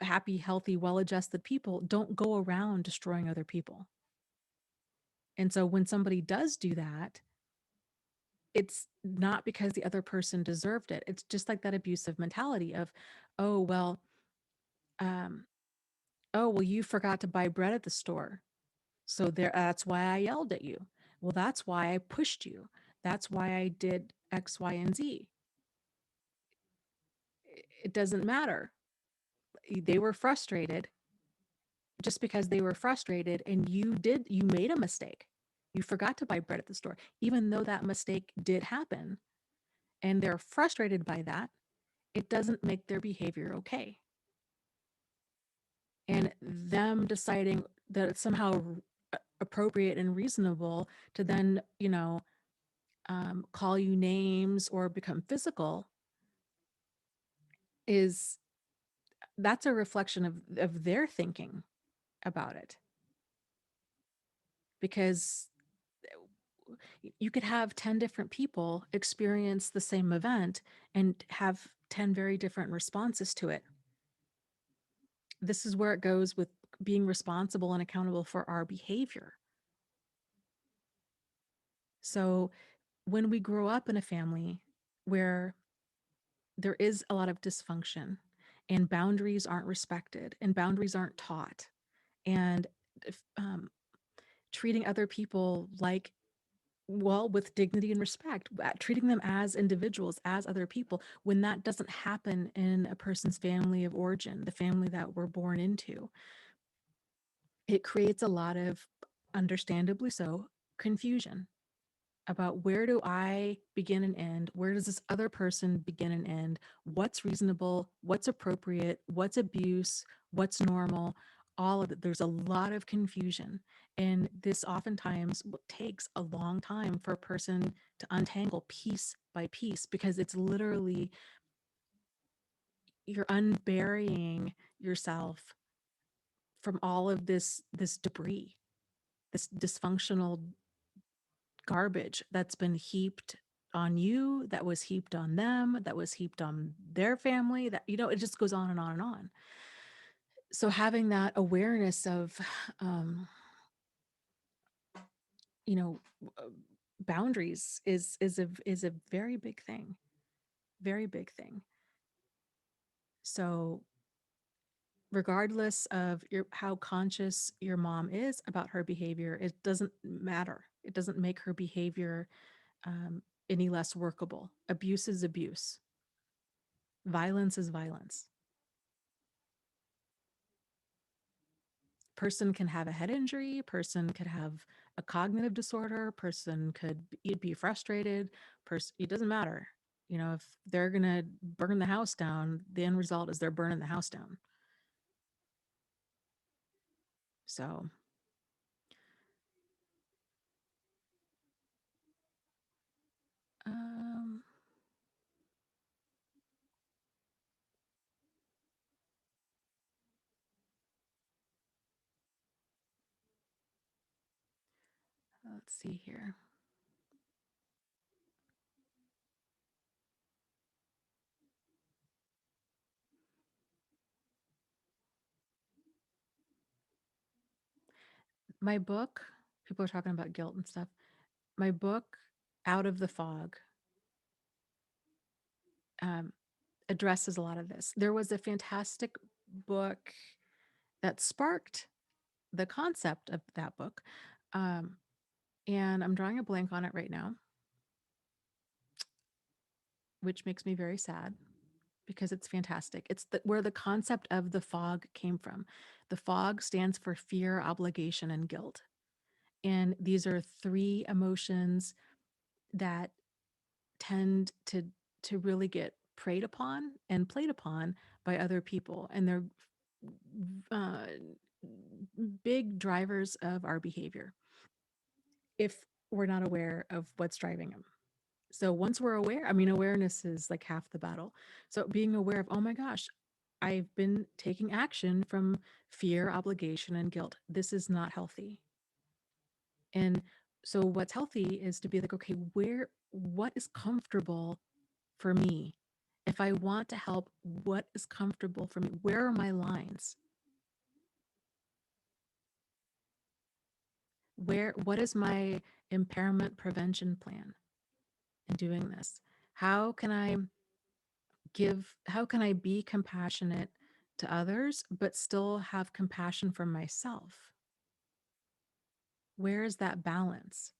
happy, healthy, well-adjusted people don't go around destroying other people. And so when somebody does do that, it's not because the other person deserved it. It's just like that abusive mentality of, oh, well, um, you forgot to buy bread at the store. So that's why I yelled at you. Well, that's why I pushed you. That's why I did X, Y, and Z. It doesn't matter. They were frustrated. Just because they were frustrated and you made a mistake. You forgot to buy bread at the store, even though that mistake did happen and they're frustrated by that, it doesn't make their behavior okay. And them deciding that it's somehow appropriate and reasonable to then, call you names or become physical that's a reflection of their thinking about it. Because you could have 10 different people experience the same event and have 10 very different responses to it. This is where it goes with being responsible and accountable for our behavior. So when we grow up in a family where there is a lot of dysfunction and boundaries aren't respected and boundaries aren't taught, and treating other people with dignity and respect, treating them as individuals, as other people, when that doesn't happen in a person's family of origin, the family that we're born into, it creates a lot of, understandably so, confusion about where do I begin and end? Where does this other person begin and end? What's reasonable? What's appropriate? What's abuse? What's normal? All of it. There's a lot of confusion. And this oftentimes takes a long time for a person to untangle piece by piece, because it's literally you're unburying yourself from all of this debris, this dysfunctional garbage that's been heaped on you, that was heaped on them, that was heaped on their family, that, it just goes on and on and on. So having that awareness of, um, you know, boundaries is a very big thing, very big thing. So regardless of how conscious your mom is about her behavior, it doesn't matter. It doesn't make her behavior any less workable. Abuse is abuse. Violence is violence. Person can have a head injury, person could have a cognitive disorder, person could be frustrated, it doesn't matter. If they're going to burn the house down, the end result is they're burning the house down. So, um, let's see here. My book, people are talking about guilt and stuff. My book, Out of the Fog, um, addresses a lot of this. There was a fantastic book that sparked the concept of that book. And I'm drawing a blank on it right now, which makes me very sad because it's fantastic. It's where the concept of the fog came from. The fog stands for fear, obligation, and guilt. And these are three emotions that tend to really get preyed upon and played upon by other people. And they're uh, big drivers of our behavior if we're not aware of what's driving them. So once we're aware, I mean, awareness is like half the battle. So being aware of, oh my gosh, I've been taking action from fear, obligation, and guilt. This is not healthy. And so what's healthy is to be like, okay, what is comfortable for me? If I want to help, what is comfortable for me? Where are my lines? What is my impairment prevention plan in doing this? How can I how can I be compassionate to others, but still have compassion for myself? Where is that balance?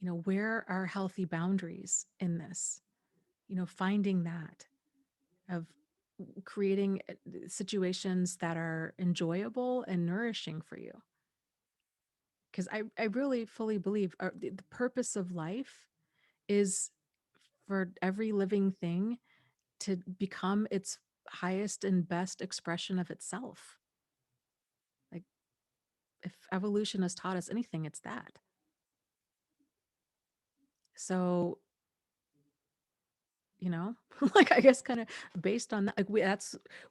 Where are healthy boundaries in this? Finding that of creating situations that are enjoyable and nourishing for you. Because I really fully believe the purpose of life is for every living thing to become its highest and best expression of itself. Like, if evolution has taught us anything, it's that. So, like, I guess kind of based on that, like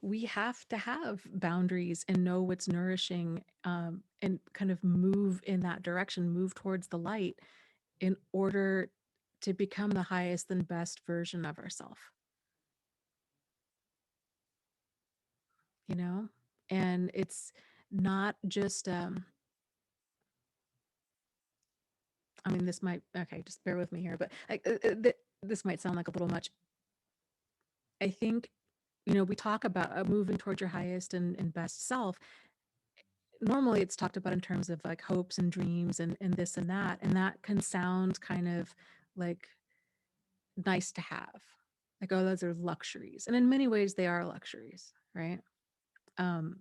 we have to have boundaries and know what's nourishing, and kind of move in that direction, move towards the light in order to become the highest and best version of ourselves. you know and it's not just I mean, this might, okay, just bear with me here, but this might sound like a little much. I think, we talk about moving towards your highest and best self. Normally it's talked about in terms of like hopes and dreams and this and that can sound kind of like nice to have, like, oh, those are luxuries, and in many ways they are luxuries, right? um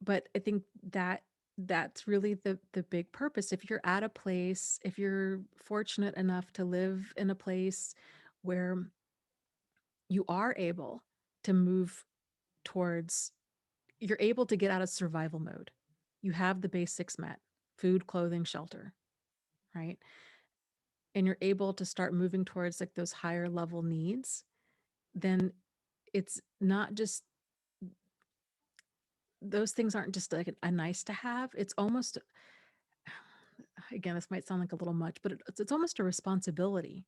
but I think that that's really the big purpose. If you're at a place, if you're fortunate enough to live in a place where you are able to move towards, you're able to get out of survival mode, you have the basics met, food, clothing, shelter, right? And you're able to start moving towards like those higher level needs, then it's not just, those things aren't just like a nice to have. It's almost, again, this might sound like a little much, but it's almost a responsibility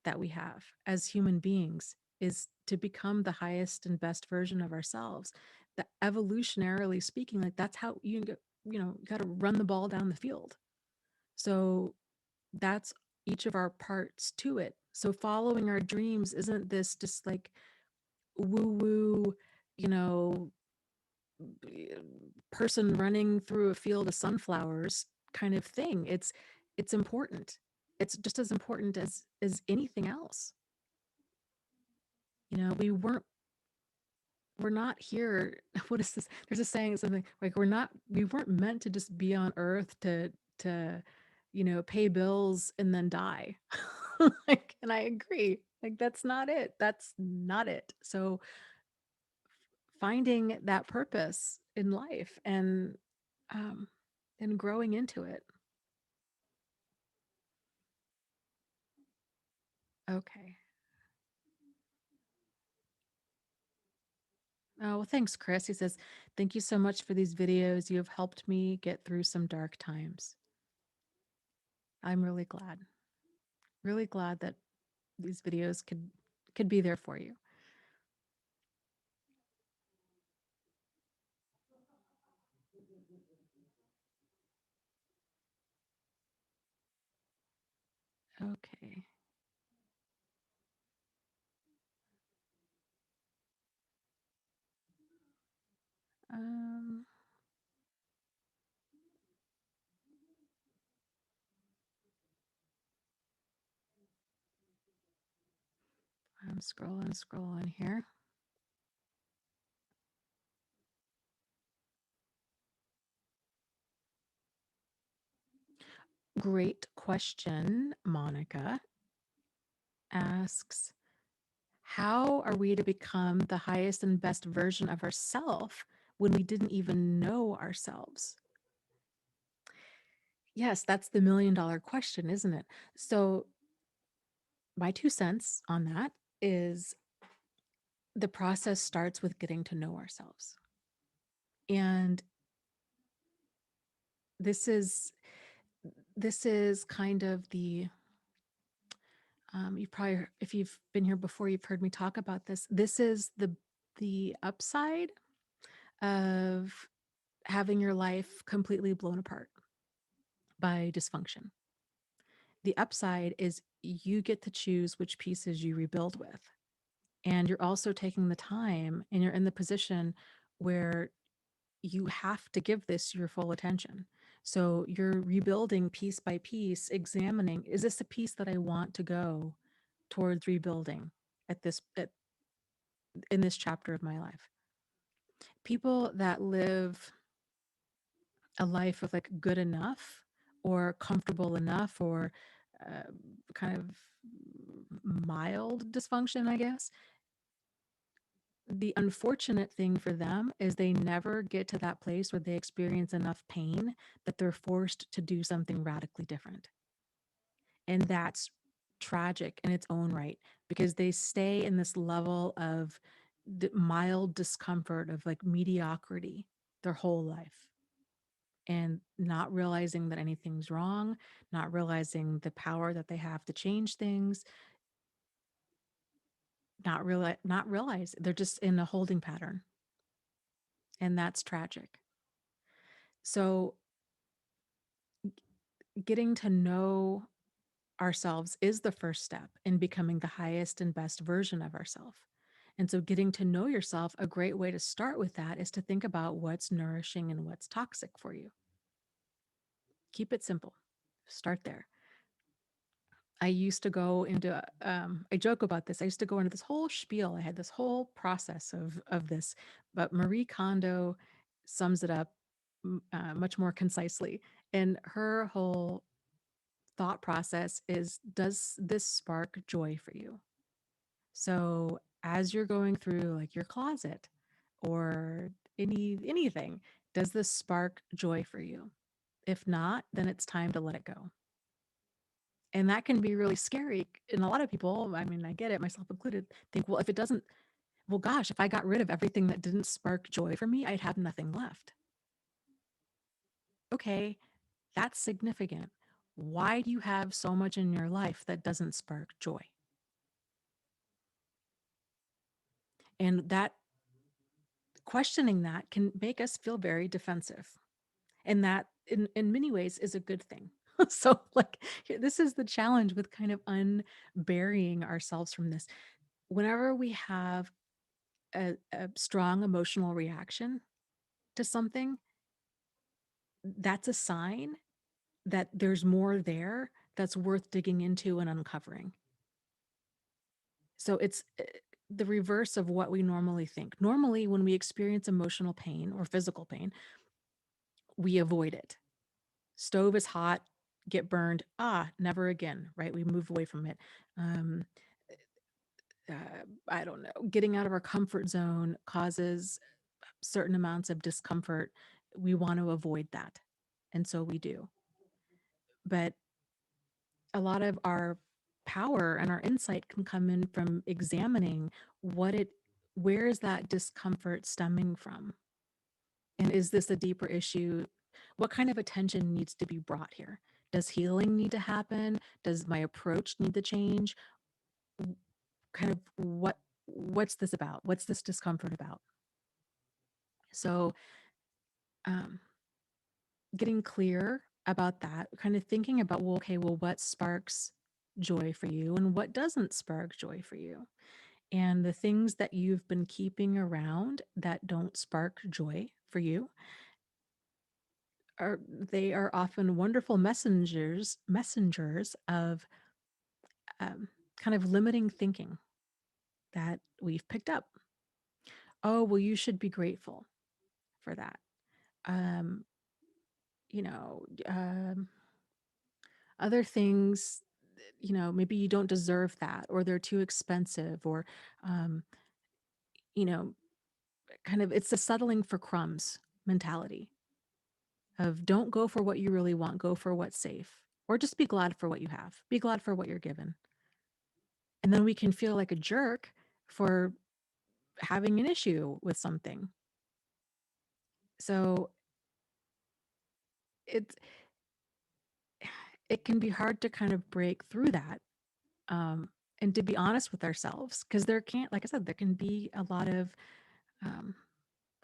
that we have as human beings, is to become the highest and best version of ourselves. That, evolutionarily speaking, like, that's how you got to run the ball down the field. So that's each of our parts to it. So following our dreams isn't this just like woo woo, you know, person running through a field of sunflowers kind of thing. It's important. It's just as important as anything else. We're not here. What is this? There's a saying, something like, we weren't meant to just be on earth to pay bills and then die. Like, and I agree. Like, that's not it. That's not it. So finding that purpose in life um and growing into it. Okay. Oh, well, thanks, Chris. He says, thank you so much for these videos. You have helped me get through some dark times. I'm really glad that these videos could be there for you. Okay. Um, I'm scrolling here. Great question. Monica asks, how are we to become the highest and best version of ourselves when we didn't even know ourselves? Yes, that's the $1,000,000 question, isn't it? So my 2 cents on that is the process starts with getting to know ourselves. And this is kind of the you probably, if you've been here before, you've heard me talk about this. This is the upside of having your life completely blown apart by dysfunction. The upside is you get to choose which pieces you rebuild with. And you're also taking the time, and you're in the position where you have to give this your full attention. So you're rebuilding piece by piece, examining, is this a piece that I want to go towards rebuilding in this chapter of my life? People that live a life of like good enough or comfortable enough or uh, kind of mild dysfunction, I guess. The unfortunate thing for them is they never get to that place where they experience enough pain that they're forced to do something radically different. And that's tragic in its own right, because they stay in this level of mild discomfort, of like mediocrity their whole life, and not realizing that anything's wrong, not realizing the power that they have to change things, not realize they're just in a holding pattern. And that's tragic. So getting to know ourselves is the first step in becoming the highest and best version of ourselves. And so getting to know yourself, a great way to start with that is to think about what's nourishing and what's toxic for you. Keep it simple. Start there. I used to go into, I joke about this. I used to go into this whole spiel. I had this whole process of this, but Marie Kondo sums it up much more concisely. And her whole thought process is, does this spark joy for you? So as you're going through like your closet or anything, does this spark joy for you? If not, then it's time to let it go. And that can be really scary. And a lot of people, I mean, I get it, myself included, think, well, if it doesn't, well, gosh, if I got rid of everything that didn't spark joy for me, I'd have nothing left. Okay, that's significant. Why do you have so much in your life that doesn't spark joy? And that questioning that can make us feel very defensive. And that in many ways is a good thing. So like this is the challenge with kind of unburying ourselves from this. Whenever we have a strong emotional reaction to something, that's a sign that there's more there that's worth digging into and uncovering. So it's the reverse of what we normally think. Normally, when we experience emotional pain or physical pain, we avoid it. Stove is hot, get burned, never again, right? We move away from it. Um, I don't know, getting out of our comfort zone causes certain amounts of discomfort. We want to avoid that. And so we do. But a lot of our power and our insight can come in from examining where is that discomfort stemming from? And is this a deeper issue? What kind of attention needs to be brought here? Does healing need to happen? Does my approach need to change? Kind of what's this about? What's this discomfort about? So um, getting clear about that, kind of thinking about, well, okay, well, what sparks joy for you and what doesn't spark joy for you? And the things that you've been keeping around that don't spark joy for you, they are often wonderful messengers of kind of limiting thinking that we've picked up. Oh, well, you should be grateful for that. Um, you know, other things, maybe you don't deserve that, or they're too expensive, or, um, you know, kind of it's the settling for crumbs mentality. of don't go for what you really want, go for what's safe, or just be glad for what you have, be glad for what you're given. And then we can feel like a jerk for having an issue with something. So it's it can be hard to kind of break through that, um, and to be honest with ourselves, because there can't, like I said, there can be a lot of um,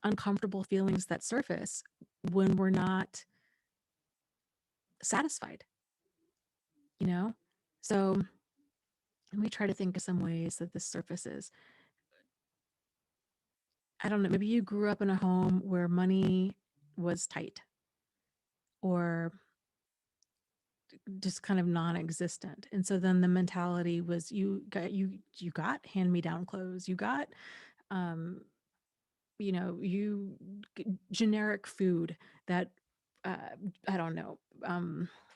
uncomfortable feelings that surface when we're not satisfied, you know? So let me try to think of some ways that this surfaces. I don't know, maybe you grew up in a home where money was tight or just kind of non-existent. And so then the mentality was you got hand-me-down clothes, you got um you generic food that uh I don't know,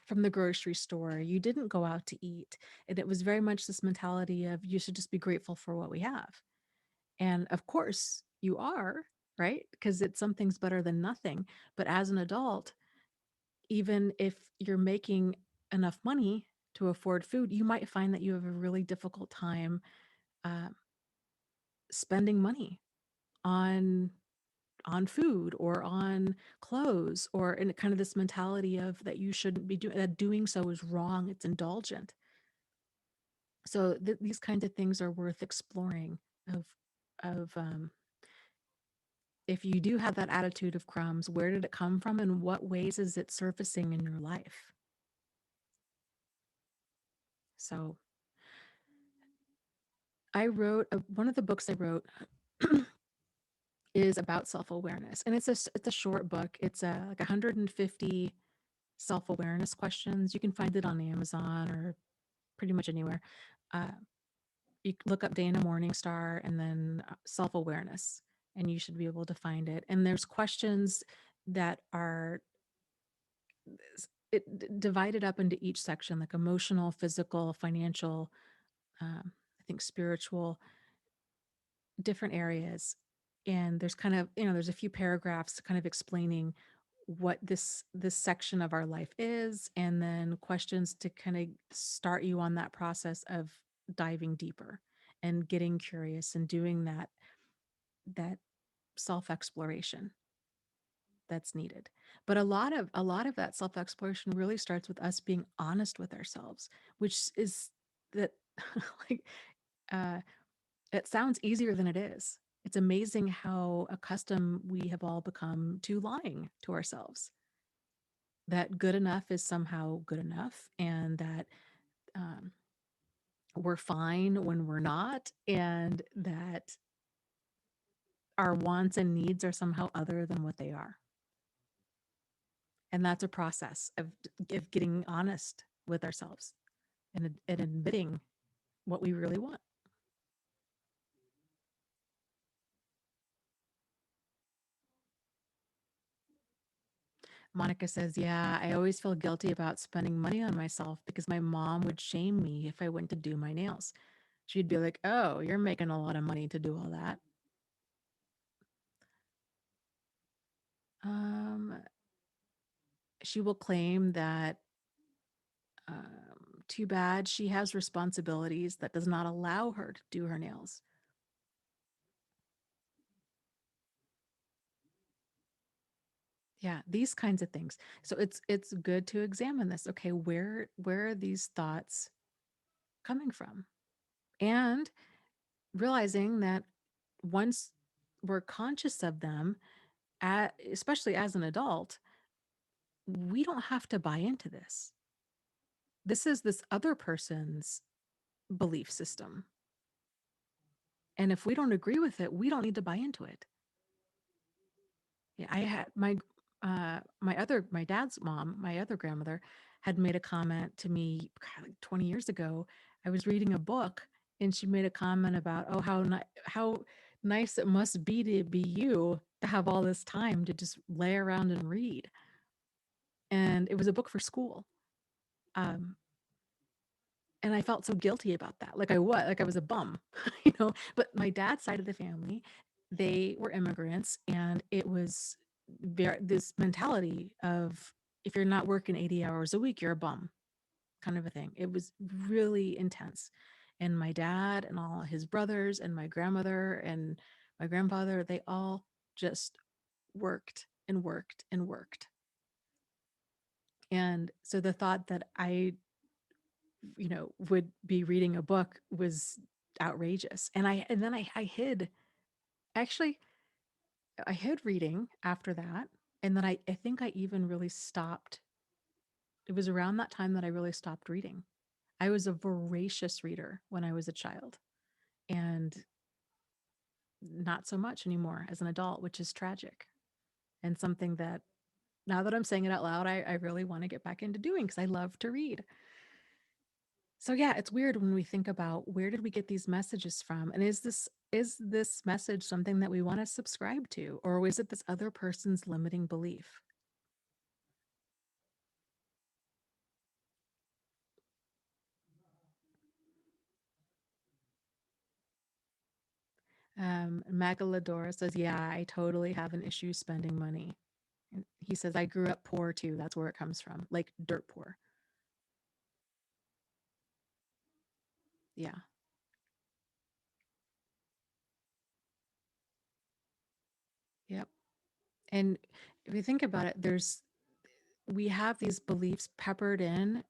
from the grocery store. You didn't go out to eat. And it was very much this mentality of you should just be grateful for what we have. And of course you are, right? Because it's something's better than nothing. But as an adult, even if you're making enough money to afford food, you might find that you have a really difficult time uh, spending money on food or on clothes, or in kind of this mentality of that you shouldn't be doing, that doing so is wrong, it's indulgent. So these kinds of things are worth exploring, of if you do have that attitude of crumbs, where did it come from and what ways is it surfacing in your life? So I wrote one of the books I wrote is about self-awareness, and it's a short book. It's like 150 self-awareness questions. You can find it on Amazon or pretty much anywhere. Uh, you look up Dana Morningstar and then self-awareness, and you should be able to find it. And there's questions that are divided up into each section, like emotional, physical, financial, I think spiritual, different areas. And there's kind of, there's a few paragraphs kind of explaining what this section of our life is, and then questions to kind of start you on that process of diving deeper and getting curious and doing that self exploration that's needed. But a lot of that self exploration really starts with us being honest with ourselves, which is that like uh it sounds easier than it is. It's amazing how accustomed we have all become to lying to ourselves, that good enough is somehow good enough, and that um, we're fine when we're not, and that our wants and needs are somehow other than what they are. And that's a process of getting honest with ourselves and admitting what we really want. Monica says, yeah, I always feel guilty about spending money on myself because my mom would shame me if I went to do my nails. She'd be like, oh, you're making a lot of money to do all that. Um, she will claim that too bad she has responsibilities that does not allow her to do her nails. Yeah, these kinds of things. So it's good to examine this. Okay, where are these thoughts coming from? And realizing that once we're conscious of them, especially as an adult, we don't have to buy into this. This is this other person's belief system. And if we don't agree with it, we don't need to buy into it. Yeah, I had my dad's mom, my other grandmother, had made a comment to me like 20 years ago. I was reading a book and she made a comment about, oh, how nice it must be to be you, to have all this time to just lay around and read. And it was a book for school. Um, and I felt so guilty about that. Like I was a bum, But my dad's side of the family, they were immigrants, and it was this mentality of, if you're not working 80 hours a week, you're a bum, kind of a thing. It was really intense. And my dad and all his brothers and my grandmother and my grandfather, they all just worked and worked and worked. And so the thought that I, would be reading a book was outrageous. And then I hid, actually, I hid reading after that. And then I think I even really stopped. It was around that time that I really stopped reading. I was a voracious reader when I was a child, and not so much anymore as an adult, which is tragic, and something that, now that I'm saying it out loud, I really want to get back into doing, because I love to read. So yeah, it's weird when we think about, where did we get these messages from? And is this message something that we want to subscribe to, or is it this other person's limiting belief? Magalodora says, yeah, I totally have an issue spending money. And he says, I grew up poor too. That's where it comes from, like dirt poor. Yeah. Yep. And if you think about it, we have these beliefs peppered in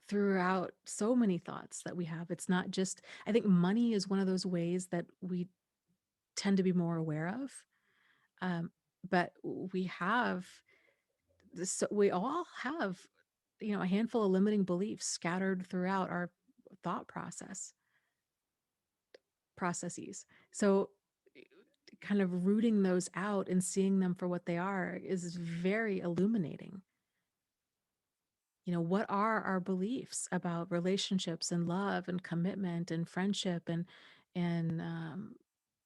throughout so many thoughts that we have. It's not just, I think money is one of those ways that we tend to be more aware of. Um, but we all have, a handful of limiting beliefs scattered throughout our thought processes. So kind of rooting those out and seeing them for what they are is very illuminating. What are our beliefs about relationships and love and commitment and friendship, and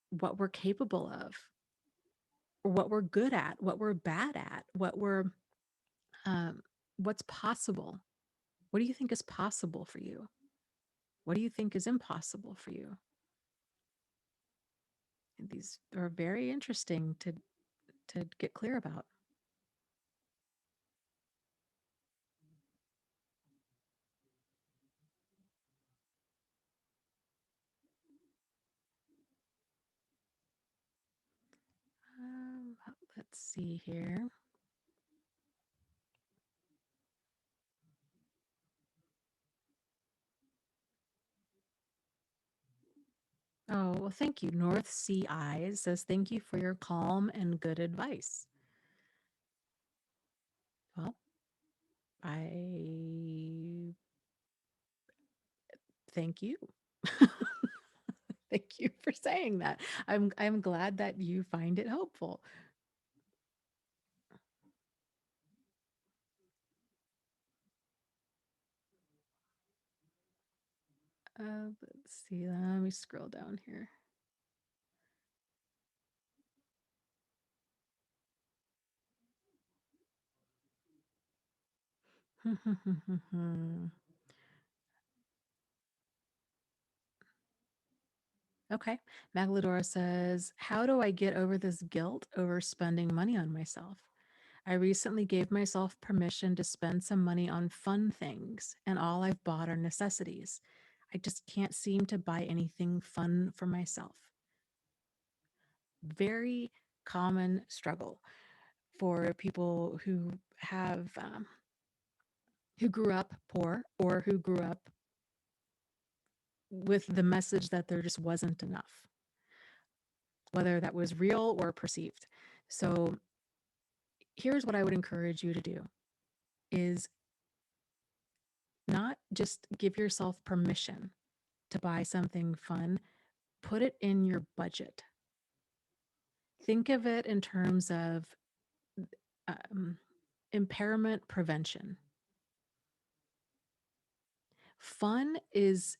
what we're capable of, or what we're good at, what we're bad at, um, what's possible? What do you think is possible for you? What do you think is impossible for you? And these are very interesting to get clear about. Um, let's see here. Oh, well, thank you. North Sea Eyes says, thank you for your calm and good advice. Well, I thank you. Thank you for saying that. I'm glad that you find it helpful. Let's see. Let me scroll down here. Okay. Magalodora says, how do I get over this guilt over spending money on myself? I recently gave myself permission to spend some money on fun things, and all I've bought are necessities. I just can't seem to buy anything fun for myself. Very common struggle for people who grew up poor, or who grew up with the message that there just wasn't enough, whether that was real or perceived. So here's what I would encourage you to do, is not just give yourself permission to buy something fun, put it in your budget. Think of it in terms of um, impairment prevention. Fun is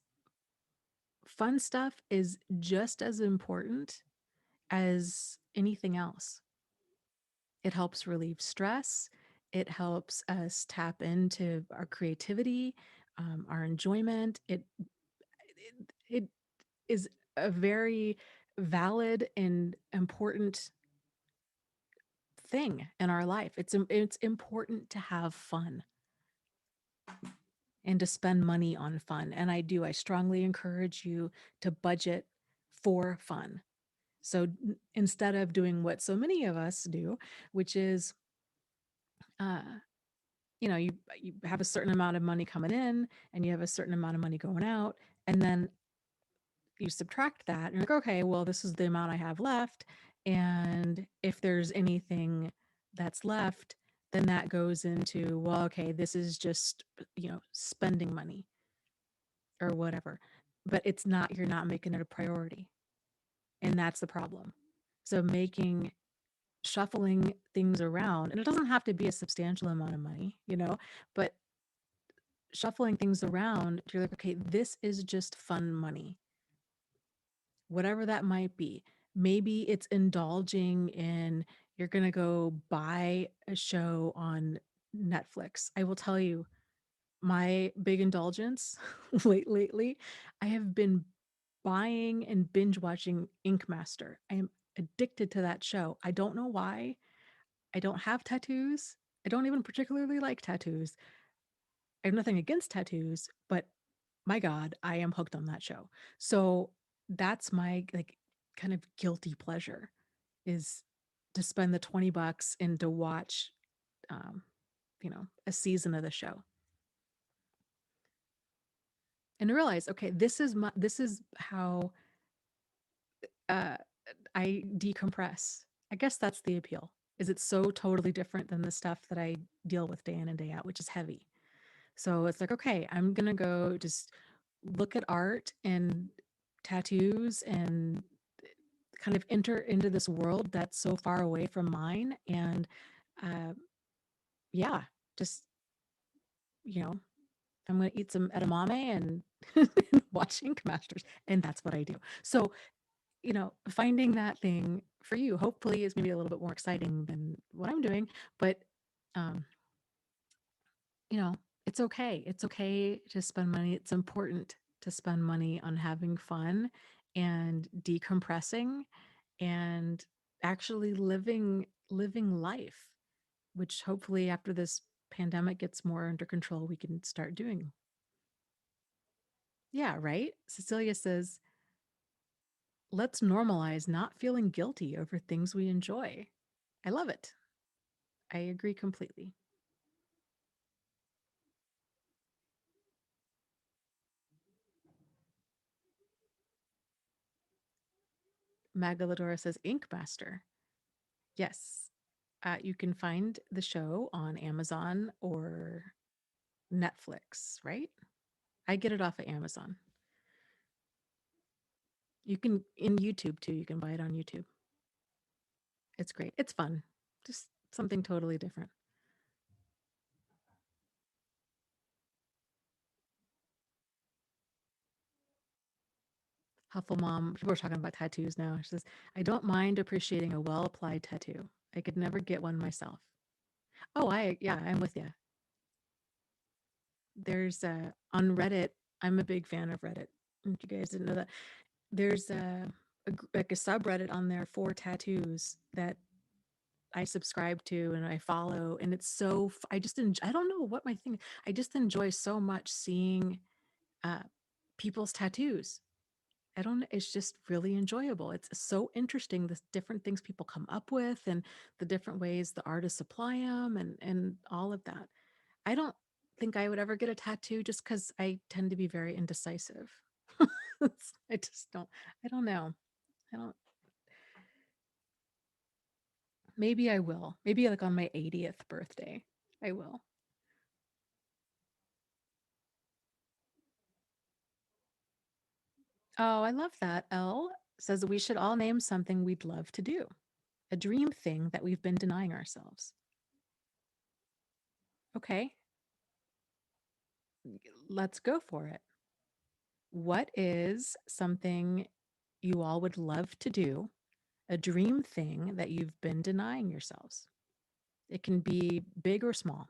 fun stuff is just as important as anything else. It helps relieve stress. It helps us tap into our creativity, our enjoyment. It is a very valid and important thing in our life. It's important to have fun and to spend money on fun. And I strongly encourage you to budget for fun. So instead of doing what so many of us do, which is, uh, you have a certain amount of money coming in and you have a certain amount of money going out, and then you subtract that and you're like, okay, well, this is the amount I have left. And if there's anything that's left, then that goes into, well, okay, this is just, spending money or whatever. But you're not making it a priority. And that's the problem. So shuffling things around, and it doesn't have to be a substantial amount of money, but shuffling things around, you're like, okay, this is just fun money, whatever that might be. Maybe it's indulging in, you're going to go buy a show on Netflix. I will tell you, my big indulgence lately, I have been buying and binge watching Ink Master. I am addicted to that show. I don't know why. I don't have tattoos. I don't even particularly like tattoos. I have nothing against tattoos, but my God, I am hooked on that show. So that's my like kind of guilty pleasure, is to spend the $20 and to watch, um, a season of the show. And to realize, okay, this is how uh, I decompress. I guess that's the appeal. Is it's so totally different than the stuff that I deal with day in and day out, which is heavy. So it's like, okay, I'm gonna go just look at art and tattoos and kind of enter into this world that's so far away from mine. And uh, yeah, just, you know, I'm going to eat some edamame and watch Ink Masters. And that's what I do. So, finding that thing for you hopefully is maybe a little bit more exciting than what I'm doing. But, um, you know, it's okay. It's okay to spend money. It's important to spend money on having fun and decompressing and actually living life, which hopefully after this pandemic gets more under control, we can start doing. Yeah, right? Cecilia says, let's normalize not feeling guilty over things we enjoy. I love it. I agree completely. Magaladora says, Ink Master. Yes. You can find the show on Amazon or Netflix, right? I get it off of Amazon. You can, in YouTube too, you can buy it on YouTube. It's great. It's fun. Just something totally different. Huffle Mom, people are talking about tattoos now. She says, I don't mind appreciating a well applied tattoo. I could never get one myself. Oh, yeah, I'm with you. There's on Reddit, I'm a big fan of Reddit. If you guys didn't know that, there's like a subreddit on there for tattoos that I subscribe to and I follow, and it's so I just I don't know what my thing. I just enjoy so much seeing uh, people's tattoos. I don't It's just really enjoyable. It's so interesting, the different things people come up with and the different ways the artists apply them and all of that. I don't think I would ever get a tattoo just because I tend to be very indecisive. I just don't, I don't know. I don't, maybe I will. Maybe like on my 80th birthday, I will. Oh, I love that. Elle says we should all name something we'd love to do, a dream thing that we've been denying ourselves. Okay, let's go for it. What is something you all would love to do, a dream thing that you've been denying yourselves? It can be big or small.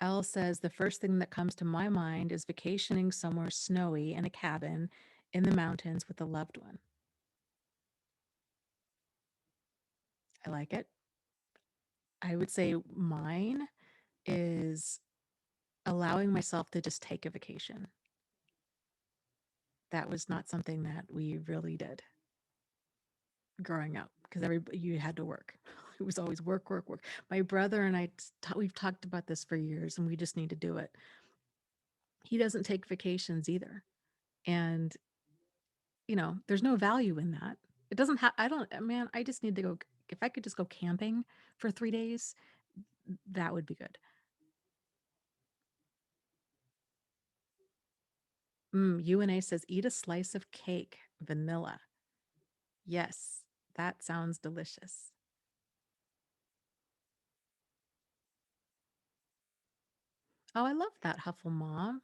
Elle says the first thing that comes to my mind is vacationing somewhere snowy in a cabin in the mountains with a loved one. I like it. I would say mine is allowing myself to just take a vacation. That was not something that we really did growing up because you had to work. It was always work, work, work. My brother and I, we've talked about this for years, and we just need to do it. He doesn't take vacations either, and there's no value in that. It doesn't have. I don't. Man, I just need to go. If I could just go camping for 3 days, that would be good. UNA says eat a slice of cake, vanilla. Yes, that sounds delicious. Oh, I love that, Huffle Mom.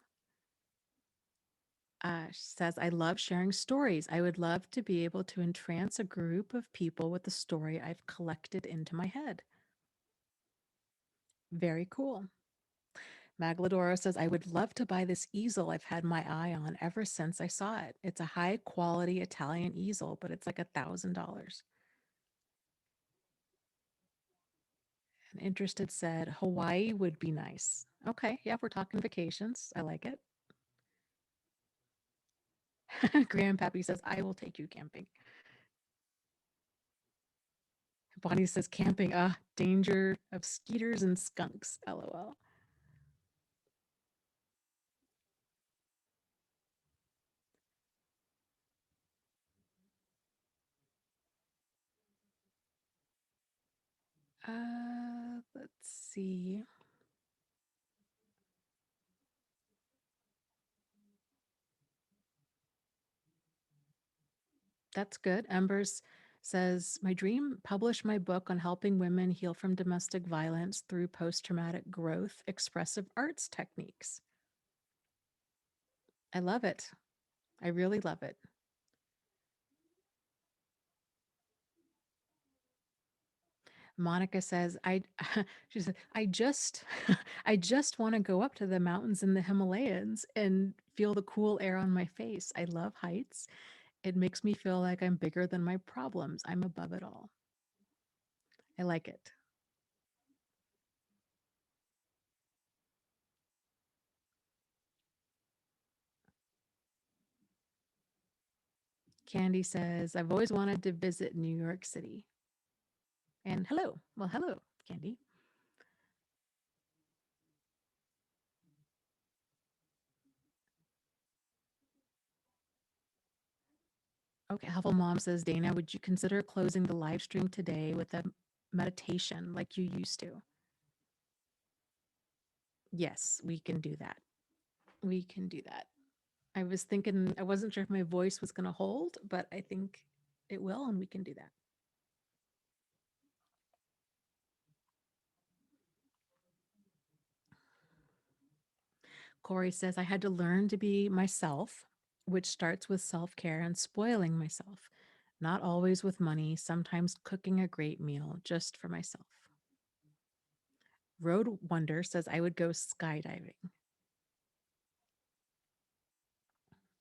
She says, I love sharing stories. I would love to be able to entrance a group of people with the story I've collected into my head. Very cool. Magladora says, I would love to buy this easel I've had my eye on ever since I saw it. It's a high quality Italian easel, but it's like $1,000. An interested said, Hawaii would be nice. Okay, yeah, we're talking vacations. I like it. Grandpappy says, I will take you camping. Bonnie says, camping, danger of skeeters and skunks, lol. Let's see. That's good. Embers says, my dream, publish my book on helping women heal from domestic violence through post-traumatic growth, expressive arts techniques. I love it. I really love it. Monica says, she said, I just want to go up to the mountains in the Himalayas and feel the cool air on my face. I love heights. It makes me feel like I'm bigger than my problems. I'm above it all. I like it. Candy says, I've always wanted to visit New York City. And hello. Well, hello, Candy. Okay, Huffle Mom says, Dana, would you consider closing the live stream today with a meditation like you used to? Yes, we can do that. We can do that. I was thinking, I wasn't sure if my voice was going to hold, but I think it will, and we can do that. Corey says, I had to learn to be myself, which starts with self care and spoiling myself. Not always with money, sometimes cooking a great meal just for myself. Road Wonder says, I would go skydiving.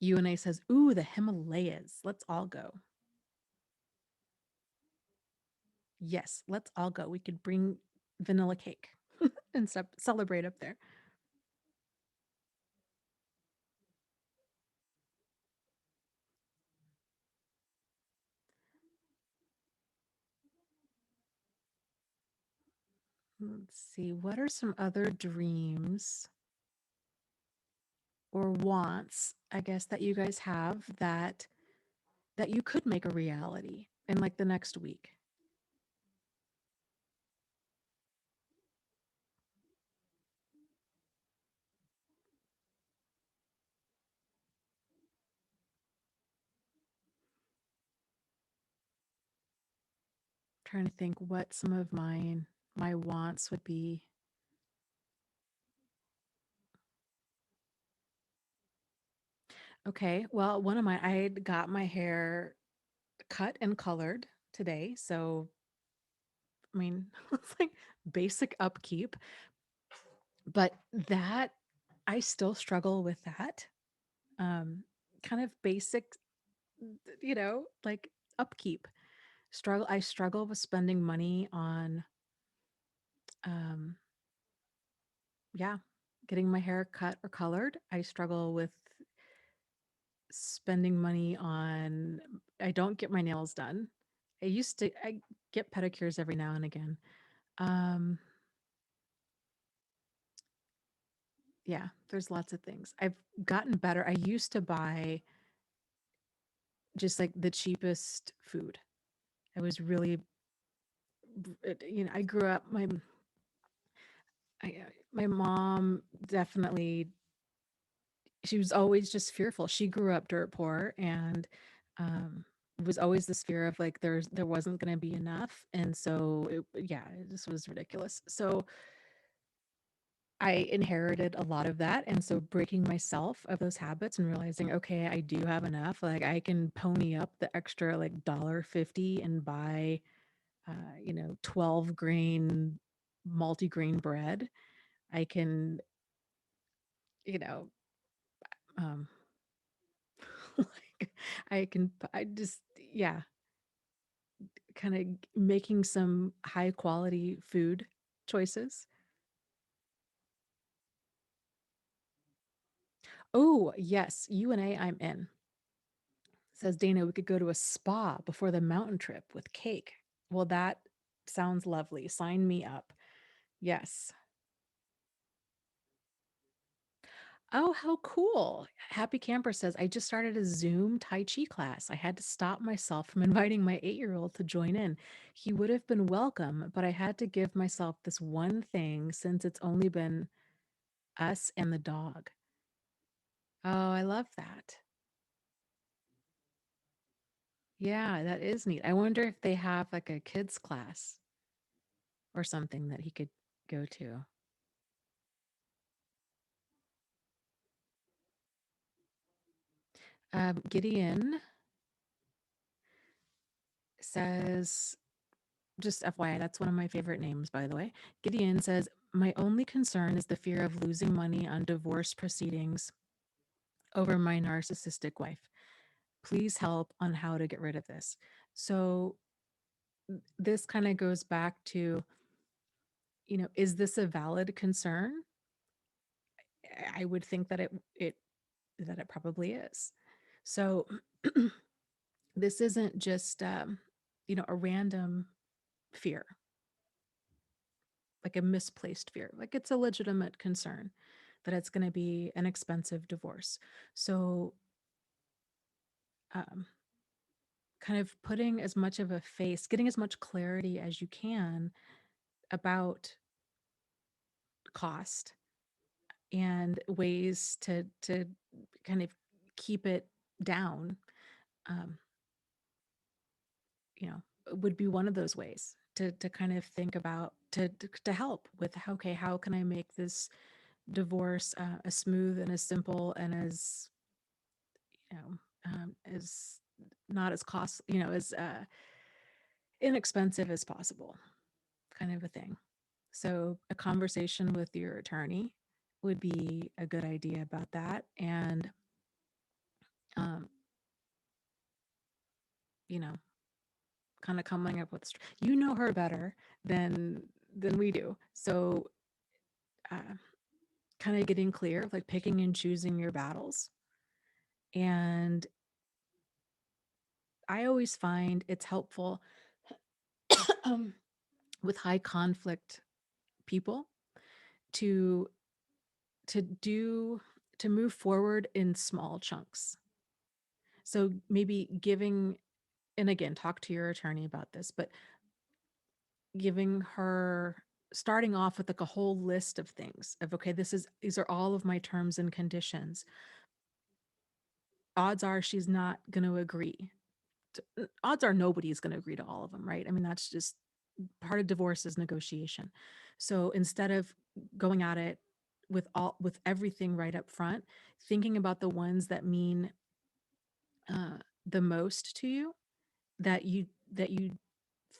UNA says, ooh, the Himalayas. Let's all go. Yes, let's all go. We could bring vanilla cake and celebrate up there. Let's see, what are some other dreams or wants, I guess, that you guys have that you could make a reality in like the next week? Trying to think what some of my wants would be. Okay, well, one of my I had got my hair cut and colored today, so I mean, it's like basic upkeep, but that I still struggle with that. Um, kind of basic, like upkeep. I struggle with spending money on, um, yeah, getting my hair cut or colored. I struggle with spending money on, I don't get my nails done. I get pedicures every now and again. Um, yeah, there's lots of things. I've gotten better. I used to buy just like the cheapest food. I was really, I grew up, my mom definitely, she was always just fearful. She grew up dirt poor, and um was always this fear of like there wasn't going to be enough, and so yeah, it just was ridiculous. So I inherited a lot of that, and so breaking myself of those habits and realizing, okay, I do have enough. Like I can pony up the extra like $1.50 and buy 12 grain multi-grain bread. I can, you know, um like I just, yeah, kind of making some high quality food choices. Oh, yes, UNA, I'm in. Says Dana, we could go to a spa before the mountain trip with cake. Well, that sounds lovely. Sign me up. Yes. Oh, how cool. Happy Camper says, I just started a Zoom Tai Chi class. I had to stop myself from inviting my 8-year-old to join in. He would have been welcome, but I had to give myself this one thing since it's only been us and the dog. Oh, I love that. Yeah, that is neat. I wonder if they have like a kids class or something that he could go to. Gideon says, just FYI, that's one of my favorite names, by the way. Gideon says, my only concern is the fear of losing money on divorce proceedings over my narcissistic wife. Please help on how to get rid of this. So, this kind of goes back to, is this a valid concern? I would think that it probably is. So, this isn't just a random fear, like a misplaced fear. Like it's a legitimate concern that it's going to be an expensive divorce. So, um, kind of putting as much of a face, getting as much clarity as you can about cost and ways to kind of keep it down, um, would be one of those ways to kind of think about to help with, okay, how can I make this divorce as smooth and as simple and as not as cost, as inexpensive as possible, kind of a thing. So a conversation with your attorney would be a good idea about that. And, um, you know, kind of coming up with, her better than we do. So, uh, kind of getting clear, like picking and choosing your battles. And I always find it's helpful um, with high conflict people to to do to move forward in small chunks. So maybe giving, and again, talk to your attorney about this, but giving her, starting off with like a whole list of things of, okay, these are all of my terms and conditions. Odds are she's not going to agree. Odds are nobody's going to agree to all of them, right? I mean, that's just part of divorce is negotiation. So instead of going at it with everything right up front, thinking about the ones that mean uh, the most to you, that you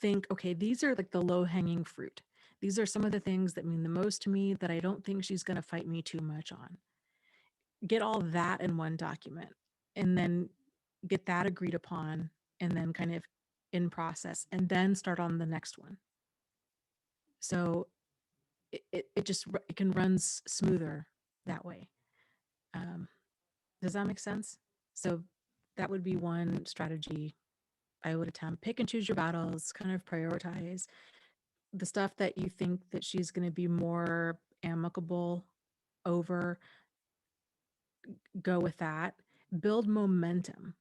think, okay, these are like the low hanging fruit. These are some of the things that mean the most to me that I don't think she's going to fight me too much on. Get all that in one document, and then get that agreed upon, and then kind of in process and then start on the next one. So it just it can run smoother that way. Um, does that make sense? So that would be one strategy I would attempt. Pick and choose your battles, kind of prioritize the stuff that you think that she's going to be more amicable over. Go with that. Build momentum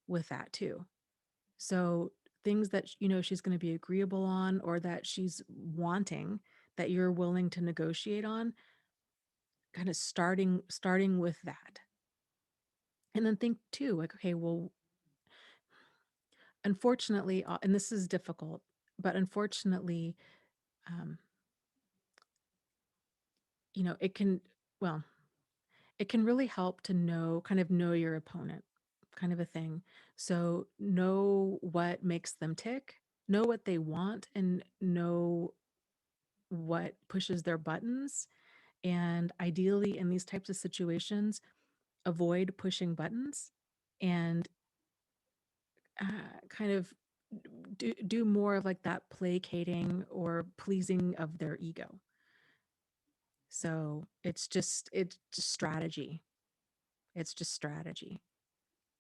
with that too. So things that she's going to be agreeable on or that she's wanting that you're willing to negotiate on, kind of starting with that. And then think too, like, okay, well, unfortunately, and this is difficult, but unfortunately, um, it can, well, it can really help to know your opponent, kind of a thing. So know what makes them tick, know what they want, and know what pushes their buttons. And ideally, in these types of situations, avoid pushing buttons and kind of do more of like that placating or pleasing of their ego. So it's just strategy. It's just strategy.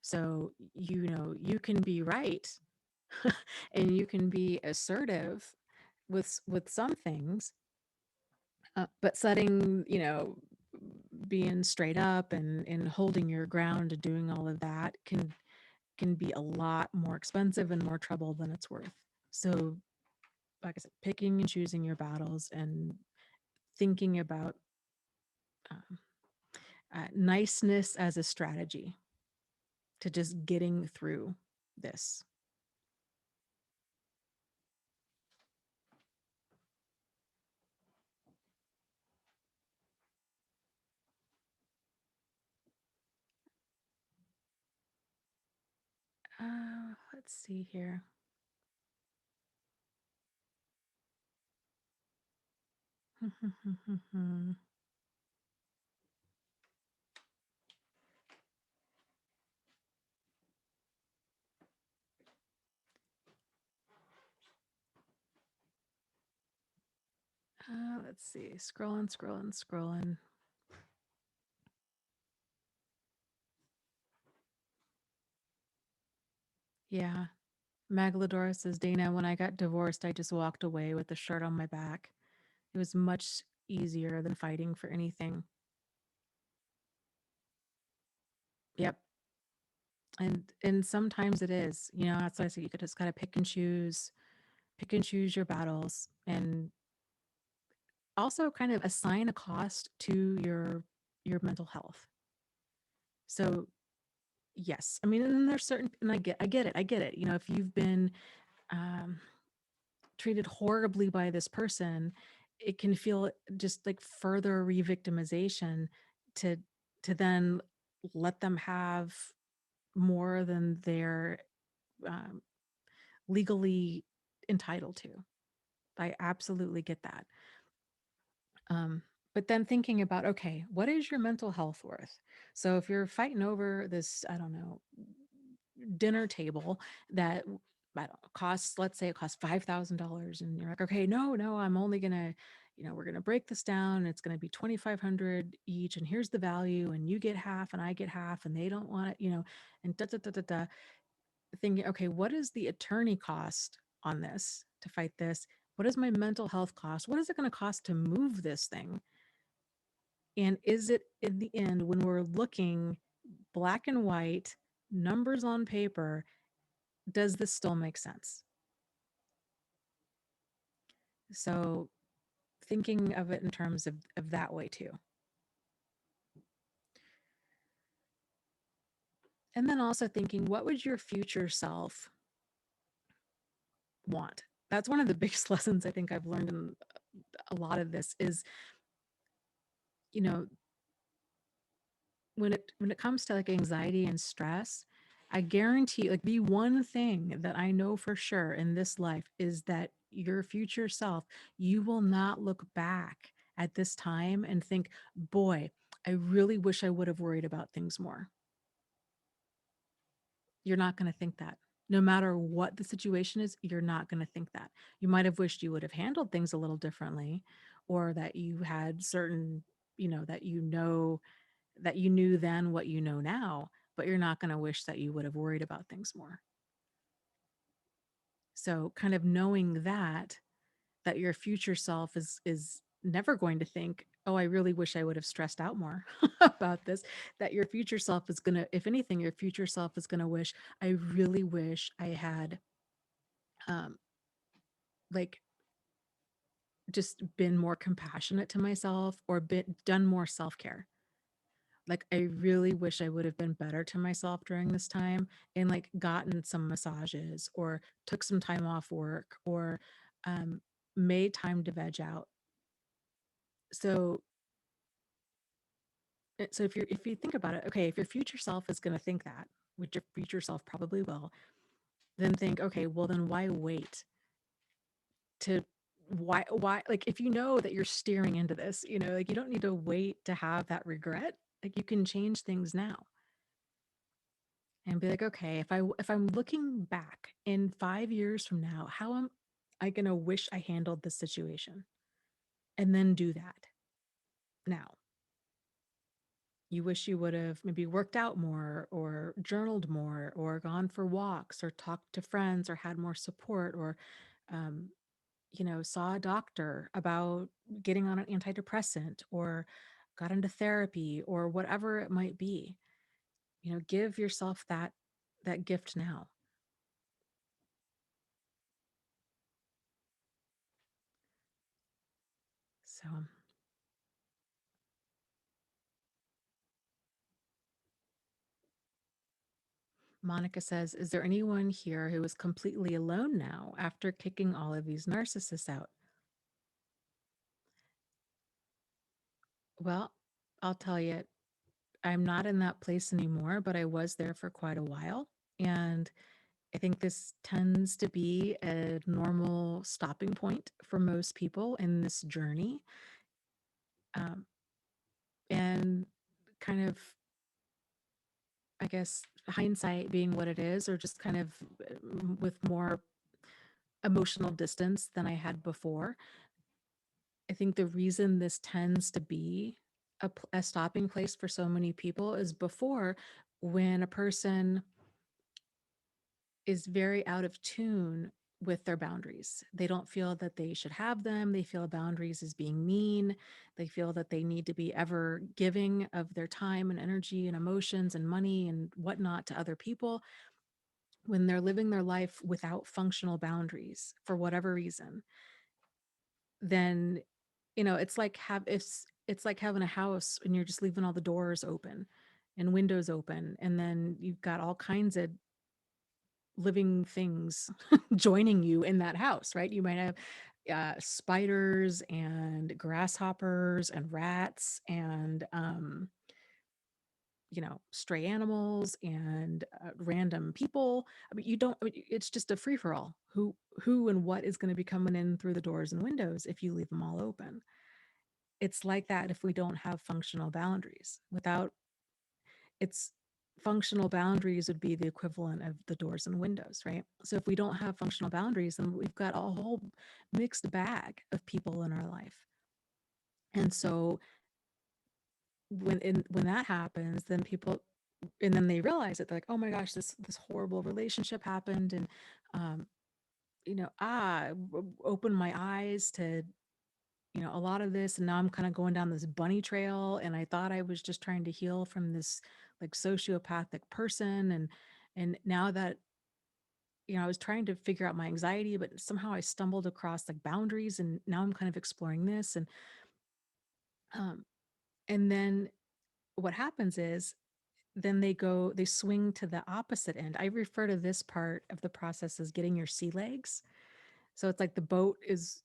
So you can be right and you can be assertive with some things, but setting being straight up and holding your ground and doing all of that can be a lot more expensive and more trouble than it's worth. So, like I said, picking and choosing your battles and thinking about um, niceness as a strategy to just getting through this. Let's see here. Let's see. Scrolling. Yeah. Magalodora says, Dana, when I got divorced, I just walked away with a shirt on my back. It was much easier than fighting for anything. Yep. And sometimes it is, that's why I say you could just kind of pick and choose your battles and also kind of assign a cost to your mental health. So yes, I mean, and there's certain, and I get it. If you've been um, treated horribly by this person, it can feel just like further re-victimization to then let them have more than they're um, legally entitled to. I absolutely get that. But then thinking about, okay, what is your mental health worth? So if you're fighting over this, I don't know, dinner table that I don't know, costs, let's say it costs $5,000, and you're like, okay, no, I'm only gonna, we're gonna break this down. It's gonna be 2,500 each, and here's the value, and you get half, and I get half, and they don't want it, and da da da da da. Thinking, okay, what is the attorney cost on this to fight this? What is my mental health cost? What is it going to cost to move this thing? And is it in the end, when we're looking black and white, numbers on paper, does this still make sense? So thinking of it in terms of that way too. And then also thinking, what would your future self want? That's one of the biggest lessons I think I've learned in a lot of this is, you know, when it comes to like anxiety and stress, I guarantee, like, the one thing that I know for sure in this life is that your future self, you will not look back at this time and think, boy, I really wish I would have worried about things more. You're not going to think that. No matter what the situation is, you're not going to think that. You might have wished you would have handled things a little differently, or that you had certain, that you knew then what you know now, but you're not going to wish that you would have worried about things more. So kind of knowing that your future self is never going to think, oh, I really wish I would have stressed out more about this. That your future self is going to, if anything, your future self is going to wish, I really wish I had um like just been more compassionate to myself, or done more self-care. Like, I really wish I would have been better to myself during this time, and like gotten some massages, or took some time off work, or um, made time to veg out. So, so if you think about it, okay, if your future self is going to think that, which your future self probably will, then think, okay, well then why wait to why like, if you know that you're steering into this, like, you don't need to wait to have that regret. Like, you can change things now and be like, okay, if I'm looking back in 5 years from now, how am I gonna wish I handled this situation? And then do that now. You wish you would have maybe worked out more, or journaled more, or gone for walks, or talked to friends, or had more support, or um, saw a doctor about getting on an antidepressant, or got into therapy, or whatever it might be. Give yourself that gift now. So Monica says, is there anyone here who is completely alone now after kicking all of these narcissists out? Well, I'll tell you, I'm not in that place anymore, but I was there for quite a while. And I think this tends to be a normal stopping point for most people in this journey. Um, and kind of, I guess, hindsight being what it is, or just kind of with more emotional distance than I had before, I think the reason this tends to be a stopping place for so many people is before, when a person is very out of tune with their boundaries. They don't feel that they should have them. They feel boundaries as being mean. They feel that they need to be ever giving of their time and energy and emotions and money and whatnot to other people. When they're living their life without functional boundaries for whatever reason, then it's like having a house and you're just leaving all the doors open and windows open, and then you've got all kinds of living things joining you in that house, right? You might have spiders and grasshoppers and rats and stray animals and random people. I mean, it's just a free for all. Who and what is going to be coming in through the doors and windows if you leave them all open? It's like that if we don't have functional boundaries. Without its functional boundaries would be the equivalent of the doors and windows, right? So if we don't have functional boundaries, then we've got a whole mixed bag of people in our life. And so when that happens, then they realize it. They're like, oh my gosh, this horrible relationship happened, and um, opened my eyes to a lot of this, and now I'm kind of going down this bunny trail, and I thought I was just trying to heal from this like sociopathic person, and now that I was trying to figure out my anxiety, but somehow I stumbled across like boundaries, and now I'm kind of exploring this, um and then what happens is, then they swing to the opposite end. I refer to this part of the process as getting your sea legs. So it's like the boat is,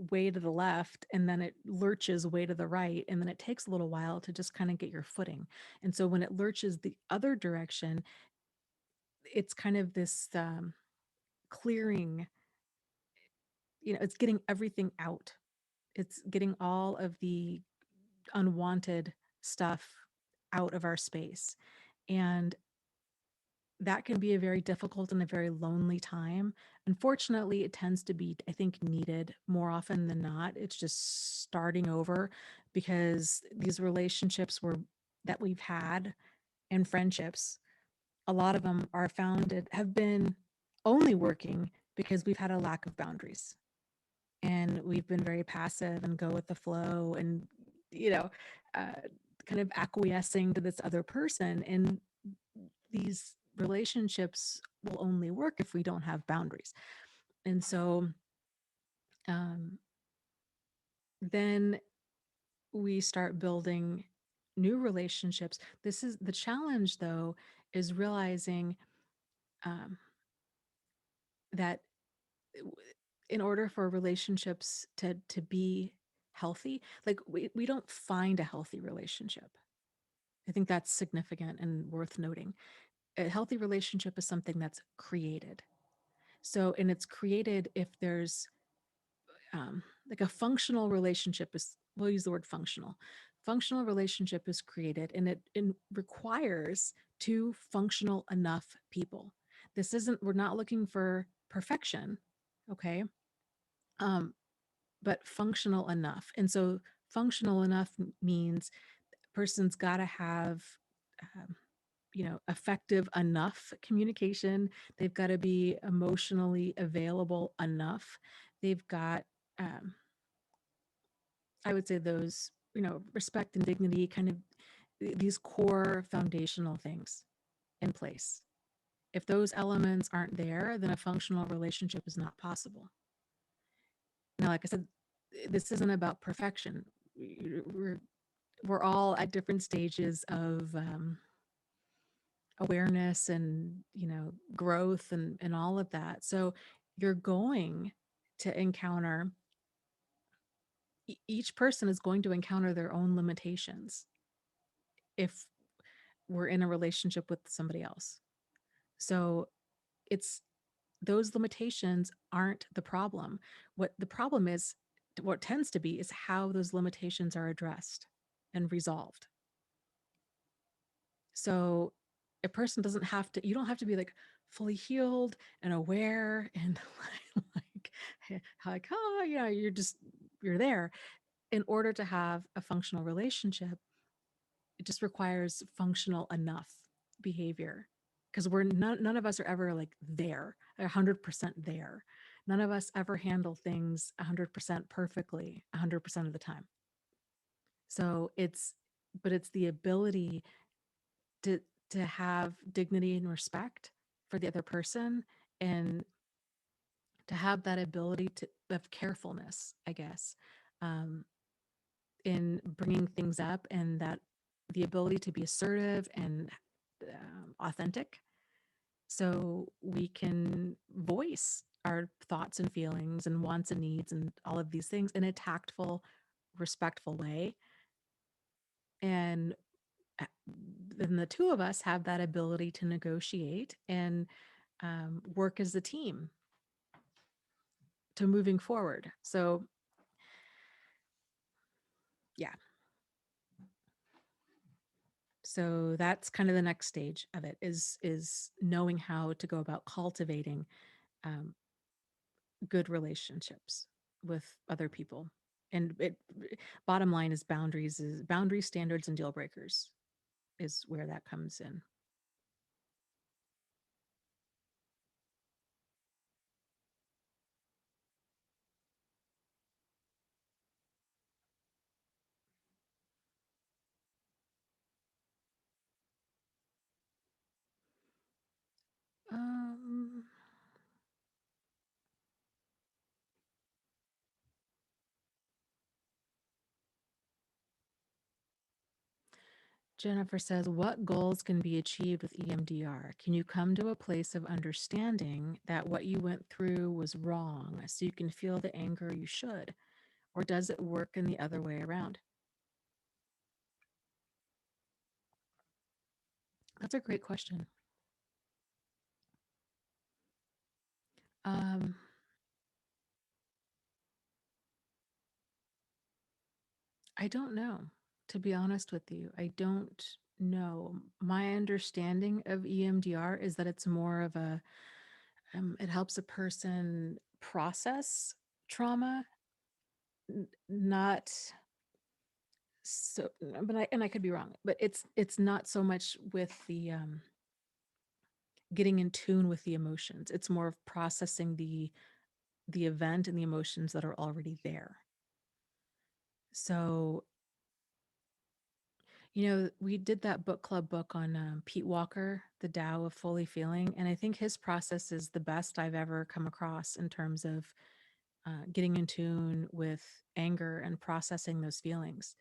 way to the left, and then it lurches way to the right. And then it takes a little while to just kind of get your footing. And so when it lurches the other direction, it's kind of this clearing, it's getting everything out. It's getting all of the unwanted stuff out of our space. And that can be a very difficult and a very lonely time. Unfortunately, it tends to be, I think, needed more often than not. It's just starting over, because these relationships that we've had and friendships, a lot of them have been only working because we've had a lack of boundaries, and we've been very passive and go with the flow, and you know uh, kind of acquiescing to this other person. And these relationships will only work if we don't have boundaries. And so um, then we start building new relationships. This is the challenge, though, is realizing um, that in order for relationships to be healthy, like we don't find a healthy relationship. I think that's significant and worth noting. A healthy relationship is something that's created. So, and it's created if there's like a functional relationship is, we'll use the word functional. Functional relationship is created, and it requires two functional enough people. This isn't, we're not looking for perfection, okay? Um, but functional enough. And so functional enough means a person's got to have um, effective enough communication. They've got to be emotionally available enough. They've got um, I would say those, respect and dignity, kind of these core foundational things in place. If those elements aren't there, then a functional relationship is not possible. Now, like I said, this isn't about perfection. We're we're all at different stages of awareness and growth and all of that. So you're going to encounter each person is going to encounter their own limitations if we're in a relationship with somebody else. So it's those limitations aren't the problem. What the problem is, what tends to be, is how those limitations are addressed and resolved. So a person doesn't have to, you don't have to be like fully healed and aware and like, oh, yeah, you're there. In order to have a functional relationship, it just requires functional enough behavior, because none of us are ever like there 100% there. None of us ever handle things 100% perfectly 100% of the time. So it's the ability to have dignity and respect for the other person, and to have that ability to of carefulness, I guess, um, in bringing things up, and that the ability to be assertive and authentic, so we can voice our thoughts and feelings and wants and needs and all of these things in a tactful, respectful way. And uh, then the two of us have that ability to negotiate and work as a team to moving forward. So yeah, so that's kind of the next stage of it, is knowing how to go about cultivating um, good relationships with other people. And bottom line is boundaries, standards, and deal breakers is where that comes in. Um, Jennifer says, what goals can be achieved with EMDR? Can you come to a place of understanding that what you went through was wrong so you can feel the anger you should? Or does it work in the other way around? That's a great question. Um, I don't know, to be honest with you. I don't No, my understanding of EMDR is that it's more of a, it helps a person process trauma, not so, but I could be wrong, but it's not so much with the getting in tune with the emotions. It's more of processing the event and the emotions that are already there. So, we did that book club book on Pete Walker, The Tao of Fully Feeling, and I think his process is the best I've ever come across in terms of getting in tune with anger and processing those feelings.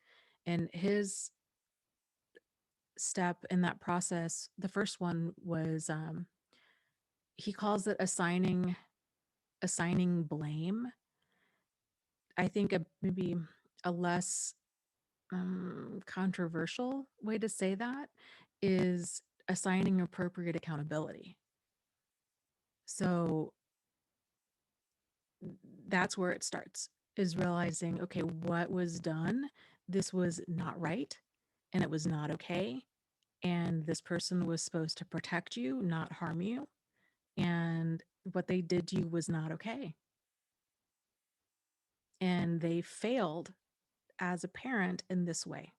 And his step in that process, the first one was he calls it assigning blame. I think maybe a less controversial way to say that is assigning appropriate accountability. So that's where it starts, is realizing, okay, what was done? This was not right, and it was not okay. And this person was supposed to protect you, not harm you. And what they did to you was not okay. And they failed as a parent in this way.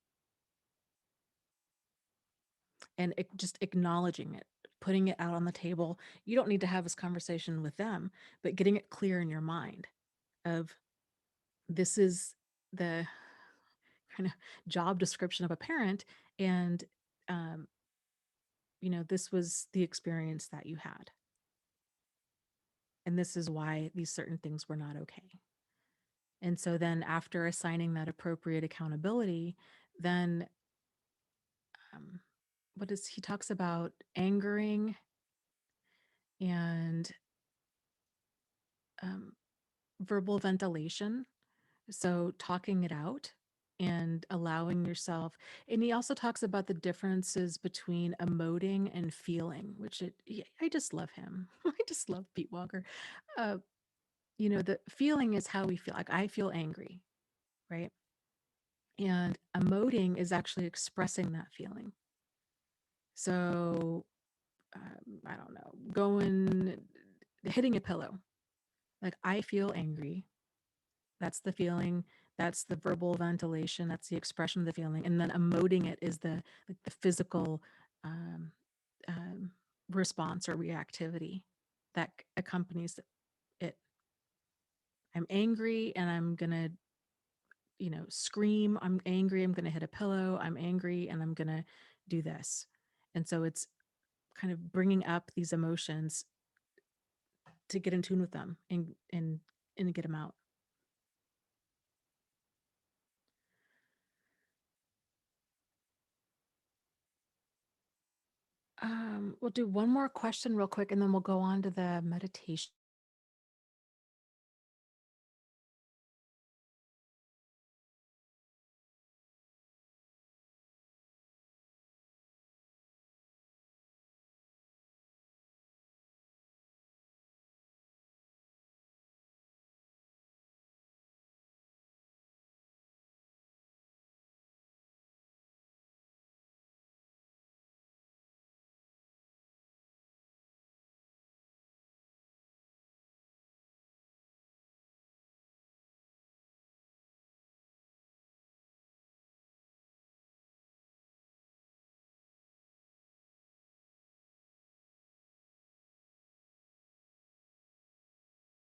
And just acknowledging it, putting it out on the table. You don't need to have this conversation with them, but getting it clear in your mind of, this is the kind of job description of a parent, and um, this was the experience that you had, and this is why these certain things were not okay. And so then after assigning that appropriate accountability, then what is he talks about angering and verbal ventilation. So talking it out and allowing yourself. And he also talks about the differences between emoting and feeling, which I just love him. I just love Pete Walker. Uh, the feeling is how we feel. Like, I feel angry, right? And emoting is actually expressing that feeling. So I don't know, hitting a pillow. Like, I feel angry. That's the feeling. That's the verbal ventilation. That's the expression of the feeling. And then emoting it is the physical um, um, response or reactivity that accompanies it. I'm angry and I'm going to, scream. I'm angry. I'm going to hit a pillow. I'm angry and I'm going to do this. And so it's kind of bringing up these emotions to get in tune with them and get them out. We'll do one more question real quick, and then we'll go on to the meditation.